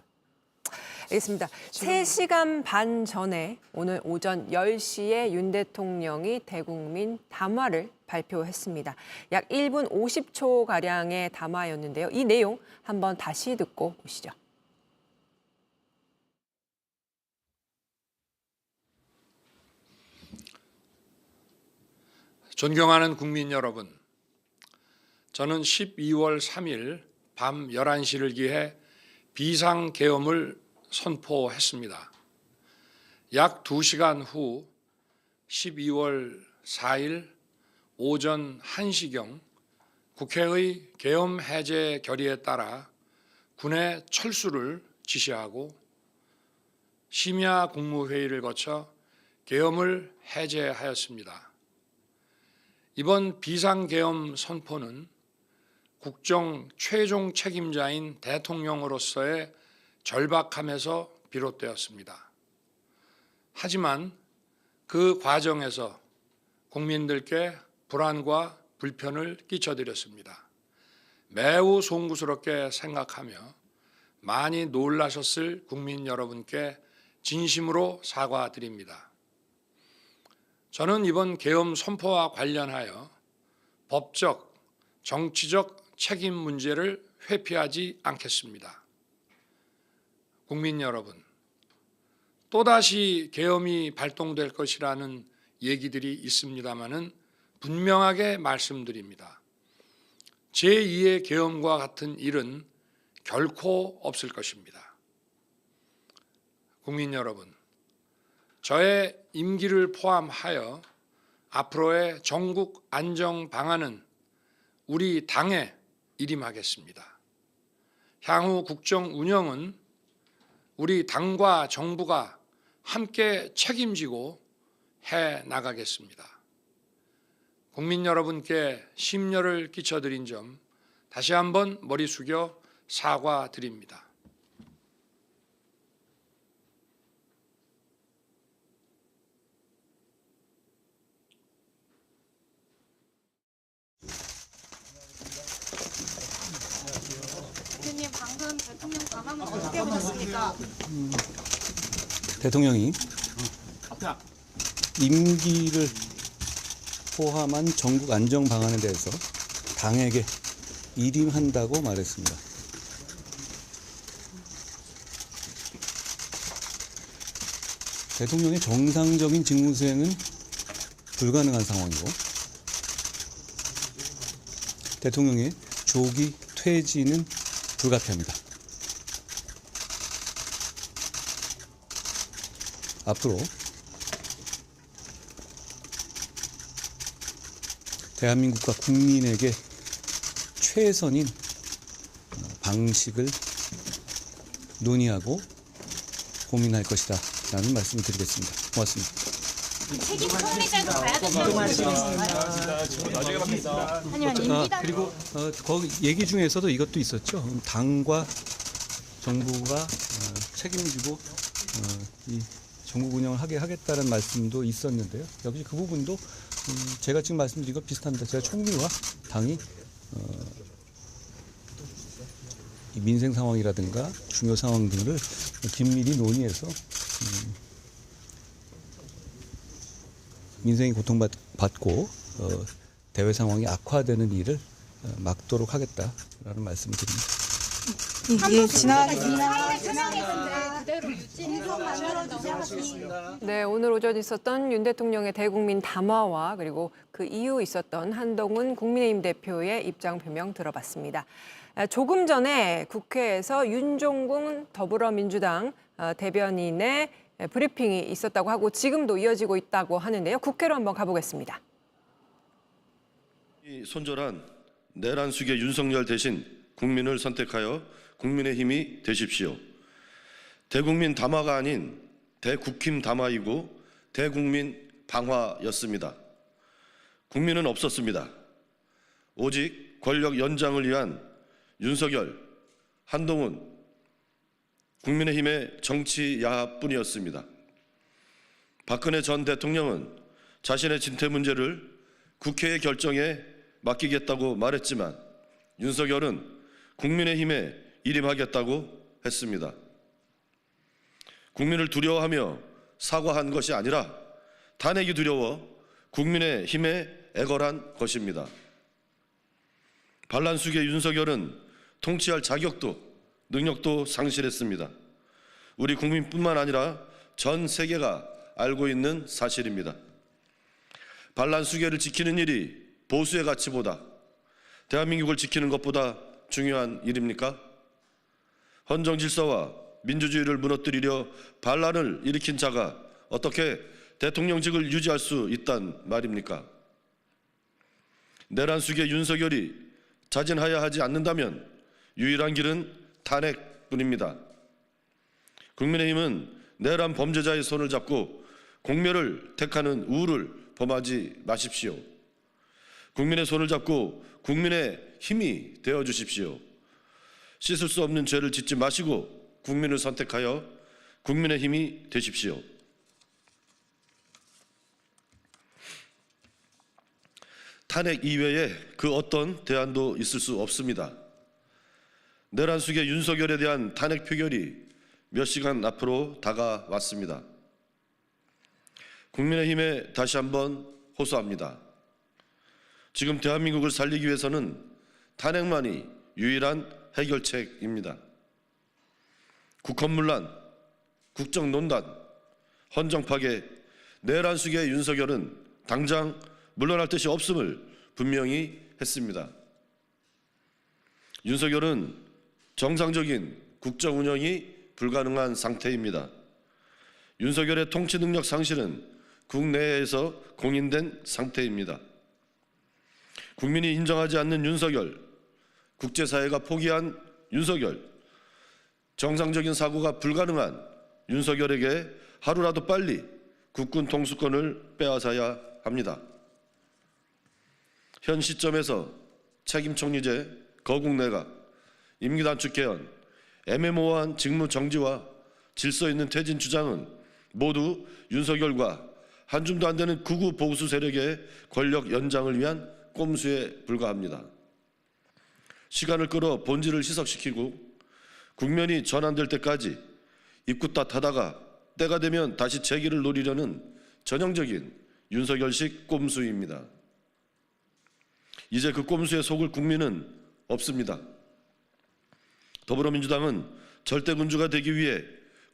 알겠습니다. 3시간 반 전에 오늘 오전 10시에 윤 대통령이 대국민 담화를 발표했습니다. 약 1분 50초가량의 담화였는데요. 이 내용 한번 다시 듣고 오시죠. 존경하는 국민 여러분, 저는 12월 3일 밤 11시를 기해 비상계엄을 선포했습니다. 약 2시간 후 12월 4일 오전 1시경 국회의 계엄 해제 결의에 따라 군의 철수를 지시하고 심야 국무회의를 거쳐 계엄을 해제하였습니다. 이번 비상계엄 선포는 국정 최종 책임자인 대통령으로서의 절박함에서 비롯되었습니다. 하지만 그 과정에서 국민들께 불안과 불편을 끼쳐드렸습니다. 매우 송구스럽게 생각하며 많이 놀라셨을 국민 여러분께 진심으로 사과드립니다. 저는 이번 계엄 선포와 관련하여 법적, 정치적 책임 문제를 회피하지 않겠습니다. 국민 여러분, 또다시 계엄이 발동될 것이라는 얘기들이 있습니다마는 분명하게 말씀드립니다. 제2의 계엄과 같은 일은 결코 없을 것입니다. 국민 여러분, 저의 임기를 포함하여 앞으로의 전국 안정 방안은 우리 당에 일임하겠습니다. 향후 국정 운영은 우리 당과 정부가 함께 책임지고 해 나가겠습니다. 국민 여러분께 심려를 끼쳐드린 점 다시 한번 머리 숙여 사과드립니다. 대표님 방금 대통령 담화는 어떻게 보셨습니까? 대통령이 임기를 포함한 전국 안정 방안에 대해서 당에게 일임한다고 말했습니다. 대통령의 정상적인 직무 수행은 불가능한 상황이고 대통령의 조기 퇴진은 불가피합니다. 앞으로 대한민국과 국민에게 최선인 방식을 논의하고 고민할 것이다 라는 말씀을 드리겠습니다. 고맙습니다. 책임 총리제도 가야 된다고 아니면 그리고 거기 얘기 중에서도 이것도 있었죠. 당과 정부가 책임지고 이 전국 운영을 하겠다는 말씀도 있었는데요. 역시 그 부분도 제가 지금 말씀드린 것 비슷합니다. 제가 총리와 당이 이 민생 상황이라든가 중요 상황 등을 긴밀히 논의해서 민생이 고통받고 대외 상황이 악화되는 일을 막도록 하겠다라는 말씀을 드립니다. 이게 지나가겠습니다. 그대로 유지해서 만들어주세요. 네, 오늘 오전 있었던 윤 대통령의 대국민 담화와 그리고 그 이후 있었던 한동훈 국민의힘 대표의 입장 표명 들어봤습니다. 조금 전에 국회에서 윤종군 더불어민주당 대변인의 브리핑이 있었다고 하고 지금도 이어지고 있다고 하는데요. 국회로 한번 가보겠습니다. 손절한 내란숙의 윤석열 대신 국민을 선택하여 국민의힘이 되십시오. 대국민 담화가 아닌 대국힘 담화이고 대국민 방화였습니다. 국민은 없었습니다. 오직 권력 연장을 위한 윤석열, 한동훈, 국민의힘의 정치 야합뿐이었습니다. 박근혜 전 대통령은 자신의 진퇴 문제를 국회의 결정에 맡기겠다고 말했지만 윤석열은 국민의힘에 일임하겠다고 했습니다. 국민을 두려워하며 사과한 것이 아니라 탄핵이 두려워 국민의힘에 애걸한 것입니다. 반란숙의 윤석열은 통치할 자격도 능력도 상실했습니다. 우리 국민뿐만 아니라 전 세계가 알고 있는 사실입니다. 반란수계를 지키는 일이 보수의 가치보다 대한민국을 지키는 것보다 중요한 일입니까? 헌정 질서와 민주주의를 무너뜨리려 반란을 일으킨 자가 어떻게 대통령직을 유지할 수 있단 말입니까? 내란 숙의 윤석열이 자진하여야 하지 않는다면 유일한 길은 탄핵뿐입니다. 국민의힘은 내란 범죄자의 손을 잡고 공멸을 택하는 우를 범하지 마십시오. 국민의 손을 잡고 국민의 힘이 되어 주십시오. 씻을 수 없는 죄를 짓지 마시고 국민을 선택하여 국민의 힘이 되십시오. 탄핵 이외에 그 어떤 대안도 있을 수 없습니다. 내란 숙의 윤석열에 대한 탄핵 표결이 몇 시간 앞으로 다가왔습니다. 국민의힘에 다시 한번 호소합니다. 지금 대한민국을 살리기 위해서는 탄핵만이 유일한 해결책입니다. 국헌문란, 국정논란, 헌정 파괴, 내란 숙의 윤석열은 당장 물러날 뜻이 없음을 분명히 했습니다. 윤석열은 정상적인 국정 운영이 불가능한 상태입니다. 윤석열의 통치 능력 상실은 국내에서 공인된 상태입니다. 국민이 인정하지 않는 윤석열, 국제사회가 포기한 윤석열, 정상적인 사고가 불가능한 윤석열에게 하루라도 빨리 국군 통수권을 빼앗아야 합니다. 현 시점에서 책임총리제, 거국내각, 임기 단축 개헌, 애매모호한 직무 정지와 질서 있는 퇴진 주장은 모두 윤석열과 한 줌도 안 되는 극우 보수 세력의 권력 연장을 위한 꼼수에 불과합니다. 시간을 끌어 본질을 희석시키고 국면이 전환될 때까지 입구따 타다가 때가 되면 다시 재기를 노리려는 전형적인 윤석열식 꼼수입니다. 이제 그 꼼수에 속을 국민은 없습니다. 더불어민주당은 절대군주가 되기 위해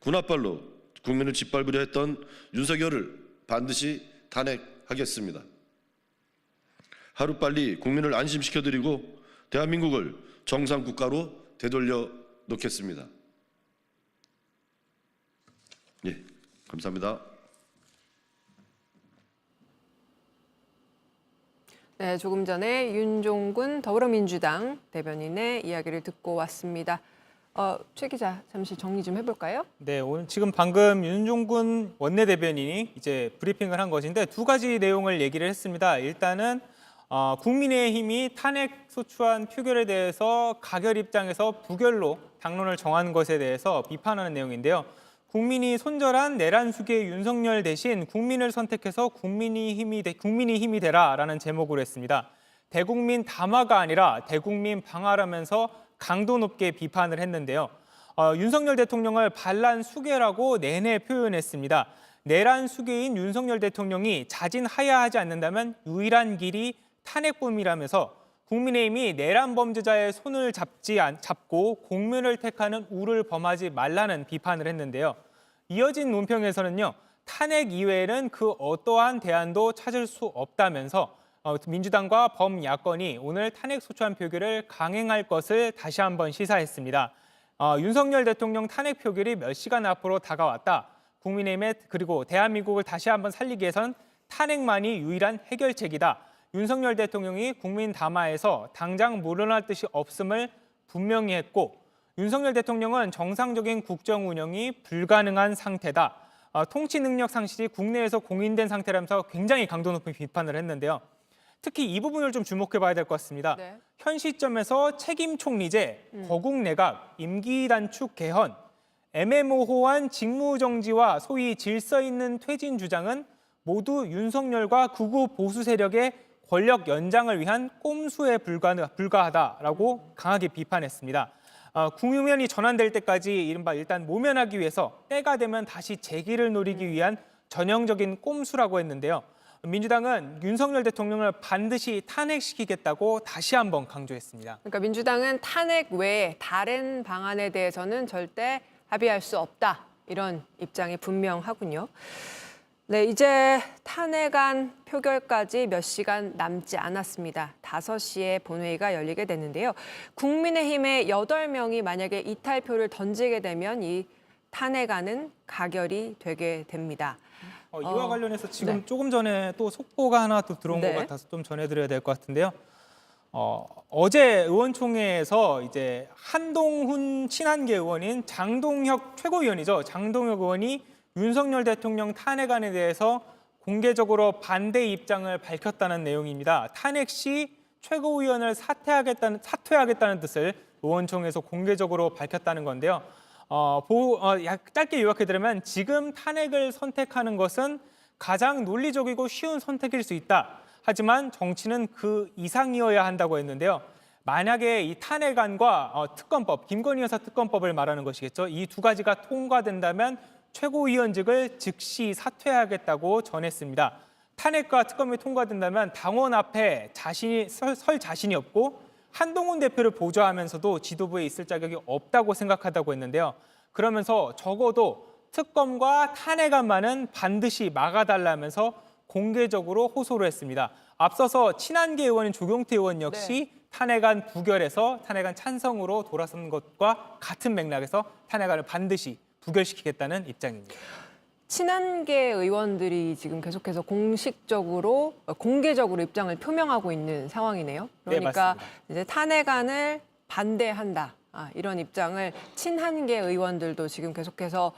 군합발로 국민을 짓밟으려 했던 윤석열을 반드시 탄핵하겠습니다. 하루빨리 국민을 안심시켜드리고 대한민국을 정상국가로 되돌려 놓겠습니다. 예, 감사합니다. 네, 조금 전에 윤종군 더불어민주당 대변인의 이야기를 듣고 왔습니다. 최 기자, 잠시 정리 좀 해볼까요? 네, 오늘 지금 방금 윤종군 원내대변인이 이제 브리핑을 한 것인데 두 가지 내용을 얘기를 했습니다. 일단은 국민의힘이 탄핵 소추안 표결에 대해서 가결 입장에서 부결로 당론을 정한 것에 대해서 비판하는 내용인데요. 국민이 손절한 내란 숙의 윤석열 대신 국민을 선택해서 국민이 힘이 되라라는 제목으로 했습니다. 대국민 담화가 아니라 대국민 방화라면서 강도 높게 비판을 했는데요. 윤석열 대통령을 반란 수괴라고 내내 표현했습니다. 내란 수괴인 윤석열 대통령이 자진하야하지 않는다면 유일한 길이 탄핵뿐이라면서 국민의힘이 내란 범죄자의 손을 잡고 공면을 택하는 우를 범하지 말라는 비판을 했는데요. 이어진 논평에서는요. 탄핵 이외에는 그 어떠한 대안도 찾을 수 없다면서 민주당과 범야권이 오늘 탄핵 소추안 표결을 강행할 것을 다시 한번 시사했습니다. 윤석열 대통령 탄핵 표결이 몇 시간 앞으로 다가왔다. 국민의힘에 그리고 대한민국을 다시 한번 살리기 위해서는 탄핵만이 유일한 해결책이다. 윤석열 대통령이 국민 담화에서 당장 물러날 뜻이 없음을 분명히 했고 윤석열 대통령은 정상적인 국정 운영이 불가능한 상태다. 통치 능력 상실이 국내에서 공인된 상태라면서 굉장히 강도 높은 비판을 했는데요. 특히 이 부분을 좀 주목해 봐야 될 것 같습니다. 네. 현 시점에서 책임 총리제, 거국 내각, 임기 단축 개헌, 애매모호한 직무 정지와 소위 질서 있는 퇴진 주장은 모두 윤석열과 극우 보수 세력의 권력 연장을 위한 꼼수에 불과하다라고 강하게 비판했습니다. 국면이 전환될 때까지 이른바 일단 모면하기 위해서 때가 되면 다시 재기를 노리기 위한 전형적인 꼼수라고 했는데요. 민주당은 윤석열 대통령을 반드시 탄핵시키겠다고 다시 한번 강조했습니다. 그러니까 민주당은 탄핵 외에 다른 방안에 대해서는 절대 합의할 수 없다. 이런 입장이 분명하군요. 네, 이제 탄핵안 표결까지 몇 시간 남지 않았습니다. 5시에 본회의가 열리게 됐는데요. 국민의힘의 8명이 만약에 이탈표를 던지게 되면 이 탄핵안은 가결이 되게 됩니다. 이와 관련해서 지금 네. 조금 전에 또 속보가 하나 또 들어온 네. 것 같아서 좀 전해드려야 될 것 같은데요. 어제 의원총회에서 이제 한동훈 친한계 의원인 장동혁 최고위원이죠. 장동혁 의원이 윤석열 대통령 탄핵안에 대해서 공개적으로 반대 입장을 밝혔다는 내용입니다. 탄핵 시 최고위원을 사퇴하겠다는 뜻을 의원총회에서 공개적으로 밝혔다는 건데요. 짧게 요약해드리면 지금 탄핵을 선택하는 것은 가장 논리적이고 쉬운 선택일 수 있다. 하지만 정치는 그 이상이어야 한다고 했는데요. 만약에 이 탄핵안과 특검법, 김건희 여사 특검법을 말하는 것이겠죠. 이 두 가지가 통과된다면 최고위원직을 즉시 사퇴하겠다고 전했습니다. 탄핵과 특검이 통과된다면 당원 앞에 설 자신이 없고 한동훈 대표를 보좌하면서도 지도부에 있을 자격이 없다고 생각하다고 했는데요. 그러면서 적어도 특검과 탄핵안만은 반드시 막아달라면서 공개적으로 호소를 했습니다. 앞서서 친한계 의원인 조경태 의원 역시 탄핵안 부결해서 탄핵안 찬성으로 돌아선 것과 같은 맥락에서 탄핵안을 반드시 부결시키겠다는 입장입니다. 친한계 의원들이 지금 계속해서 공식적으로, 공개적으로 입장을 표명하고 있는 상황이네요. 그러니까 맞습니다. 이제 탄핵안을 반대한다. 이런 입장을 친한계 의원들도 지금 계속해서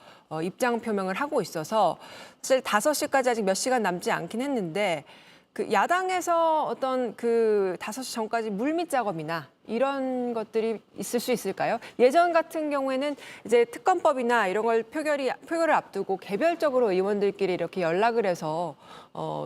입장 표명을 하고 있어서 사실 5시까지 아직 몇 시간 남지 않긴 했는데 그 야당에서 어떤 그 5시 전까지 물밑 작업이나 이런 것들이 있을 수 있을까요? 예전 같은 경우에는 이제 특검법이나 이런 걸 표결을 앞두고 개별적으로 의원들끼리 이렇게 연락을 해서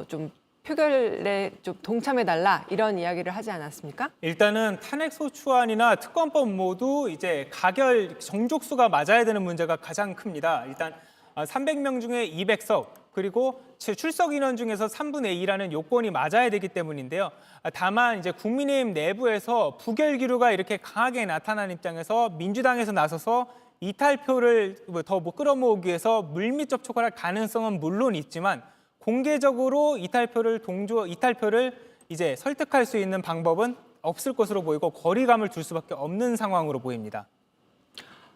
좀 표결에 좀 동참해달라 이런 이야기를 하지 않았습니까? 일단은 탄핵소추안이나 특검법 모두 이제 가결 정족수가 맞아야 되는 문제가 가장 큽니다. 일단 300명 중에 200석 그리고 출석 인원 중에서 3분의 2라는 요건이 맞아야 되기 때문인데요. 다만 이제 국민의힘 내부에서 부결 기류가 이렇게 강하게 나타난 입장에서 민주당에서 나서서 이탈표를 더 끌어모으기 위해서 물밑 접촉을 할 가능성은 물론 있지만 공개적으로 이탈표를 이제 설득할 수 있는 방법은 없을 것으로 보이고 거리감을 둘 수밖에 없는 상황으로 보입니다.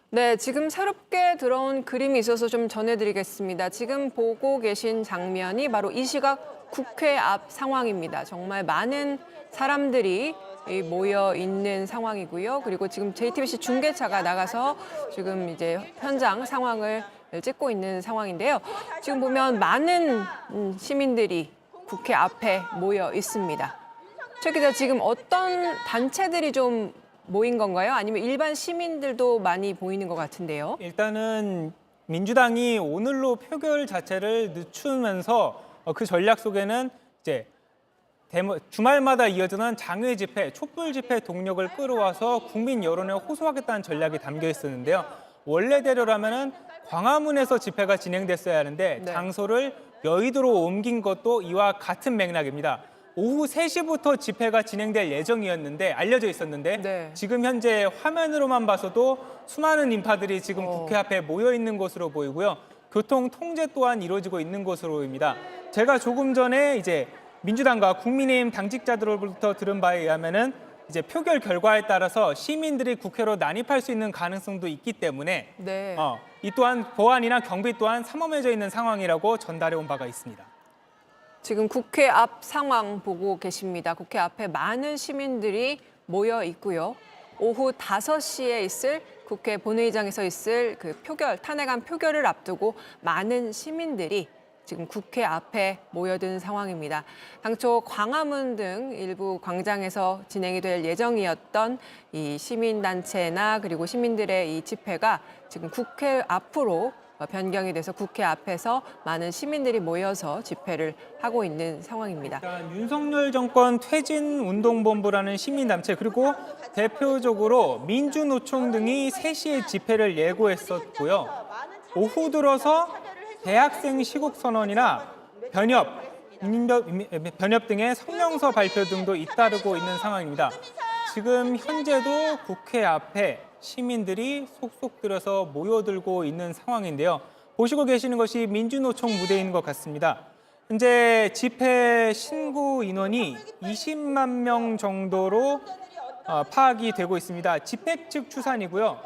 네, 지금 새롭게 들어온 그림이 있어서 좀 전해드리겠습니다. 지금 보고 계신 장면이 바로 이 시각 국회 앞 상황입니다. 정말 많은 사람들이 모여 있는 상황이고요. 그리고 지금 JTBC 중계차가 나가서 지금 이제 현장 상황을 찍고 있는 상황인데요. 지금 보면 많은 시민들이 국회 앞에 모여 있습니다. 최 기자, 지금 어떤 단체들이 좀 모인 건가요? 아니면 일반 시민들도 많이 보이는 것 같은데요. 일단은 민주당이 오늘로 표결 자체를 늦추면서 그 전략 속에는 이제 주말마다 이어지는 장외 집회, 촛불 집회 동력을 끌어와서 국민 여론에 호소하겠다는 전략이 담겨 있었는데요. 원래대로라면은 광화문에서 집회가 진행됐어야 하는데 장소를 여의도로 옮긴 것도 이와 같은 맥락입니다. 오후 3시부터 집회가 진행될 예정이었는데 알려져 있었는데 지금 현재 화면으로만 봐서도 수많은 인파들이 지금 국회 앞에 모여 있는 것으로 보이고요. 교통 통제 또한 이루어지고 있는 것으로 보입니다. 제가 조금 전에 이제 민주당과 국민의힘 당직자들로부터 들은 바에 의하면은 이제 표결 결과에 따라서 시민들이 국회로 난입할 수 있는 가능성도 있기 때문에 이 또한 보안이나 경비 또한 삼엄해져 있는 상황이라고 전달해 온 바가 있습니다. 지금 국회 앞 상황 보고 계십니다. 국회 앞에 많은 시민들이 모여 있고요. 오후 5시에 있을 국회 본회의장에서 있을 그 탄핵안 표결을 앞두고 많은 시민들이 지금 국회 앞에 모여든 상황입니다. 당초 광화문 등 일부 광장에서 진행이 될 예정이었던 이 시민단체나 그리고 시민들의 이 집회가 지금 국회 앞으로 변경이 돼서 국회 앞에서 많은 시민들이 모여서 집회를 하고 있는 상황입니다. 일단 윤석열 정권 퇴진운동본부라는 시민단체 그리고 대표적으로 민주노총 등이 3시에 집회를 예고했었고요. 오후 들어서 대학생 시국선언이나 변협 등의 성명서 발표 등도 잇따르고 있는 상황입니다. 지금 현재도 국회 앞에 시민들이 속속 들여서 모여들고 있는 상황인데요. 보시고 계시는 것이 민주노총 무대인 것 같습니다. 현재 집회 신고 인원이 20만 명 정도로 파악이 되고 있습니다. 집회 측 추산이고요.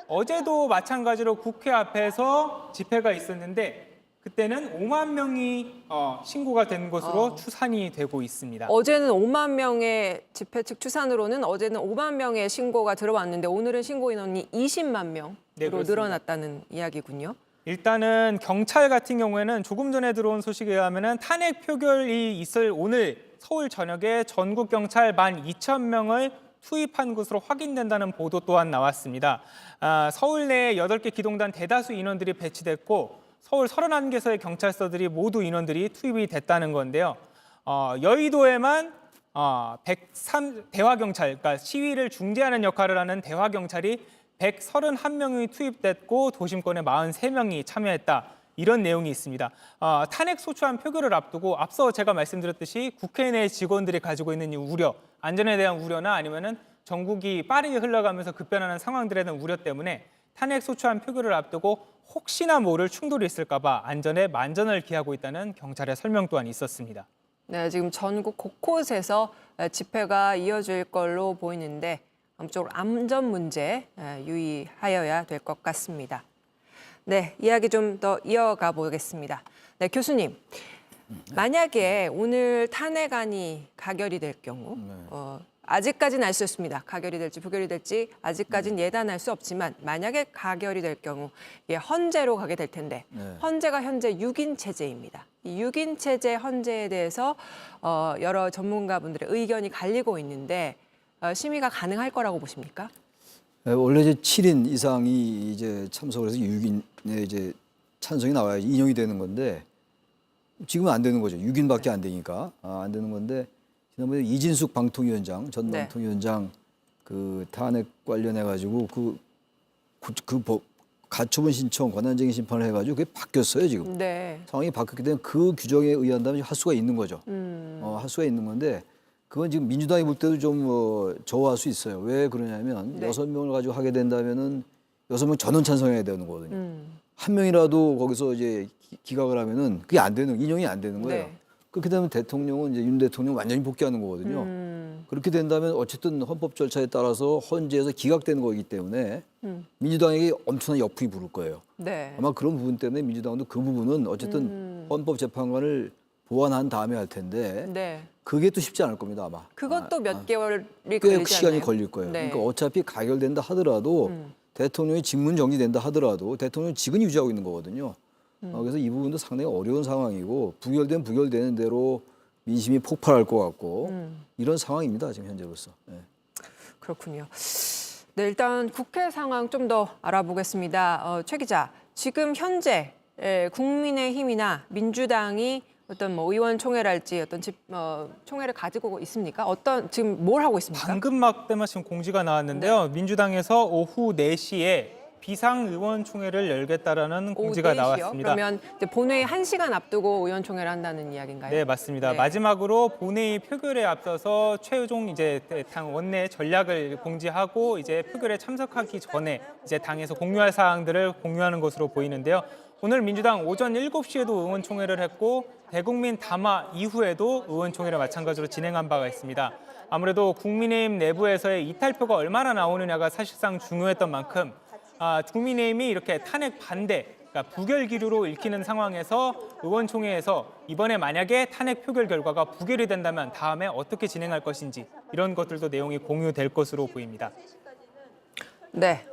어제도 마찬가지로 국회 앞에서 집회가 있었는데 그때는 5만 명이 신고가 된 것으로 추산이 되고 있습니다. 어제는 5만 명의 집회 측 추산으로는 어제는 5만 명의 신고가 들어왔는데 오늘은 신고 인원이 20만 명으로 네, 그렇습니다. 늘어났다는 이야기군요. 일단은 경찰 같은 경우에는 조금 전에 들어온 소식에 의하면 탄핵 표결이 있을 오늘 서울 전역에 전국 경찰 12,000명을 투입한 것으로 확인된다는 보도 또한 나왔습니다. 서울 내 8개 기동단 대다수 인원들이 배치됐고 서울 31개소의 경찰서들이 모두 인원들이 투입이 됐다는 건데요. 여의도에만 대화경찰, 그러니까 시위를 중재하는 역할을 하는 대화경찰이 131명이 투입됐고 도심권에 43명이 참여했다. 이런 내용이 있습니다. 탄핵 소추안 표결을 앞두고 앞서 제가 말씀드렸듯이 국회 내 직원들이 가지고 있는 이 우려, 안전에 대한 우려나 아니면은 전국이 빠르게 흘러가면서 급변하는 상황들에 대한 우려 때문에 탄핵 소추안 표결을 앞두고 혹시나 모를 충돌이 있을까 봐 안전에 만전을 기하고 있다는 경찰의 설명 또한 있었습니다. 네, 지금 전국 곳곳에서 집회가 이어질 걸로 보이는데 아무쪼록 안전 문제 유의하여야 될 것 같습니다. 네, 이야기 좀 더 이어가 보겠습니다. 네, 교수님. 만약에 오늘 탄핵안이 가결이 될 경우 아직까지는 알 수 없습니다. 가결이 될지 부결이 될지 아직까지는 예단할 수 없지만 만약에 가결이 될 경우 헌재로 가게 될 텐데 헌재가 현재 6인 체제입니다. 이 6인 체제 헌재에 대해서 여러 전문가분들의 의견이 갈리고 있는데 심의가 가능할 거라고 보십니까? 원래 이제 7인 이상이 이제 참석을 해서 6인의 이제 찬성이 나와야 인용이 되는 건데 지금은 안 되는 거죠. 6인밖에 안 되니까 안 되는 건데 지난번에 이진숙 방통위원장 전 방통위원장 그 탄핵 관련해 가지고 그 가처분 신청 권한쟁의 심판을 해가지고 그게 바뀌었어요 지금. 네. 상황이 바뀌었기 때문에 그 규정에 의한다면 할 수가 있는 거죠. 할 수가 있는 건데 그건 지금 민주당이 볼 때도 좀 저하할 수 있어요. 왜 그러냐면 6명을 가지고 하게 된다면은 6명 전원 찬성해야 되는 거거든요. 한 명이라도 거기서 이제 기각을 하면은 그게 안 되는 인용이 안 되는 거예요. 네. 그렇게 되면 대통령은 이제 윤 대통령 완전히 복귀하는 거거든요. 그렇게 된다면 어쨌든 헌법 절차에 따라서 헌재에서 기각되는 거기 때문에 민주당에게 엄청난 역풍이 불을 거예요. 네. 아마 그런 부분 때문에 민주당도 그 부분은 어쨌든 헌법재판관을 보완한 다음에 할 텐데 네. 그게 또 쉽지 않을 겁니다 아마. 그것도 몇 개월이 꽤 걸리지 시간이 않나요? 걸릴 거예요. 네. 그러니까 어차피 가결된다 하더라도 대통령이 직문 정지된다 하더라도 대통령은 직은 유지하고 있는 거거든요. 그래서 이 부분도 상당히 어려운 상황이고 부결되는 대로 민심이 폭발할 것 같고 이런 상황입니다 지금 현재로서. 네. 그렇군요. 네, 일단 국회 상황 좀 더 알아보겠습니다. 최 기자, 지금 현재 국민의힘이나 민주당이 어떤 뭐 의원 총회랄지 어떤 총회를 가지고 있습니까? 지금 뭘 하고 있습니까? 방금 막 때마침 공지가 나왔는데요. 민주당에서 오후 4시에 비상의원총회를 열겠다라는 공지가 4시요? 나왔습니다. 그러면 이제 본회의 1시간 앞두고 의원총회를 한다는 이야기인가요? 네, 맞습니다. 네. 마지막으로 본회의 표결에 앞서서 최종 이제 당 원내 전략을 공지하고 이제 표결에 참석하기 전에 이제 당에서 공유할 사항들을 공유하는 것으로 보이는데요. 오늘 민주당 오전 7시에도 의원총회를 했고 대국민 담화 이후에도 의원총회를 마찬가지로 진행한 바가 있습니다. 아무래도 국민의힘 내부에서의 이탈표가 얼마나 나오느냐가 사실상 중요했던 만큼 국민의힘이 이렇게 탄핵 반대, 그러니까 부결 기류로 읽히는 상황에서 의원총회에서 이번에 만약에 탄핵 표결 결과가 부결이 된다면 다음에 어떻게 진행할 것인지 이런 것들도 내용이 공유될 것으로 보입니다. 네.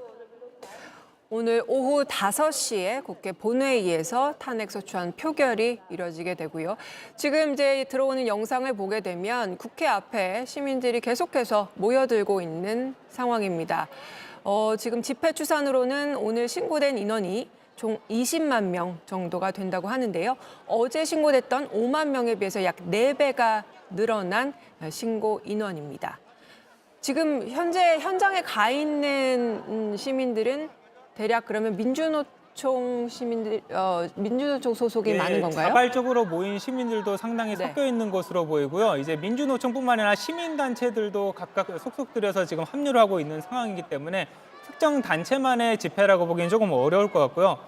오늘 오후 5시에 국회 본회의에서 탄핵소추안 표결이 이뤄지게 되고요. 지금 이제 들어오는 영상을 보게 되면 국회 앞에 시민들이 계속해서 모여들고 있는 상황입니다. 지금 집회 추산으로는 오늘 신고된 인원이 총 20만 명 정도가 된다고 하는데요. 어제 신고됐던 5만 명에 비해서 약 4배가 늘어난 신고 인원입니다. 지금 현재 현장에 가 있는 시민들은 대략 그러면 민주노총 소속이 많은 건가요? 자발적으로 모인 시민들도 상당히 섞여 있는 것으로 보이고요. 이제 민주노총뿐만 아니라 시민단체들도 각각 속속들여서 지금 합류를 하고 있는 상황이기 때문에 특정 단체만의 집회라고 보기엔 조금 어려울 것 같고요.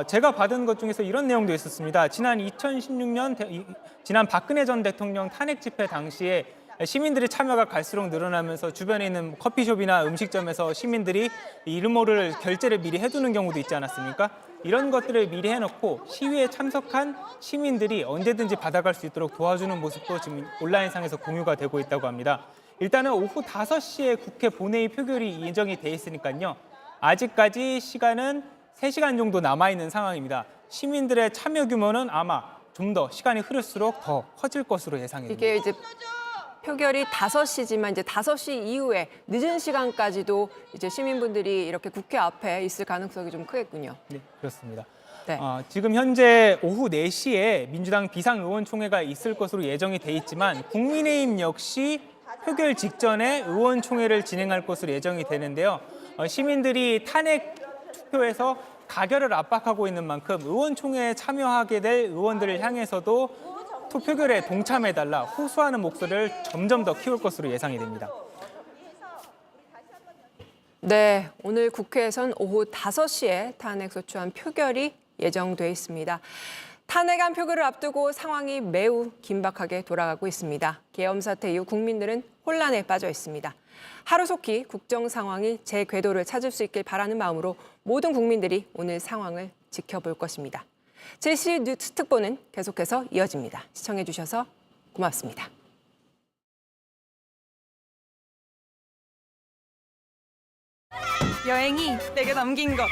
제가 받은 것 중에서 이런 내용도 있었습니다. 지난 2016년 지난 박근혜 전 대통령 탄핵 집회 당시에 시민들의 참여가 갈수록 늘어나면서 주변에 있는 커피숍이나 음식점에서 시민들이 이름 모를 결제를 미리 해두는 경우도 있지 않았습니까? 이런 것들을 미리 해놓고 시위에 참석한 시민들이 언제든지 받아갈 수 있도록 도와주는 모습도 지금 온라인상에서 공유가 되고 있다고 합니다. 일단은 오후 5시에 국회 본회의 표결이 예정이 돼 있으니까요. 아직까지 시간은 3시간 정도 남아있는 상황입니다. 시민들의 참여 규모는 아마 좀 더 시간이 흐를수록 더 커질 것으로 예상이 됩니다. 이게 이제 표결이 5시지만 이제 5시 이후에 늦은 시간까지도 이제 시민분들이 이렇게 국회 앞에 있을 가능성이 좀 크겠군요. 네, 그렇습니다. 네. 지금 현재 오후 4시에 민주당 비상의원총회가 있을 것으로 예정이 돼 있지만 국민의힘 역시 표결 직전에 의원총회를 진행할 것으로 예정이 되는데요. 시민들이 탄핵 투표에서 가결을 압박하고 있는 만큼 의원총회에 참여하게 될 의원들을 향해서도 표결에 동참해달라 호소하는 목소리를 점점 더 키울 것으로 예상이 됩니다. 네, 오늘 국회에선 오후 5시에 탄핵소추안 표결이 예정돼 있습니다. 탄핵안 표결을 앞두고 상황이 매우 긴박하게 돌아가고 있습니다. 계엄 사태 이후 국민들은 혼란에 빠져 있습니다. 하루속히 국정 상황이 제 궤도를 찾을 수 있길 바라는 마음으로 모든 국민들이 오늘 상황을 지켜볼 것입니다. JC 뉴스 특보는 계속해서 이어집니다. 시청해 주셔서 고맙습니다. 여행이 내게 남긴 것.